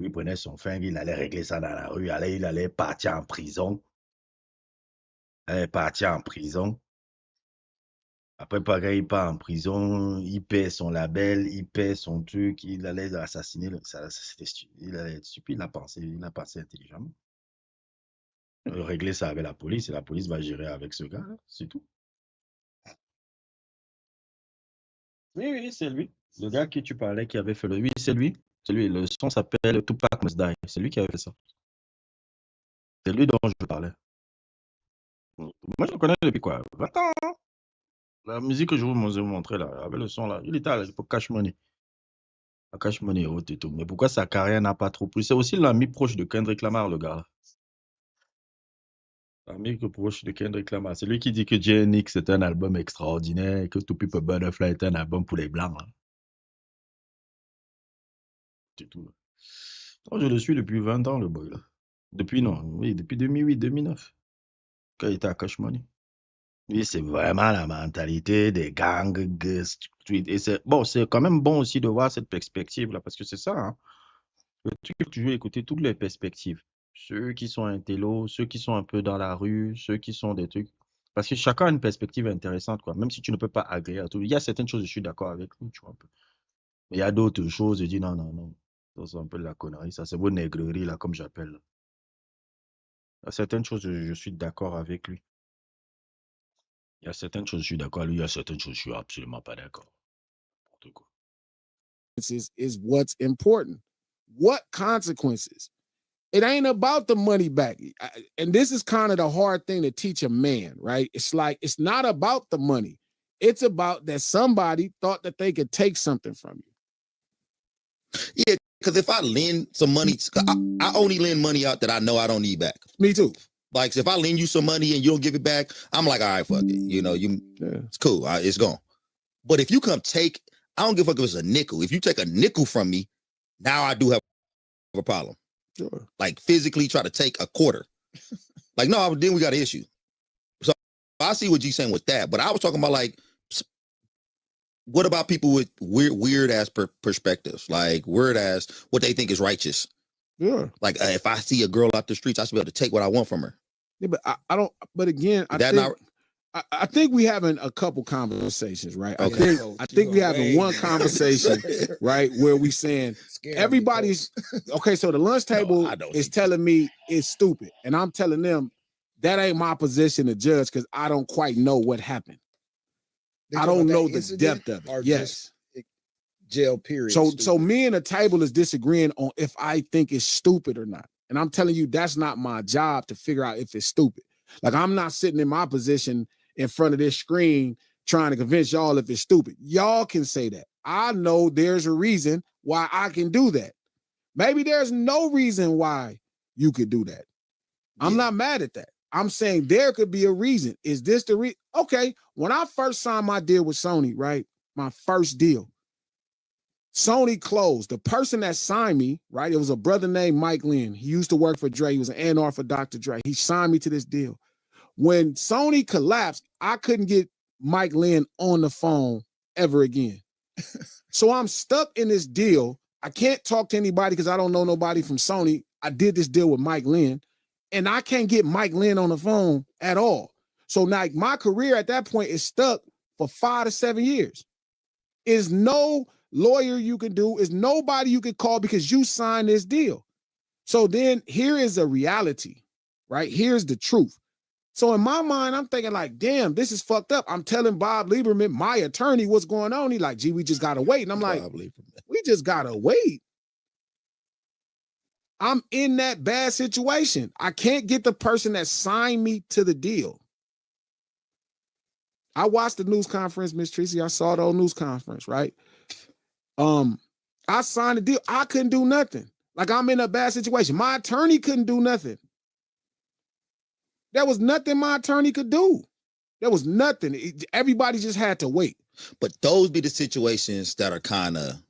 Il prenait son flingue, il allait régler ça dans la rue, il allait partir en prison. Après, pareil, il part en prison, il paie son label, il paie son truc, il allait assassiner. C'était stupide. Il allait être stupide, il a pensé intelligemment. Régler ça avec la police et la police va gérer avec ce gars, c'est tout. Oui, c'est lui. Le gars qui tu parlais qui avait fait le. Oui, c'est lui. C'est lui. Le son s'appelle Tupac Must Die. C'est lui qui avait fait ça. C'est lui dont je parlais. Moi, je le connais depuis quoi? 20 ans. La musique que je vous montrer là, avec le son là, il était à l'époque Cash Money. À Cash Money et autres et tout. Mais pourquoi sa carrière n'a pas trop pris? C'est aussi l'ami proche de Kendrick Lamar, le gars là. L'ami proche de Kendrick Lamar. C'est lui qui dit que JNX est un album extraordinaire et que To People Butterfly est un album pour les blancs. Là. C'est tout. Là. Oh, je le suis depuis 20 ans, le boy là. Depuis non, oui, depuis 2008-2009. Quand il était à Cash Money. Oui, c'est vraiment la mentalité des gangs. Et c'est bon, c'est quand même bon aussi de voir cette perspective-là, parce que c'est ça, hein. Le truc, tu veux écouter toutes les perspectives. Ceux qui sont intellos, ceux qui sont un peu dans la rue, ceux qui sont des trucs. Parce que chacun a une perspective intéressante, quoi. Même si tu ne peux pas agréer à tout. Il y a certaines choses, je suis d'accord avec lui, tu vois un peu. Mais il y a d'autres choses, je dis non, non, non. Ça, c'est un peu de la connerie, ça, c'est vos nègreries, là, comme j'appelle. Il y a certaines choses, je suis d'accord avec lui. Il y a certaines choses, je suis d'accord avec lui. Il y a certaines choses, je suis absolument pas d'accord. N'importe quoi. Is what's important. What consequences? It ain't about the money back. And this is kind of the hard thing to teach a man, right? It's like, it's not about the money. It's about that somebody thought that they could take something from you. Yeah, because if I lend some money, I only lend money out that I know I don't need back. Me too. Like, if I lend you some money and you don't give it back, I'm like, all right, fuck it. You know, it's cool. It's gone. But if you come take, I don't give a fuck if it's a nickel. If you take a nickel from me, now I do have a problem. Sure. Like, physically try to take a quarter. Like, no, then we got an issue. So I see what you're saying with that. But I was talking about, like, what about people with weird ass perspectives? Like, weird ass what they think is righteous. Yeah. Like, if I see a girl out the streets, I should be able to take what I want from her. Yeah, but I don't. But again, I think we having a couple conversations, right? Okay. I think we having one conversation, right, where we saying everybody's okay. So the lunch table is telling me it's stupid, and I'm telling them that ain't my position to judge because I don't quite know what happened. I don't know the depth of it. Yes. Jail period. So me and the table is disagreeing on if I think it's stupid or not. And I'm telling you, that's not my job to figure out if it's stupid. Like, I'm not sitting in my position in front of this screen trying to convince y'all if it's stupid. Y'all can say that. I know there's a reason why I can do that. Maybe there's no reason why you could do that. I'm not mad at that. I'm saying there could be a reason. Is this the reason? Okay, when I first signed my deal with Sony, right? My first deal, Sony closed. The person that signed me, right? It was a brother named Mike Lynn. He used to work for Dre. He was an A&R for Dr. Dre. He signed me to this deal. When Sony collapsed, I couldn't get Mike Lynn on the phone ever again. So I'm stuck in this deal. I can't talk to anybody because I don't know nobody from Sony. I did this deal with Mike Lynn, and I can't get Mike Lynn on the phone at all. So now my career at that point is stuck for 5 to 7 years. Is no lawyer you can do, is nobody you can call because you signed this deal. So then here is a reality, right? Here's the truth. So in my mind, I'm thinking like, damn, this is fucked up. I'm telling Bob Lieberman, my attorney, what's going on. He like, gee, we just gotta wait. And I'm like, we just gotta wait. I'm in that bad situation. I can't get the person that signed me to the deal. I watched the news conference, Miss Tracy. I saw the old news conference, right? I signed the deal. I couldn't do nothing. Like, I'm in a bad situation. My attorney couldn't do nothing. There was nothing my attorney could do. There was nothing. Everybody just had to wait. But those be the situations that are kind of,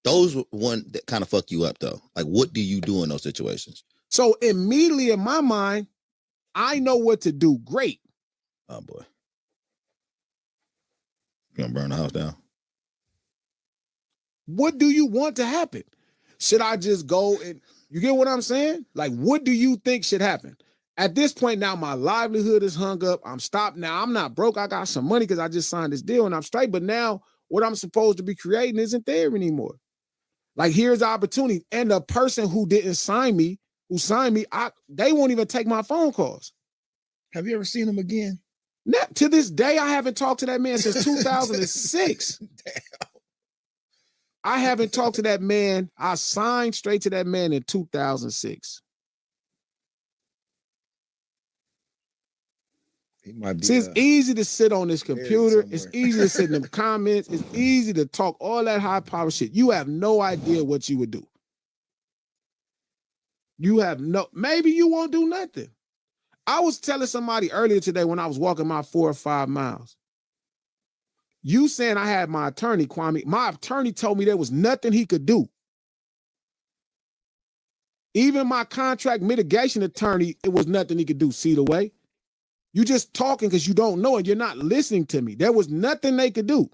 those one that kind of fuck you up though. Like, what do you do in those situations? So immediately in my mind, I know what to do. Great. Oh boy. You gonna burn the house down? What do you want to happen? Should I just go and, you get what I'm saying? Like, what do you think should happen? At this point now, my livelihood is hung up. I'm stopped now. I'm not broke. I got some money because I just signed this deal and I'm straight. But now what I'm supposed to be creating isn't there anymore. Like, here's the opportunity. And the person who didn't sign me, who signed me, they won't even take my phone calls. Have you ever seen him again? Not to this day, I haven't talked to that man since 2006. Damn. I haven't talked to that man. I signed straight to that man in 2006. He might be. See, it's easy to sit on this computer. It's easy to sit in the comments. It's easy to talk all that high power shit. You have no idea what you would do. Maybe you won't do nothing. I was telling somebody earlier today when I was walking my 4 or 5 miles. You saying I had my attorney, Kwame. My attorney told me there was nothing he could do. Even my contract mitigation attorney, it was nothing he could do. See the way? You just talking because you don't know and you're not listening to me. There was nothing they could do.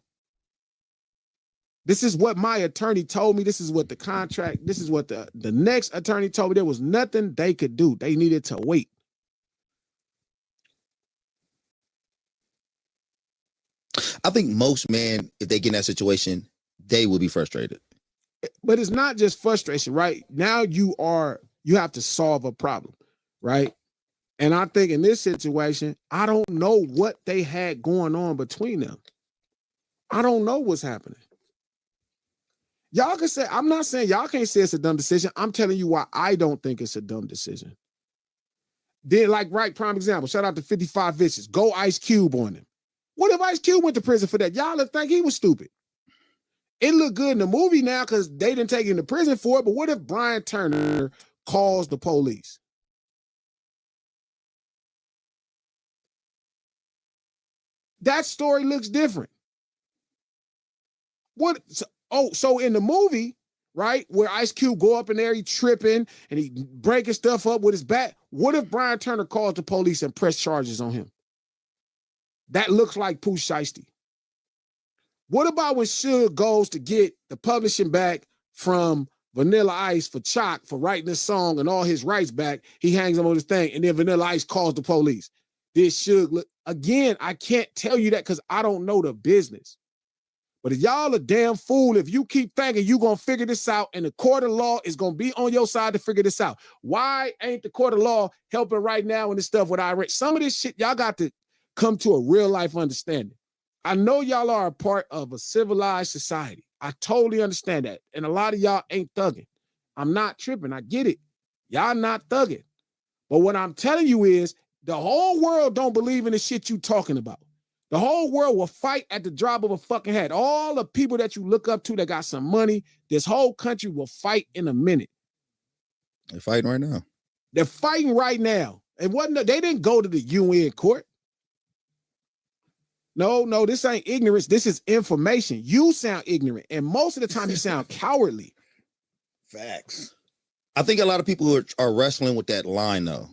This is what my attorney told me. This is what this is what the next attorney told me. There was nothing they could do. They needed to wait. I think most men, if they get in that situation, they will be frustrated. But it's not just frustration, right? Now you have to solve a problem, right? And I think in this situation, I don't know what they had going on between them. I don't know what's happening. Y'all can say, I'm not saying y'all can't say it's a dumb decision. I'm telling you why I don't think it's a dumb decision. Then, like, right, prime example, shout out to 55 Vicious. Go Ice Cube on him. What if Ice Cube went to prison for that? Y'all would think he was stupid. It looked good in the movie now because they didn't take him to prison for it, but what if Brian Turner calls the police? That story looks different. So in the movie, right, where Ice Cube go up in there, he tripping and he breaking stuff up with his back. What if Brian Turner calls the police and press charges on him? That looks like Pooh Shiesty. What about when Suge goes to get the publishing back from Vanilla Ice for Chalk for writing this song and all his rights back? He hangs them on his thing, and then Vanilla Ice calls the police. This Suge look again. I can't tell you that because I don't know the business. But if y'all a damn fool, if you keep thinking you gonna figure this out and the court of law is gonna be on your side to figure this out, why ain't the court of law helping right now in this stuff with IRA? Some of this shit y'all got to come to a real life understanding. I know y'all are a part of a civilized society. I totally understand that. And a lot of y'all ain't thugging. I'm not tripping. I get it. Y'all not thugging. But what I'm telling you is the whole world don't believe in the shit you talking about. The whole world will fight at the drop of a fucking hat. All the people that you look up to that got some money, this whole country will fight in a minute. They're fighting right now. They're fighting right now. And they didn't go to the UN court. No, this ain't ignorance. This is information. You sound ignorant. And most of the time you sound cowardly. Facts. I think a lot of people are wrestling with that line though.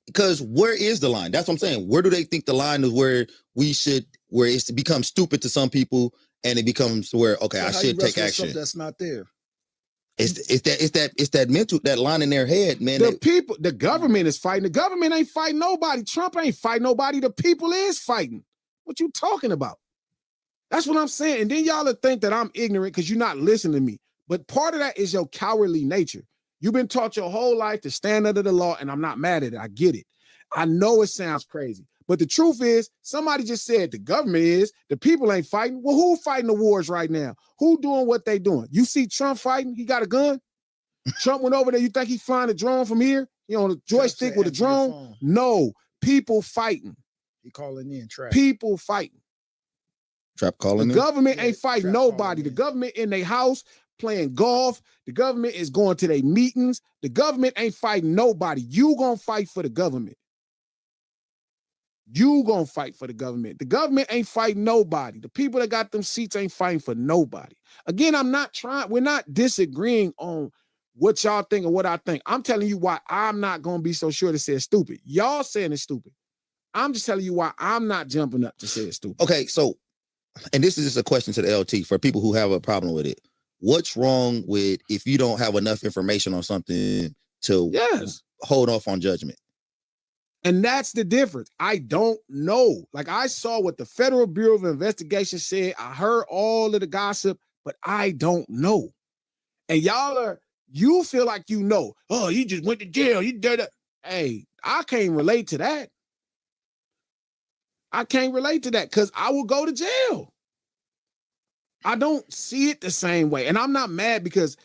Because where is the line? That's what I'm saying. Where do they think the line is where it's becomes stupid to some people and it becomes where, okay, I should take action. That's not there. It's that mental, that line in their head, man. The government is fighting. The government ain't fighting nobody. Trump ain't fighting nobody. The people is fighting. What you talking about? That's what I'm saying. And then y'all think that I'm ignorant because you're not listening to me. But part of that is your cowardly nature. You've been taught your whole life to stand under the law, and I'm not mad at it. I get it. I know it sounds crazy. But the truth is, somebody just said the government is, the people ain't fighting. Well, who fighting the wars right now? Who doing what they doing? You see Trump fighting? He got a gun? Trump went over there. You think he flying a drone from here? He on a joystick with a drone? No. People fighting. He calling in trap. People fighting. Trap calling in? The government ain't fighting nobody. The government in their house playing golf. The government is going to their meetings. The government ain't fighting nobody. You gonna fight for the government. You gonna fight for the government. The government ain't fighting nobody. The people that got them seats ain't fighting for nobody. Again, we're not disagreeing on what y'all think and what I think. I'm telling you why I'm not gonna be so sure to say it's stupid. Y'all saying it's stupid. I'm just telling you why I'm not jumping up to say it's stupid. Okay, so, and this is just a question to the LT for people who have a problem with it. What's wrong with if you don't have enough information on something to hold off on judgment? And that's the difference. I don't know. Like I saw what the Federal Bureau of Investigation said. I heard all of the gossip, but I don't know. And you feel like you know. Oh, you just went to jail. You did it. Hey, I can't relate to that. I can't relate to that because I will go to jail. I don't see it the same way. And I'm not mad because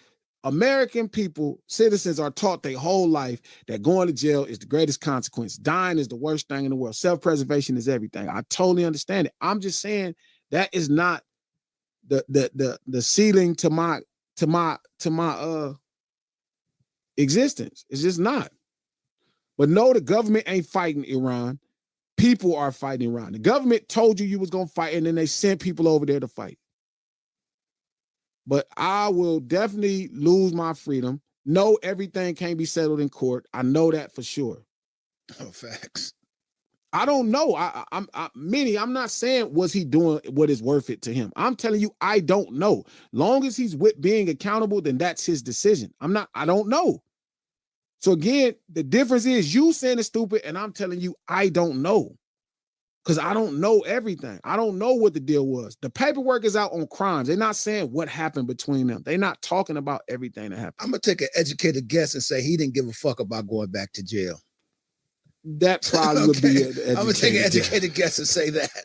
American people, citizens are taught their whole life that going to jail is the greatest consequence. Dying is the worst thing in the world. Self-preservation is everything. I totally understand it. I'm just saying that is not the ceiling to my existence. It's just not. But no, the government ain't fighting Iran. People are fighting Iran. The government told you was gonna fight, and then they sent people over there to fight. But I will definitely lose my freedom. No, everything can't be settled in court. I know that for sure. Oh, facts. I don't know. I'm not saying was he doing what is worth it to him. I'm telling you, I don't know. Long as he's with being accountable, then that's his decision. I don't know. So again, the difference is you saying it's stupid, and I'm telling you, I don't know. Because I don't know everything. I don't know what the deal was. The paperwork is out on crimes. They're not saying what happened between them. They're not talking about everything that happened. I'm going to take an educated guess and say he didn't give a fuck about going back to jail. That probably would be an I'm going to take an educated guess and say that.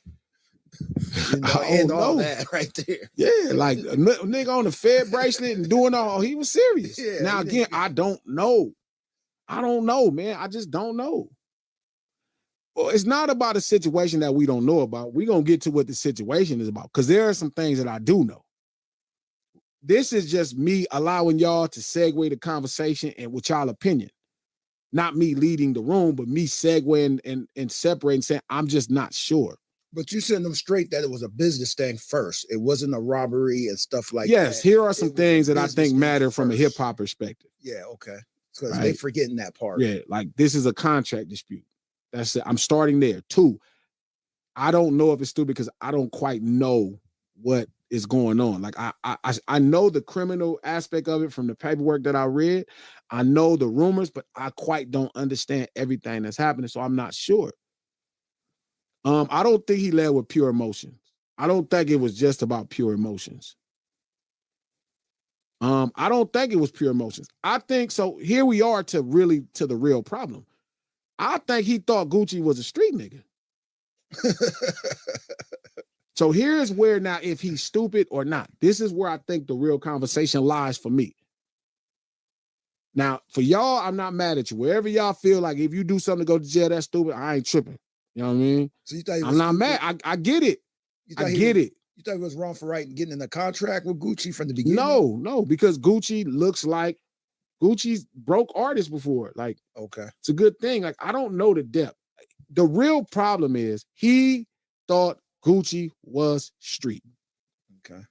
You know, and all that right there. Yeah, like a nigga on the Fed bracelet and doing all, he was serious. Yeah, now, again, I don't know. I don't know, man. I just don't know. Well, it's not about a situation that we don't know about. We're going to get to what the situation is about because there are some things that I do know. This is just me allowing y'all to segue the conversation and with y'all opinion. Not me leading the room, but me segueing and separating, saying, I'm just not sure. But you sent them straight that it was a business thing first. It wasn't a robbery and stuff like that. Yes, here are some things that I think matter from a hip-hop perspective. Yeah, okay. Because they forgetting that part. Yeah, like this is a contract dispute. That's it. I'm starting there. 2, I don't know if it's stupid because I don't quite know what is going on. Like I know the criminal aspect of it from the paperwork that I read. I know the rumors, but I quite don't understand everything that's happening. So I'm not sure. I don't think he led with pure emotions. I don't think it was just about pure emotions. I don't think it was pure emotions. I think so. Here we are to the real problem. I think he thought Gucci was a street nigga. So here's where now, if he's stupid or not, this is where I think the real conversation lies for me. Now, for y'all, I'm not mad at you. Wherever y'all feel like if you do something to go to jail, that's stupid, I ain't tripping. You know what I mean? So you thought I'm not mad. I get it. I get it. You thought he was wrong for getting in a contract with Gucci from the beginning? No, because Gucci looks like Gucci's broke artists before. Like, okay, it's a good thing. Like, I don't know the depth. The real problem is he thought Gucci was street. Okay.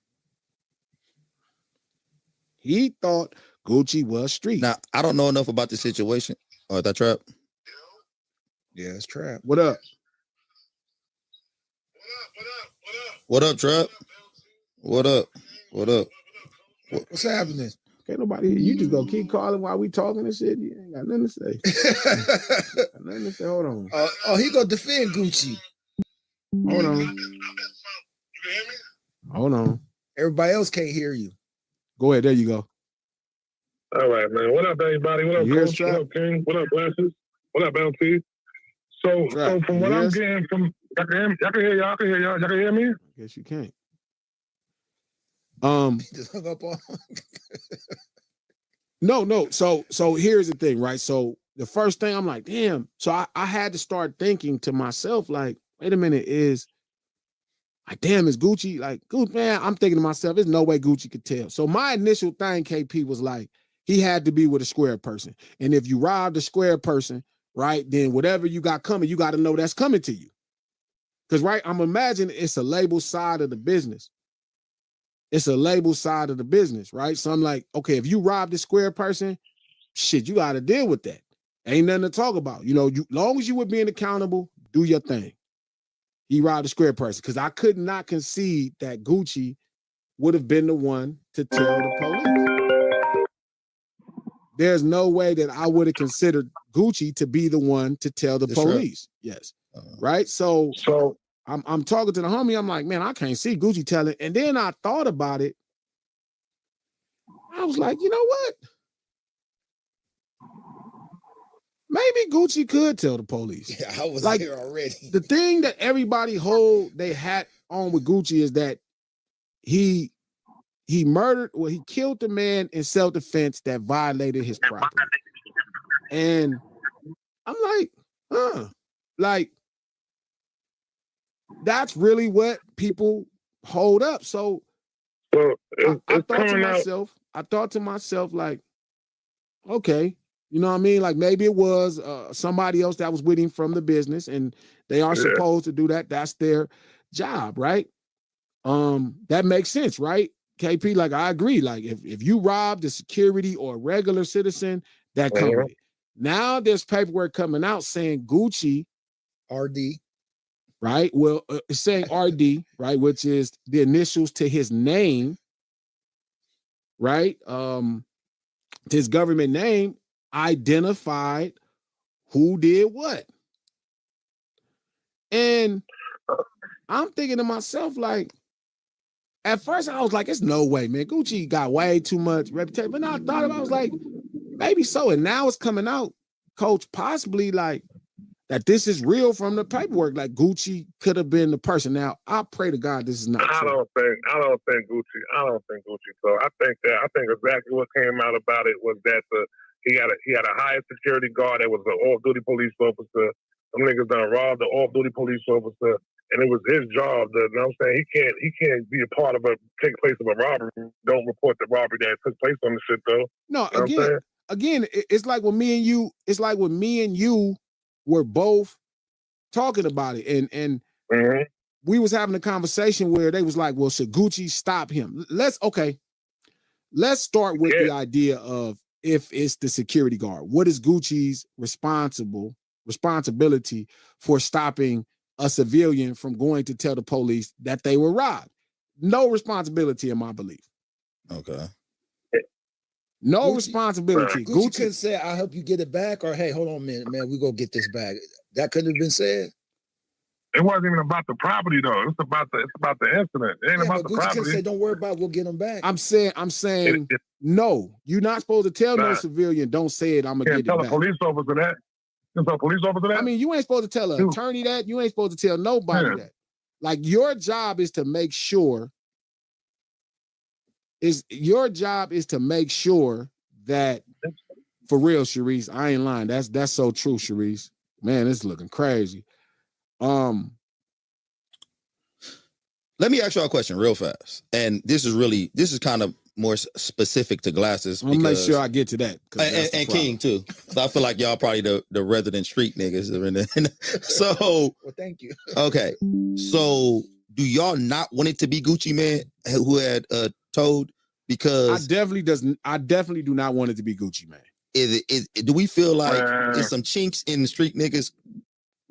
He thought Gucci was street. Now, I don't know enough about the situation. Oh, that Trap? Yeah, it's Trap. What up? What up, Trap? What up? What up? What's happening? Can't nobody hear you. Just gonna keep calling while we talking and shit. You ain't got nothing to say. Got nothing to say. Hold on. He gonna defend Gucci. Hold on. Hold on. Everybody else can't hear you. Go ahead. There you go. All right, man. What up, everybody? What up, Coach? What up, King? What up, Glasses? What up, LT? So from what I'm getting from, y'all can hear y'all. Y'all can hear me? Yes, you can. Just hung up on. No. So here's the thing, right? So the first thing I'm like, damn. So I had to start thinking to myself, like, wait a minute, is Gucci like, man? I'm thinking to myself, there's no way Gucci could tell. So my initial thing, KP, was like, he had to be with a square person. And if you robbed a square person, right, then whatever you got coming, you got to know that's coming to you. Because, right, I'm imagining it's a label side of the business. It's a label side of the business, right? So I'm like, okay, if you robbed a square person, shit, you got to deal with that. Ain't nothing to talk about. You know, long as you were being accountable, do your thing. He robbed a square person because I could not concede that Gucci would have been the one to tell the police. There's no way that I would have considered Gucci to be the one to tell the police. Right. Yes. Right. So I'm talking to the homie. I'm like, man, I can't see Gucci telling. And then I thought about it. I was like, you know what? Maybe Gucci could tell the police. Yeah, I was like, here already. The thing that everybody hold their hat on with Gucci is that he he murdered, well, he killed the man in self-defense that violated his property. And I'm like, like, that's really what people hold up. So I thought to myself, like, okay, you know what I mean? Like maybe it was somebody else that was with him from the business, and they are supposed to do that. That's their job, right? That makes sense, right? KP, like I agree. Like if you robbed a security or a regular citizen, that covered it. Now there's paperwork coming out saying Gucci, RD, right? Well, it's saying RD, right, which is the initials to his name, right? His government name identified who did what. And I'm thinking to myself, like, at first I was like, it's no way, man. Gucci got way too much reputation. But now I thought about it, I was like, maybe so. And now it's coming out, Coach, possibly like that this is real from the paperwork. Like Gucci could have been the person. Now, I pray to God this is not true. I don't think Gucci. So I think exactly what came out about it was that he had a higher security guard that was an off-duty police officer. Some niggas done robbed the off-duty police officer, and it was his job. You know what I'm saying? He can't be a part of take place of a robbery. Don't report the robbery that took place on the shit though. No, you know again, it's like when me and you. It's like when me and you were both talking about it, and we was having a conversation where they was like, well, should Gucci stop him? Let's start with the idea of if it's the security guard. What is Gucci's responsibility for stopping a civilian from going to tell the police that they were robbed? No responsibility in my belief. Okay. No responsibility. Gucci couldn't say, I'll help you get it back, or hey, hold on a minute, man, we go get this back. That couldn't have been said. It wasn't even about the property though. It's about the incident. It ain't about the Gucci property. couldn't say, don't worry about it, we'll get them back. I'm saying no. You're not supposed to tell no civilian, don't say it, I'm gonna get it back. Tell a police officer that. Tell a police officer that. I mean, you ain't supposed to tell an attorney that. You ain't supposed to tell nobody that. Like your job is to make sure. Your job is to make sure that, for real, Sharice, I ain't lying. That's so true, Sharice. Man, it's looking crazy. Let me ask y'all a question real fast. And this is kind of more specific to glasses. I'm gonna make sure I get to that. And King too. So I feel like y'all probably the resident street niggas. So well, thank you. Okay. So do y'all not want it to be Gucci Man who had told? Because I definitely do not want it to be Gucci Man. Do we feel like there's some chinks in the street niggas?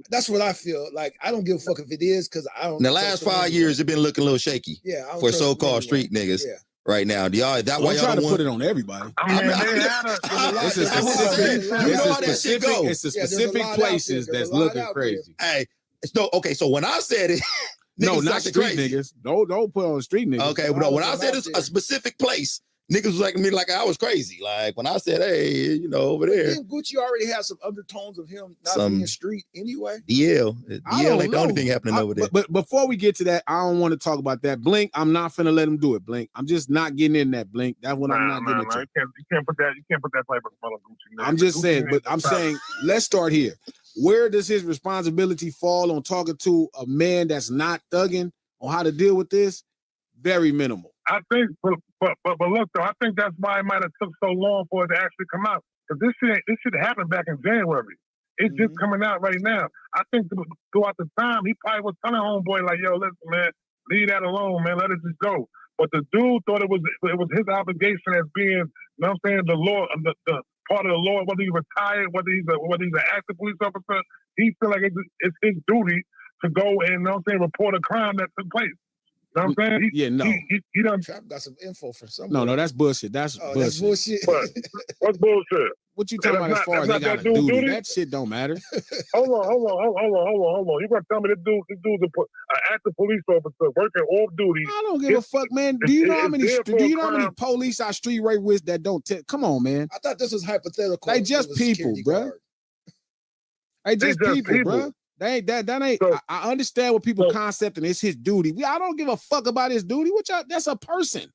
That's what I feel. Like I don't give a fuck if it is, because I don't. In the last 5 years, it's been looking a little shaky. Yeah, for so-called street niggas. Yeah. Right now, do y'all? That why y'all trying don't to put it on everybody. It's a specific places that's looking crazy. Hey, so when I said it. No, not street niggas. Don't put on street niggas. Okay, but no, when I said it's a specific place, niggas was like me like I was crazy. Like when I said, hey, over there. Didn't Gucci already has some undertones of him not being street anyway? DL ain't the only thing happening over there. But before we get to that, I don't want to talk about that. Blink, I'm not finna let him do it. Blink, I'm just not getting in that. Blink, that's what I'm not getting into. You can't put that type of smell on Gucci. Man. I'm just saying, but I'm saying, let's start here. Where does his responsibility fall on talking to a man that's not thugging on how to deal with this? Very minimal. I think, but look though, I think that's why it might have took so long for it to actually come out. Because this shit happened back in January. It's just coming out right now. I think throughout the time, he probably was telling homeboy like, "Yo, listen, man, leave that alone, man. Let it just go." But the dude thought it was his obligation as being, you know what I'm saying, the law, the part of the law, whether he's retired, whether he's an active police officer, he feel like it's his duty to go and, you know what I'm saying, report a crime that took place. You know what I'm saying? He done got some info from someone. No, that's bullshit. That's bullshit. That's bullshit. What's bullshit? What you talking about as far as they got a duty? That shit don't matter. Hold on. You gonna tell me this dude's an active police officer working off duty? I don't give a fuck, man. Do you know how many police I street rape with that don't come on, man. I thought this was hypothetical. They just people, bro. They just people, bro. That ain't. So, I understand what people concept and it's his duty. I don't give a fuck about his duty. That's a person.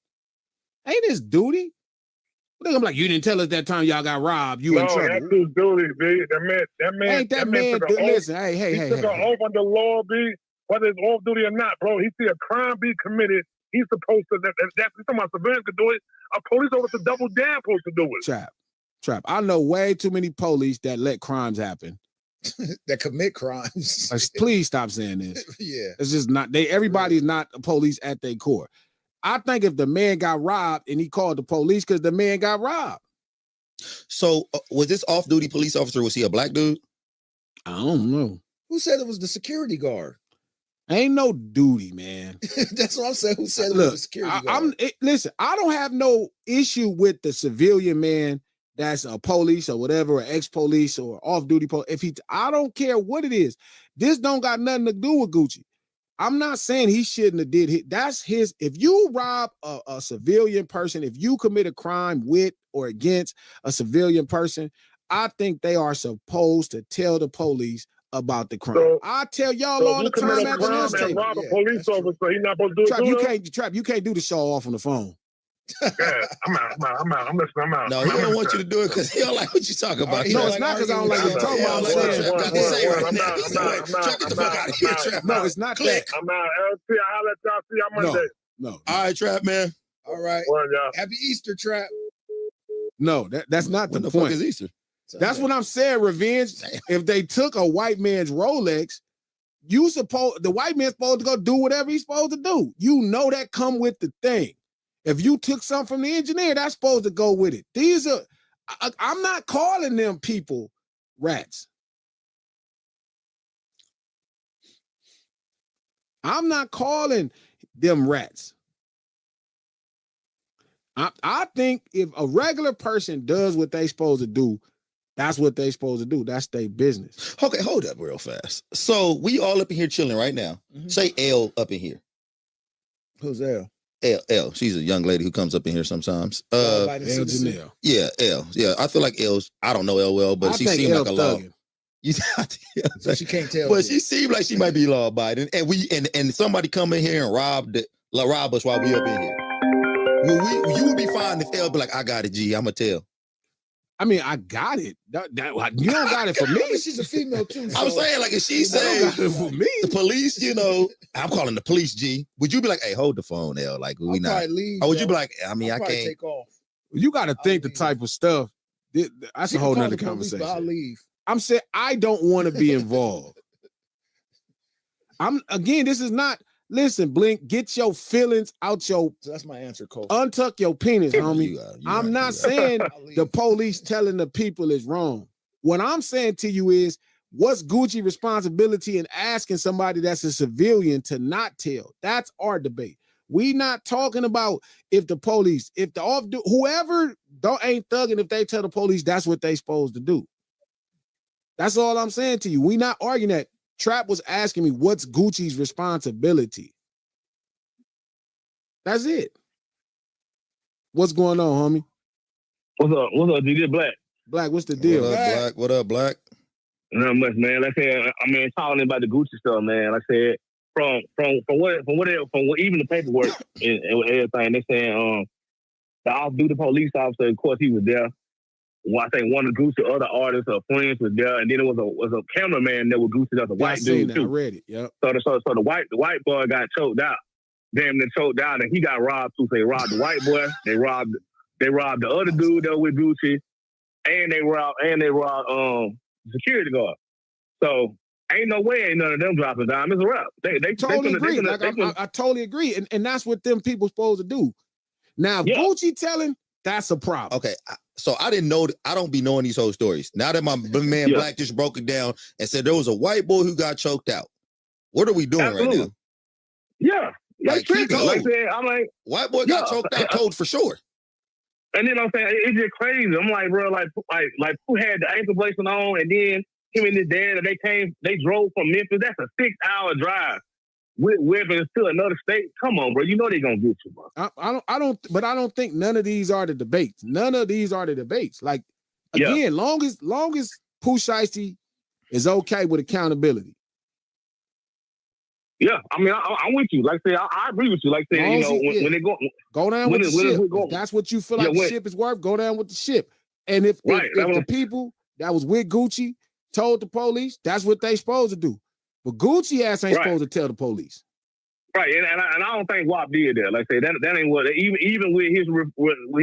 Ain't his duty? I'm like, you didn't tell us that time y'all got robbed. You in No, trouble. that's his duty, B. That man. Ain't that man? took an oath. Listen, hey. He took an oath under law, B. Whether it's off duty or not, bro. He see a crime be committed. He's supposed to. That's something civilians could do it. A police officer double down supposed to do it. Trap. I know way too many police that let crimes happen. That commit crimes. Please stop saying this. Yeah. It's just not. Everybody's not a police at their core. I think if the man got robbed and he called the police because the man got robbed. So was this off-duty police officer? Was he a black dude? I don't know. Who said it was the security guard? Ain't no duty, man. That's what I'm saying. Who said it was the security guard? Listen, I don't have no issue with the civilian man that's a police or whatever, or ex-police or off-duty police. I don't care what it is. This don't got nothing to do with Gucci. I'm not saying he shouldn't have did it. That's his. If you rob a civilian person, if you commit a crime with or against a civilian person, I think they are supposed to tell the police about the crime. So, I tell y'all all the time at the news table. Rob a police officer, he's not supposed to do it. Trap, you can't do the show off on the phone. Yeah, I'm out. I'm listening. I'm out. No, he don't want you to do it because he don't like what you talking about. No, it's not because I don't like what you're talking about. No, it's not that. I'm out. LT, I'll let y'all see y'all Monday. No. All right, Trap, man. All right. Well, y'all. Happy Easter, Trap. No, that's not the What the point. fuck is Easter? That's what I'm saying. Revenge. If they took a white man's Rolex, the white man's supposed to go do whatever he's supposed to do. You know that come with the thing. If you took something from the engineer, that's supposed to go with it. I'm not calling them people rats. I'm not calling them rats. I think if a regular person does what they supposed to do, that's what they supposed to do. That's their business. Okay, hold up real fast. So we all up in here chilling right now. Mm-hmm. Say L up in here. Who's L? L. She's a young lady who comes up in here sometimes. L Janelle. Yeah, L. Yeah, I feel like L's. I don't know L well, but she seems like a law. So she can't tell. But she seemed like she might be law abiding, and somebody come in here and rob us while we up in here. You would be fine if L be like, I got it, G. I'ma tell. I mean, I got it. You don't got it for me. She's a female too. I'm saying, like, if she says for me, the police, I'm calling the police, G. Would you be like, hey, hold the phone, L? Like, we not? Leave, or would you be like, I mean, I can't take off. You got to think the type of stuff. That's a whole nother conversation. I'll leave. I'm saying I don't want to be involved. This is not. Listen, Blink, get your feelings out your. So that's my answer, Cole. Untuck your penis, homie. I'm not saying the police telling the people is wrong. What I'm saying to you is, what's Gucci responsibility in asking somebody that's a civilian to not tell? That's our debate. We not talking about if the police, whoever ain't thugging, if they tell the police that's what they supposed to do. That's all I'm saying to you. We not arguing that. Trap was asking me, what's Gucci's responsibility? That's it. What's going on, homie? What's up? DJ Black? Black, what's the deal? What up, Black? What up, Black? Not much, man. Like I said, talking about the Gucci stuff, man. Like I said, from what even the paperwork and everything, they saying the off-duty police officer, of course, he was there. Well, I think one of Gucci other artists or friends was there, and then it was a cameraman that was Gucci. That's a white dude too. I read it. Yep. So the white boy got choked out. Damn, they choked out, and he got robbed too. So they robbed the white boy. They robbed the other dude that was with Gucci, and they robbed the security guard. So ain't no way ain't none of them dropping down. It's a wrap. They totally agree. I totally agree, and that's what them people supposed to do. Now, Gucci telling, that's a problem. Okay. So I didn't know. I don't be knowing these whole stories. Now that my man Black just broke it down and said there was a white boy who got choked out. What are we doing right now? Yeah. Like, he told. Like I said, I'm like, white boy got choked out, told for sure. And then I'm saying it's just crazy. I'm like, bro, like who had the ankle bracelet on, and then him and his dad, they drove from Memphis. That's a 6-hour drive with weapons to another state. Come on, bro. You know they gonna get you, bro. I don't think none of these are the debates. None of these are the debates. Like, again, long as Pooh Shiesty is okay with accountability. Yeah, I mean, I'm with you. Like I said, I agree with you. Like I said, you know, when they go down with the ship. If that's what you feel like the ship is worth, go down with the ship. And if the people that was with Gucci told the police, that's what they supposed to do. But Gucci ass ain't supposed to tell the police. Right, and I don't think WAP did that. Like I said, that ain't what even with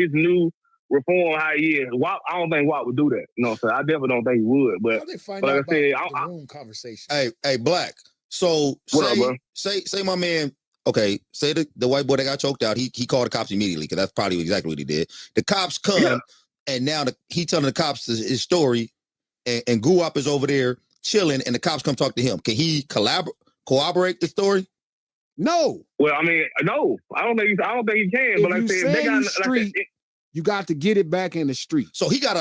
his new reform how he is. WAP, I don't think WAP would do that. You know what I'm saying? I definitely don't think he would. But like I said, the room conversation. Hey, Black. So say my man, okay, say the white boy that got choked out, he called the cops immediately because that's probably exactly what he did. The cops come and now he telling the cops his story, and Guwap is over there chilling, and the cops come talk to him. Can he corroborate the story? No. Well, I mean, no. I don't think he can. But like I said, they got street, you got to get it back in the street. So he got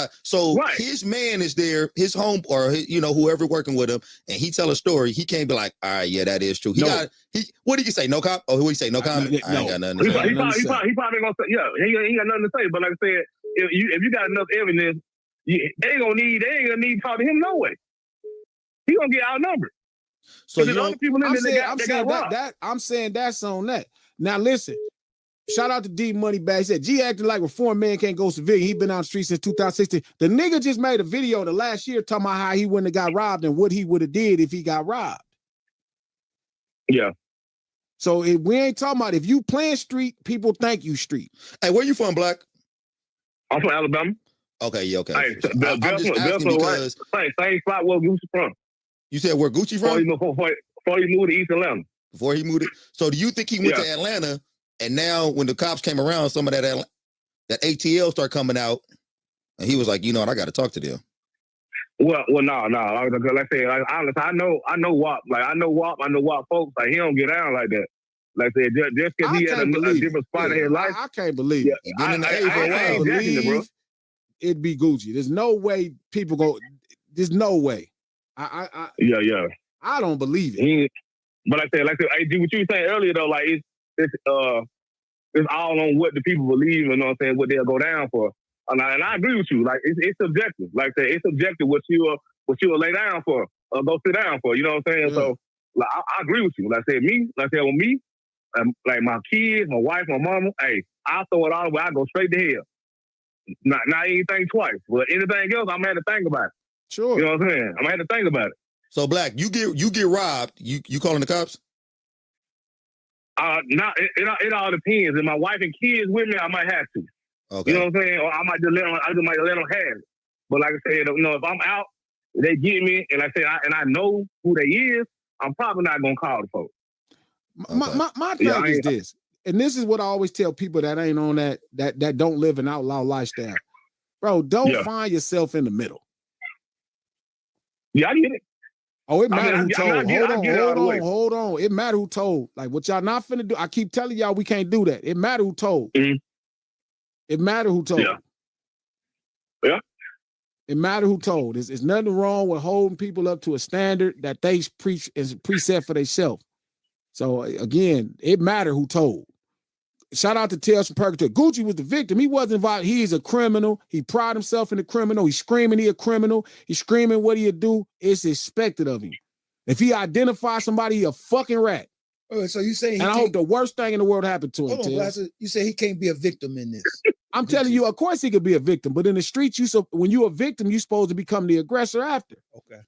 his man is there, his home or whoever working with him, and he tell a story. He can't be like, all right, yeah, that is true. What did you say? No cop? Oh, what did he say? No comment? I ain't got nothing to say. He probably gonna say, yeah, he ain't got nothing to say. But like I said, if you got enough evidence, they ain't gonna need to talk to him no way. He gonna get outnumbered. So I'm saying that's on that. Now listen, shout out to D Moneybag. He said G acting like reform man can't go civilian. He been on the street since 2016. The nigga just made a video the last year talking about how he wouldn't have got robbed and what he would have did if he got robbed. Yeah. So we ain't talking about if you playing street, people think you street. Hey, where you from, Black? I'm from Alabama. Okay, yeah, okay. Hey, I'm just asking because same spot where Gucci from. You said where Gucci from? Before he moved to East Atlanta. Before he moved it. So do you think he went to Atlanta, and now when the cops came around, some of that ATL started coming out, and he was like, you know what, I got to talk to them. Well, no. Like I said, honestly, I know WAP. Like I know WAP folks. Like he don't get down like that. Like I said, just because he had a different spot in his life. I can't believe it. He been in the A for a while. Bro. It'd be Gucci. There's no way people go. There's no way. Yeah. I don't believe it. But like I said, hey, what you were saying earlier though, like it's all on what the people believe, you know what I'm saying, what they'll go down for. And I agree with you. Like it's subjective. Like I said, it's subjective what you'll lay down for or go sit down for. You know what I'm saying? Yeah. So like I agree with you. Like I said, with me, like my kids, my wife, my mama, hey, I'll throw it all away. I go straight to hell. Not anything twice. But anything else, I'm gonna have to think about it. Sure. You know what I'm saying? I'm gonna have to think about it. So Black, you get robbed, you calling the cops? It all depends. If my wife and kids with me, I might have to. Okay. You know what I'm saying? Or I might just let them have it. But like I said, if I'm out, they get me, and like I said, I know who they is, I'm probably not gonna call the folks. My thing is this, and this is what I always tell people that ain't on that don't live an outlaw lifestyle. Bro, don't find yourself in the middle. Yeah, I get it. Oh, it matter who told. Hold on. It matter who told. Like what y'all not finna do. I keep telling y'all we can't do that. It matter who told. Mm-hmm. It matter who told. Yeah. It matter who told. There's nothing wrong with holding people up to a standard that they preset for themselves. So again, it matter who told. Shout out to Tales from Purgatory. Gucci was the victim. He wasn't involved. He is a criminal. He pride himself in the criminal. He's screaming he a criminal. He's screaming what he'll do. It's expected of him. If he identifies somebody, he a fucking rat. Oh, so you saying? And I hope the worst thing in the world happened to him. Hold on, you say he can't be a victim in this? I'm telling you, of course he could be a victim, but in the streets, when you're a victim, you're supposed to become the aggressor after. Okay.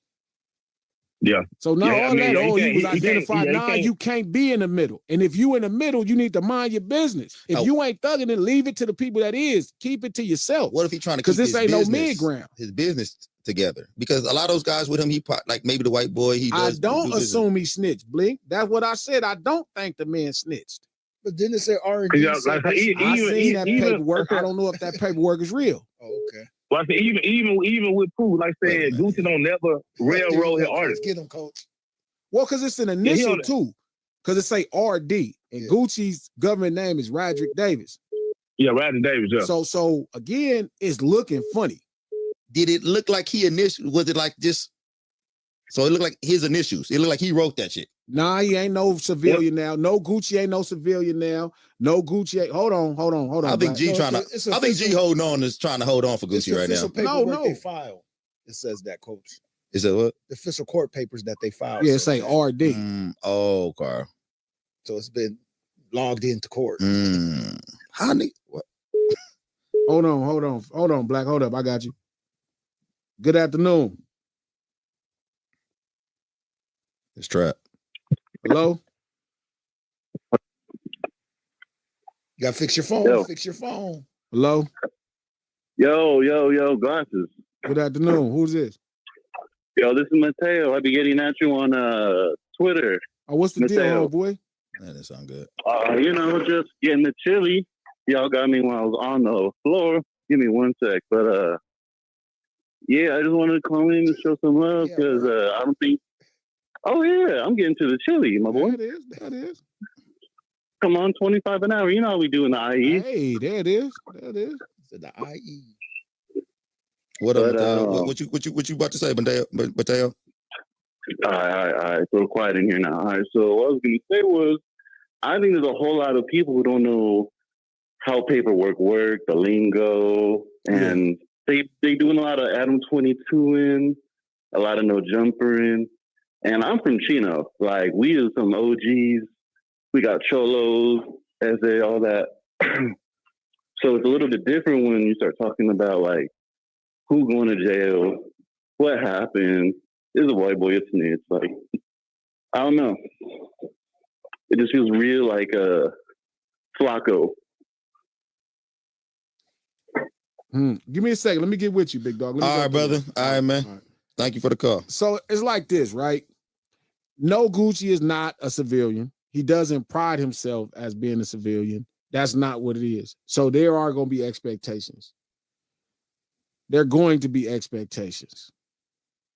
Yeah. So now he was identified. You can't be in the middle. And if you in the middle, you need to mind your business. If you ain't thugging, then leave it to the people that is. Keep it to yourself. What if he trying to keep this ain't no mid-ground. His business together? Because a lot of those guys with him, like maybe the white boy, I don't assume he snitched, Blink. That's what I said. I don't think the man snitched. But then it said R&D. I seen that paperwork. I don't know if that paperwork is real. Oh, okay. Well, I said, even with Pooh, like I said, Gucci don't never railroad his artist. Get him, coach. Well, because it's an initial too. Because it say RD, and Gucci's government name is Roderick Davis. Yeah, Roderick Davis. Yeah. So again, it's looking funny. Did it look like he initial? Was it like just? So it looked like his initials. It looked like he wrote that shit. Nah, he ain't no civilian now. No Gucci ain't no civilian now. No Gucci ain't. Hold on. I think G G holding on is trying to hold on for Gucci right now. No. File. It says that, coach. Is that what? The official court papers that they filed. Yeah, it say RD. Oh, okay. So it's been logged into court. How what? Hold on, Black. Hold up. I got you. Good afternoon. It's trap. Hello? You gotta fix your phone. Yo. Fix your phone. Hello? Yo, glasses. Good afternoon. Who's this? Yo, this is Mateo. I be getting at you on Twitter. Oh, what's the deal, Mateo. old boy? Man, that sound good. Just getting the chili. Y'all got me when I was on the floor. Give me one sec. But yeah, I just wanted to call in and show some love because I don't think. Oh yeah, I'm getting to the chili, my boy. That is. Come on, 25 an hour. You know how we do in the IE. Hey, there it is. The IE. What up, Mateo? What you about to say, Mateo? All right. So quiet in here now. All right. So what I was going to say was, I think there's a whole lot of people who don't know how paperwork works, the lingo, and they doing a lot of Adam 22 in, a lot of no jumper in. And I'm from Chino. Like, we are some OGs. We got cholos, essay, all that. So it's a little bit different when you start talking about, like, who going to jail, what happened, is a white boy a snitch? Like, I don't know. It just feels real like a Flacco. Give me a second. Let me get with you, big dog. All right, brother. All right, man. All right. Thank you for the call. So it's like this, right? No, Gucci is not a civilian. He doesn't pride himself as being a civilian. That's not what it is. So there are going to be expectations. There are going to be expectations.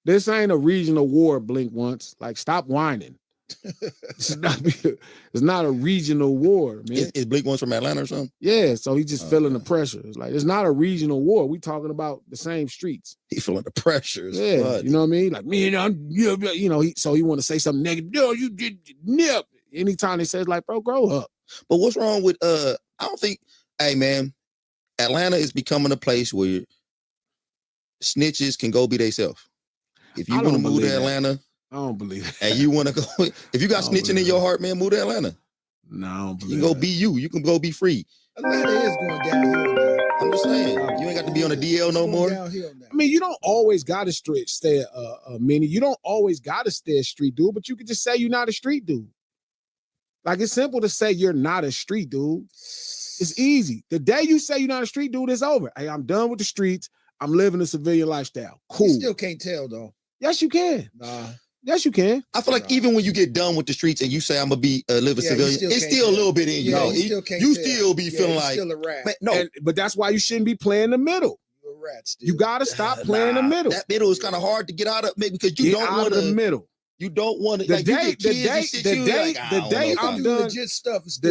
This ain't a regional war, Blink once. Like, stop whining. It's not a regional war, man. Is Blink once from Atlanta or something? Yeah, so he's just feeling the pressure. It's like, it's not a regional war. We talking about the same streets. He feeling the pressure. Yeah, funny. you know what I mean? Like, man, he want to say something negative. No, you did nip. Anytime they say, it's like, bro, grow up. But what's wrong with, I don't think, hey, man, Atlanta is becoming a place where snitches can go be themselves. If you want to move to Atlanta, I don't believe it. And you want to go, if you got snitching in your heart, man, move to Atlanta. No, I don't believe you can go be you. You can go be free. Atlanta is going downhill now. I'm just saying, you ain't got to be on the DL no more. I mean, you don't always got to stay a mini. You don't always got to stay a street dude, but you can just say you're not a street dude. Like, it's simple to say you're not a street dude. It's easy. The day you say you're not a street dude, it's over. Hey, I'm done with the streets. I'm living a civilian lifestyle. Cool. You still can't tell, though. Yes, you can. Nah. Yes, you can. I feel like even when you get done with the streets and you say I'm gonna be live a civilian, it's still a little bit in you. You still be feeling like still a rat. But that's why you shouldn't be playing the middle. You're a rat still. You gotta stop playing the middle. That middle is kind of hard to get out of, maybe because you Get don't out want of the middle. You don't want to. The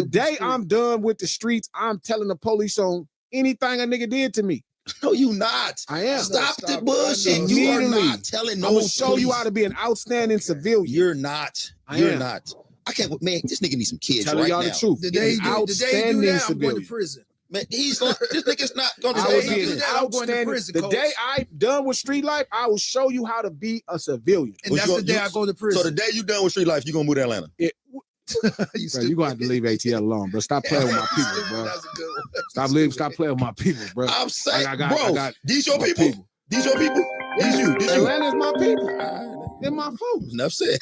day I'm done with the streets, I'm telling the police on anything a nigga did to me. No, you not. I am. Stop the bullshit. You are not telling no. I'm gonna show you how to be an outstanding civilian. You're not. You're not. I can't. Man, this nigga needs some kids telling right y'all now. the truth. The day you do that, I'm going to prison. Man, he's like, this nigga's not going to I'm going to prison. The day I'm done with street life, I will show you how to be a civilian. And that's the day I go to prison. So the day you done with street life, you gonna move to Atlanta. You gonna have to leave ATL alone, bro. Stop playing with my people, bro. That's a good one. Stop playing with my people, bro. I'm saying, I got these your people. These your people. These you. Atlanta's my people. They're my folks. Enough said.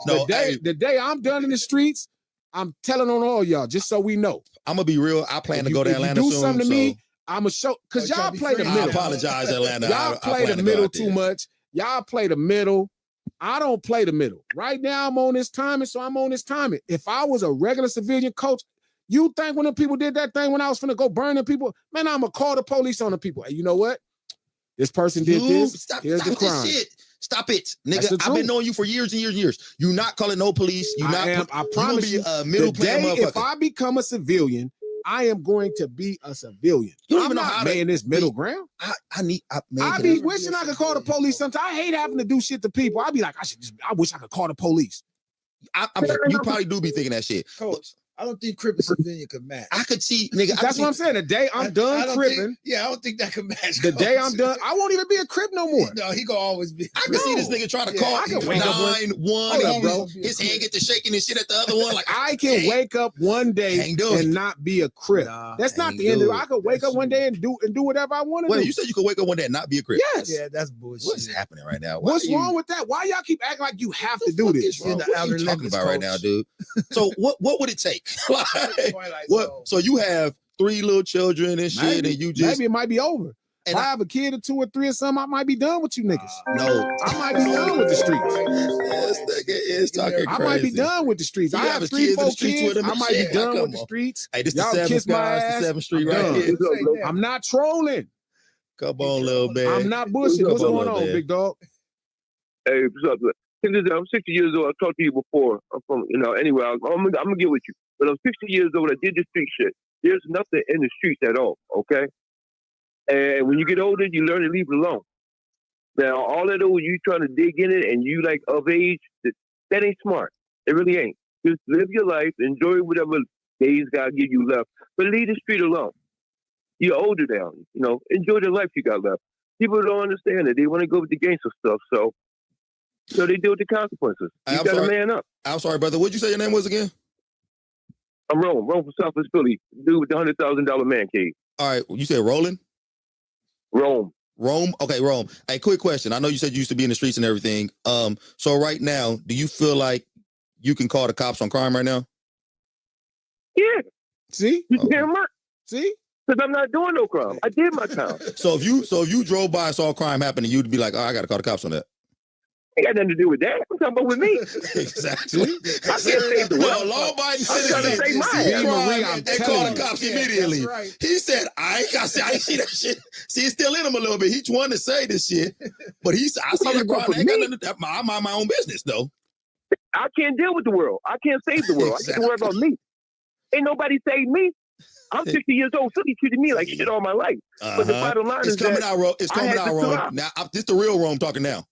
The day I'm done in the streets, I'm telling on all y'all, just so we know. I'm gonna be real. I plan to go to Atlanta soon. You do soon, something to me, I'm gonna show, because y'all play the middle. I apologize, Atlanta. Y'all play the middle too much. Y'all play the middle. I don't play the middle. Right now, I'm on this timing, so I'm on this timing. If I was a regular civilian coach, you think when the people did that thing when I was finna go burning people, man, I'm gonna call the police on the people. Hey, you know what? This person did this. Here's the crime. This shit. Stop it, nigga. I've been knowing you for years and years and years. You not calling no police. I promise you. Middle playing motherfucker. If I become a civilian, I am going to be a civilian. You don't even know how to this middle ground. I be wishing I could call the police sometimes. I hate having to do shit to people. I be like, I wish I could call the police. You probably do be thinking that shit. Coach, I don't think Crip and civilian could match. I could see, nigga. That's what I'm saying. The day I'm done cripping. I don't think that could match. The day I'm done, I won't even be a Crip no more. No, he gonna always be. I can see this nigga trying to call I can wake up 9-1, bro. His hand get to shaking and shit at the other one. Like I can wake up one day and not be a Crip. That's not the end of it. I could wake up one day and do whatever I want to do. Wait, you said you could wake up one day and not be a Crip? Yes. Yeah, that's bullshit. What's happening right now? What's wrong with that? Why y'all keep acting like you have to do this? What are you talking about right now, dude? So what would it take? What? So you have 3 little children and shit, and you just maybe it might be over. If I have a kid or 2 or 3 or something, I might be done with you niggas. No, I might be done with the streets. This nigga is talking I crazy. might be done with the streets. I have 3, 4 kids. I might be done with the streets. Hey, this y'all the 7th kiss my ass. the 7th Street right here. I'm not trolling. Come on, little man. I'm not bullshit. What's going on, big dog? Hey, what's up? I'm 60 years old. I talked to you before. I'm from, anyway, I'm gonna get with you. But I'm 60 years old. I did the street shit. There's nothing in the streets at all, okay? And when you get older, you learn to leave it alone. Now, all that old, you trying to dig in it and you like of age, that ain't smart. It really ain't. Just live your life, enjoy whatever days God give you left, but leave the street alone. You're older now, enjoy the life you got left. People don't understand it. They want to go with the gangster stuff, so they deal with the consequences. You got to man up. I'm sorry, brother. What'd you say your name was again? I'm Rome from Southwest Philly. Dude with the $100,000 man cave. All right, you said Roland? Rome. Okay, Rome. Hey, quick question. I know you said you used to be in the streets and everything. So right now, do you feel like you can call the cops on crime right now? Yeah. See? You damn right. See? Because I'm not doing no crime. I did my time. So if you drove by and saw crime happening, you'd be like, oh, I got to call the cops on that. Ain't got nothing to do with that. I'm talking about with me. Exactly. I can't save the world. Law-abiding I'm trying to save mine. They called the cops immediately. Right. He said, I ain't got to say, I ain't see that shit. See, it's still in him a little bit. He wanted to say this shit, but I see that crime. I ain't got nothing to, I mind my own business, though. I can't deal with the world. I can't save the world. I got to worry about me. Ain't nobody saved me. I'm 60 years old. Philly treated me like shit all my life. But the bottom line is coming out, Rome. It's coming out, Rome. Now, this the real Rome talking now.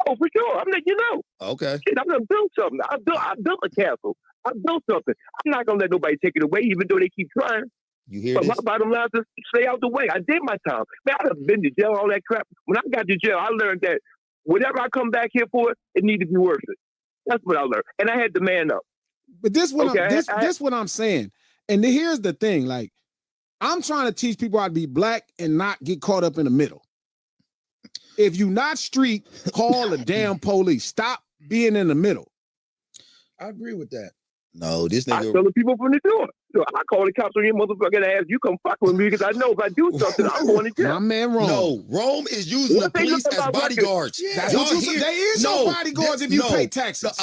Oh, for sure. I'm letting you know. Okay. Shit, I'm gonna build something. I built a castle. I built something. I'm not gonna let nobody take it away, even though they keep trying. You hear but this? My bottom line is stay out the way. I did my time. Man, I've been to jail, all that crap. When I got to jail, I learned that whatever I come back here for, it needs to be worth it. That's what I learned. And I had to man up. But this what I'm saying. And here's the thing, like, I'm trying to teach people how to be black and not get caught up in the middle. If you not street, call the damn police. Stop being in the middle. I agree with that. No, this nigga. I tell the people from the door. So I call the cops on your motherfucking ass. You come fuck with me because I know if I do something, I'm going to jail. My man, Rome. No, Rome is using the police as bodyguards. Yeah, that's what you said. They is no bodyguards if you pay taxes.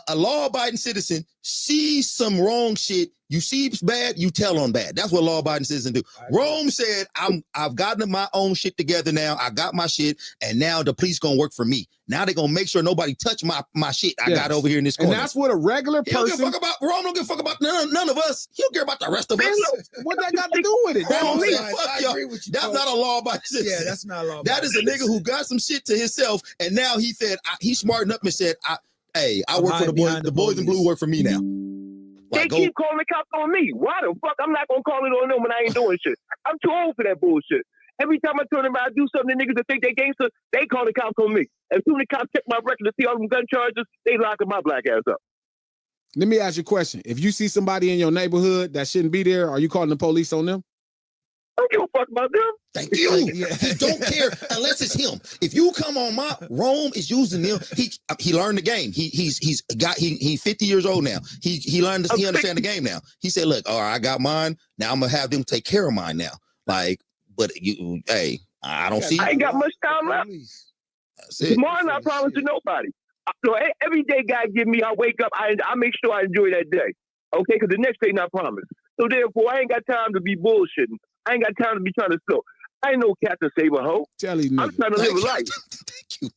A law-abiding citizen sees some wrong shit. You see bad, you tell on bad. That's what law-abiding citizens do. Rome said, I've gotten my own shit together now. I got my shit, and now the police gonna work for me. Now they're gonna make sure nobody touch my shit I got over here in this corner. And that's what a regular person. He don't give a fuck about Rome. Don't give a fuck about none of us. He don't care about the rest of us. What that got to do with it? Rome said, fuck y'all. That's not a law-abiding citizen. Yeah, that's not a law. That is a nigga who got some shit to himself, and now he said he smartened up and said, I work for the boys. The boys in blue work for me now. They keep calling the cops on me. Why the fuck? I'm not gonna call it on them when I ain't doing shit. I'm too old for that bullshit. Every time I turn around, I do something, the niggas that think they gangster, they call the cops on me. As soon as the cops check my record to see all them gun charges, they locking my black ass up. Let me ask you a question. If you see somebody in your neighborhood that shouldn't be there, are you calling the police on them? I don't give a fuck about them. Thank you. He don't care unless it's him. If you come on my Rome is using them. He learned the game. He's 50 years old now. He learned he understand the game now. He said, look, all right, I got mine. Now I'm gonna have them take care of mine now. Like, but I don't see. I ain't got much time left. Tomorrow, I promise to nobody. So every day God give me, I wake up, I make sure I enjoy that day. Okay, because the next day not promised. So therefore, I ain't got time to be bullshitting. I ain't got time to be trying to steal. I ain't no cat to save a hoe. I'm trying to live a life.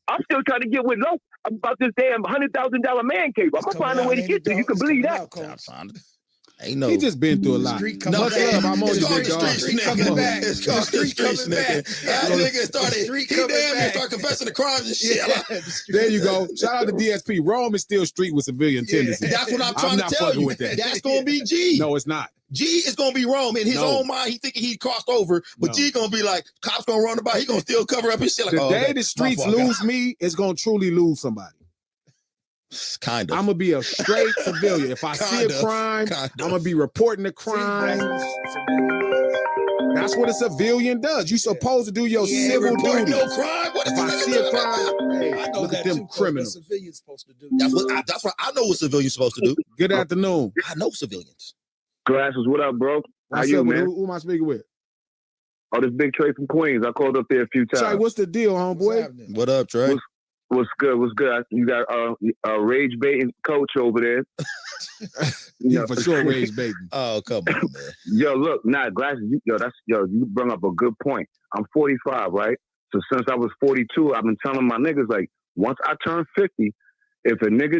I'm still trying to get with low. I'm about this damn $100,000 man cave. I'm gonna find a way to get there. You can believe that. Ain't no. He just been through a lot. No, Much love, I'm on it's you, called big the dog. streets, Come nigga. on. It's called the streets, nigga. That nigga started, he damn near started confessing the crimes and shit. There you go. Shout out to DSP. Rome is still street with civilian tendencies. That's what I'm trying not to tell fucking you. with that. That's gonna be G. No, it's not. G is gonna be Rome in his own mind. He thinking he crossed over, but G gonna be like, cops gonna run about. He gonna still cover up his shit. Like, The day the streets lose me, it's gonna truly lose somebody. Kind of. I'm gonna be a straight civilian. If I see a crime, I'm gonna be reporting the crime. That's what a civilian does. You supposed to do your civil duty. No crime. What If I see a crime, hey, look at them criminals. Civilians supposed to do. That's what I know what civilians supposed to do. Good afternoon. I know civilians. Glasses, what up, bro? How What's you, up, man? Who am I speaking with? Oh, this Big Trey from Queens. I called up there a few times. Trey, what's the deal, homeboy? What up, Trey? What's good? What's good? You got a rage baiting coach over there. Yeah, for sure, rage baiting. Oh, come on, man. Yo, look, Glasses. You bring up a good point. I'm 45, right? So since I was 42, I've been telling my niggas like, once I turn 50, if a nigga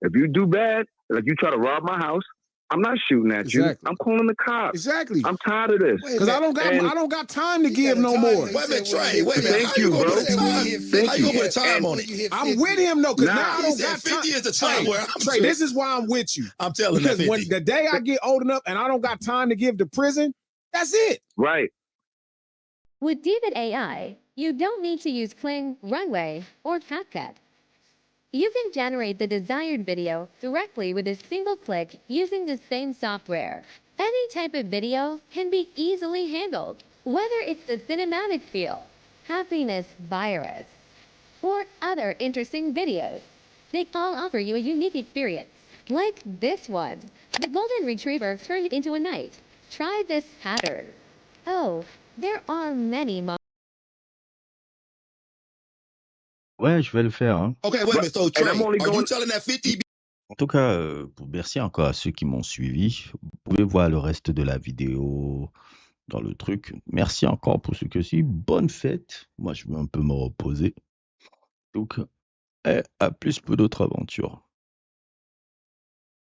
if you do bad, like you try to rob my house, I'm not shooting at you. I'm calling the cops. Exactly. I'm tired of this. Because I don't got time to give no more. Wait a minute, Trey. Wait a minute. Thank you, bro. How you gonna put time on it? I'm with him though, because Nah. now I don't He said got 50 time. is the time where I'm Trey, this is why I'm with you. I'm telling Because that when 50. the day I get old enough and I don't got time to give to prison, that's it. Right. With David AI, you don't need to use Kling, Runway, or CapCut. You can generate the desired video directly with a single click using the same software. Any type of video can be easily handled, whether it's the cinematic feel, happiness virus, or other interesting videos. They all offer you a unique experience, like this one. The golden retriever turned into a knight. Try this pattern. Oh, there are many more. Ouais, je vais le faire. Hein. Okay, wait a minute. So, Trey, are you telling that 50? En tout cas, merci encore à ceux qui m'ont suivi. Vous pouvez voir le reste de la vidéo dans le truc. Merci encore pour ceux qui aussi. Bonne fête. Moi, je vais un peu me reposer. Donc, à plus pour d'autres aventures.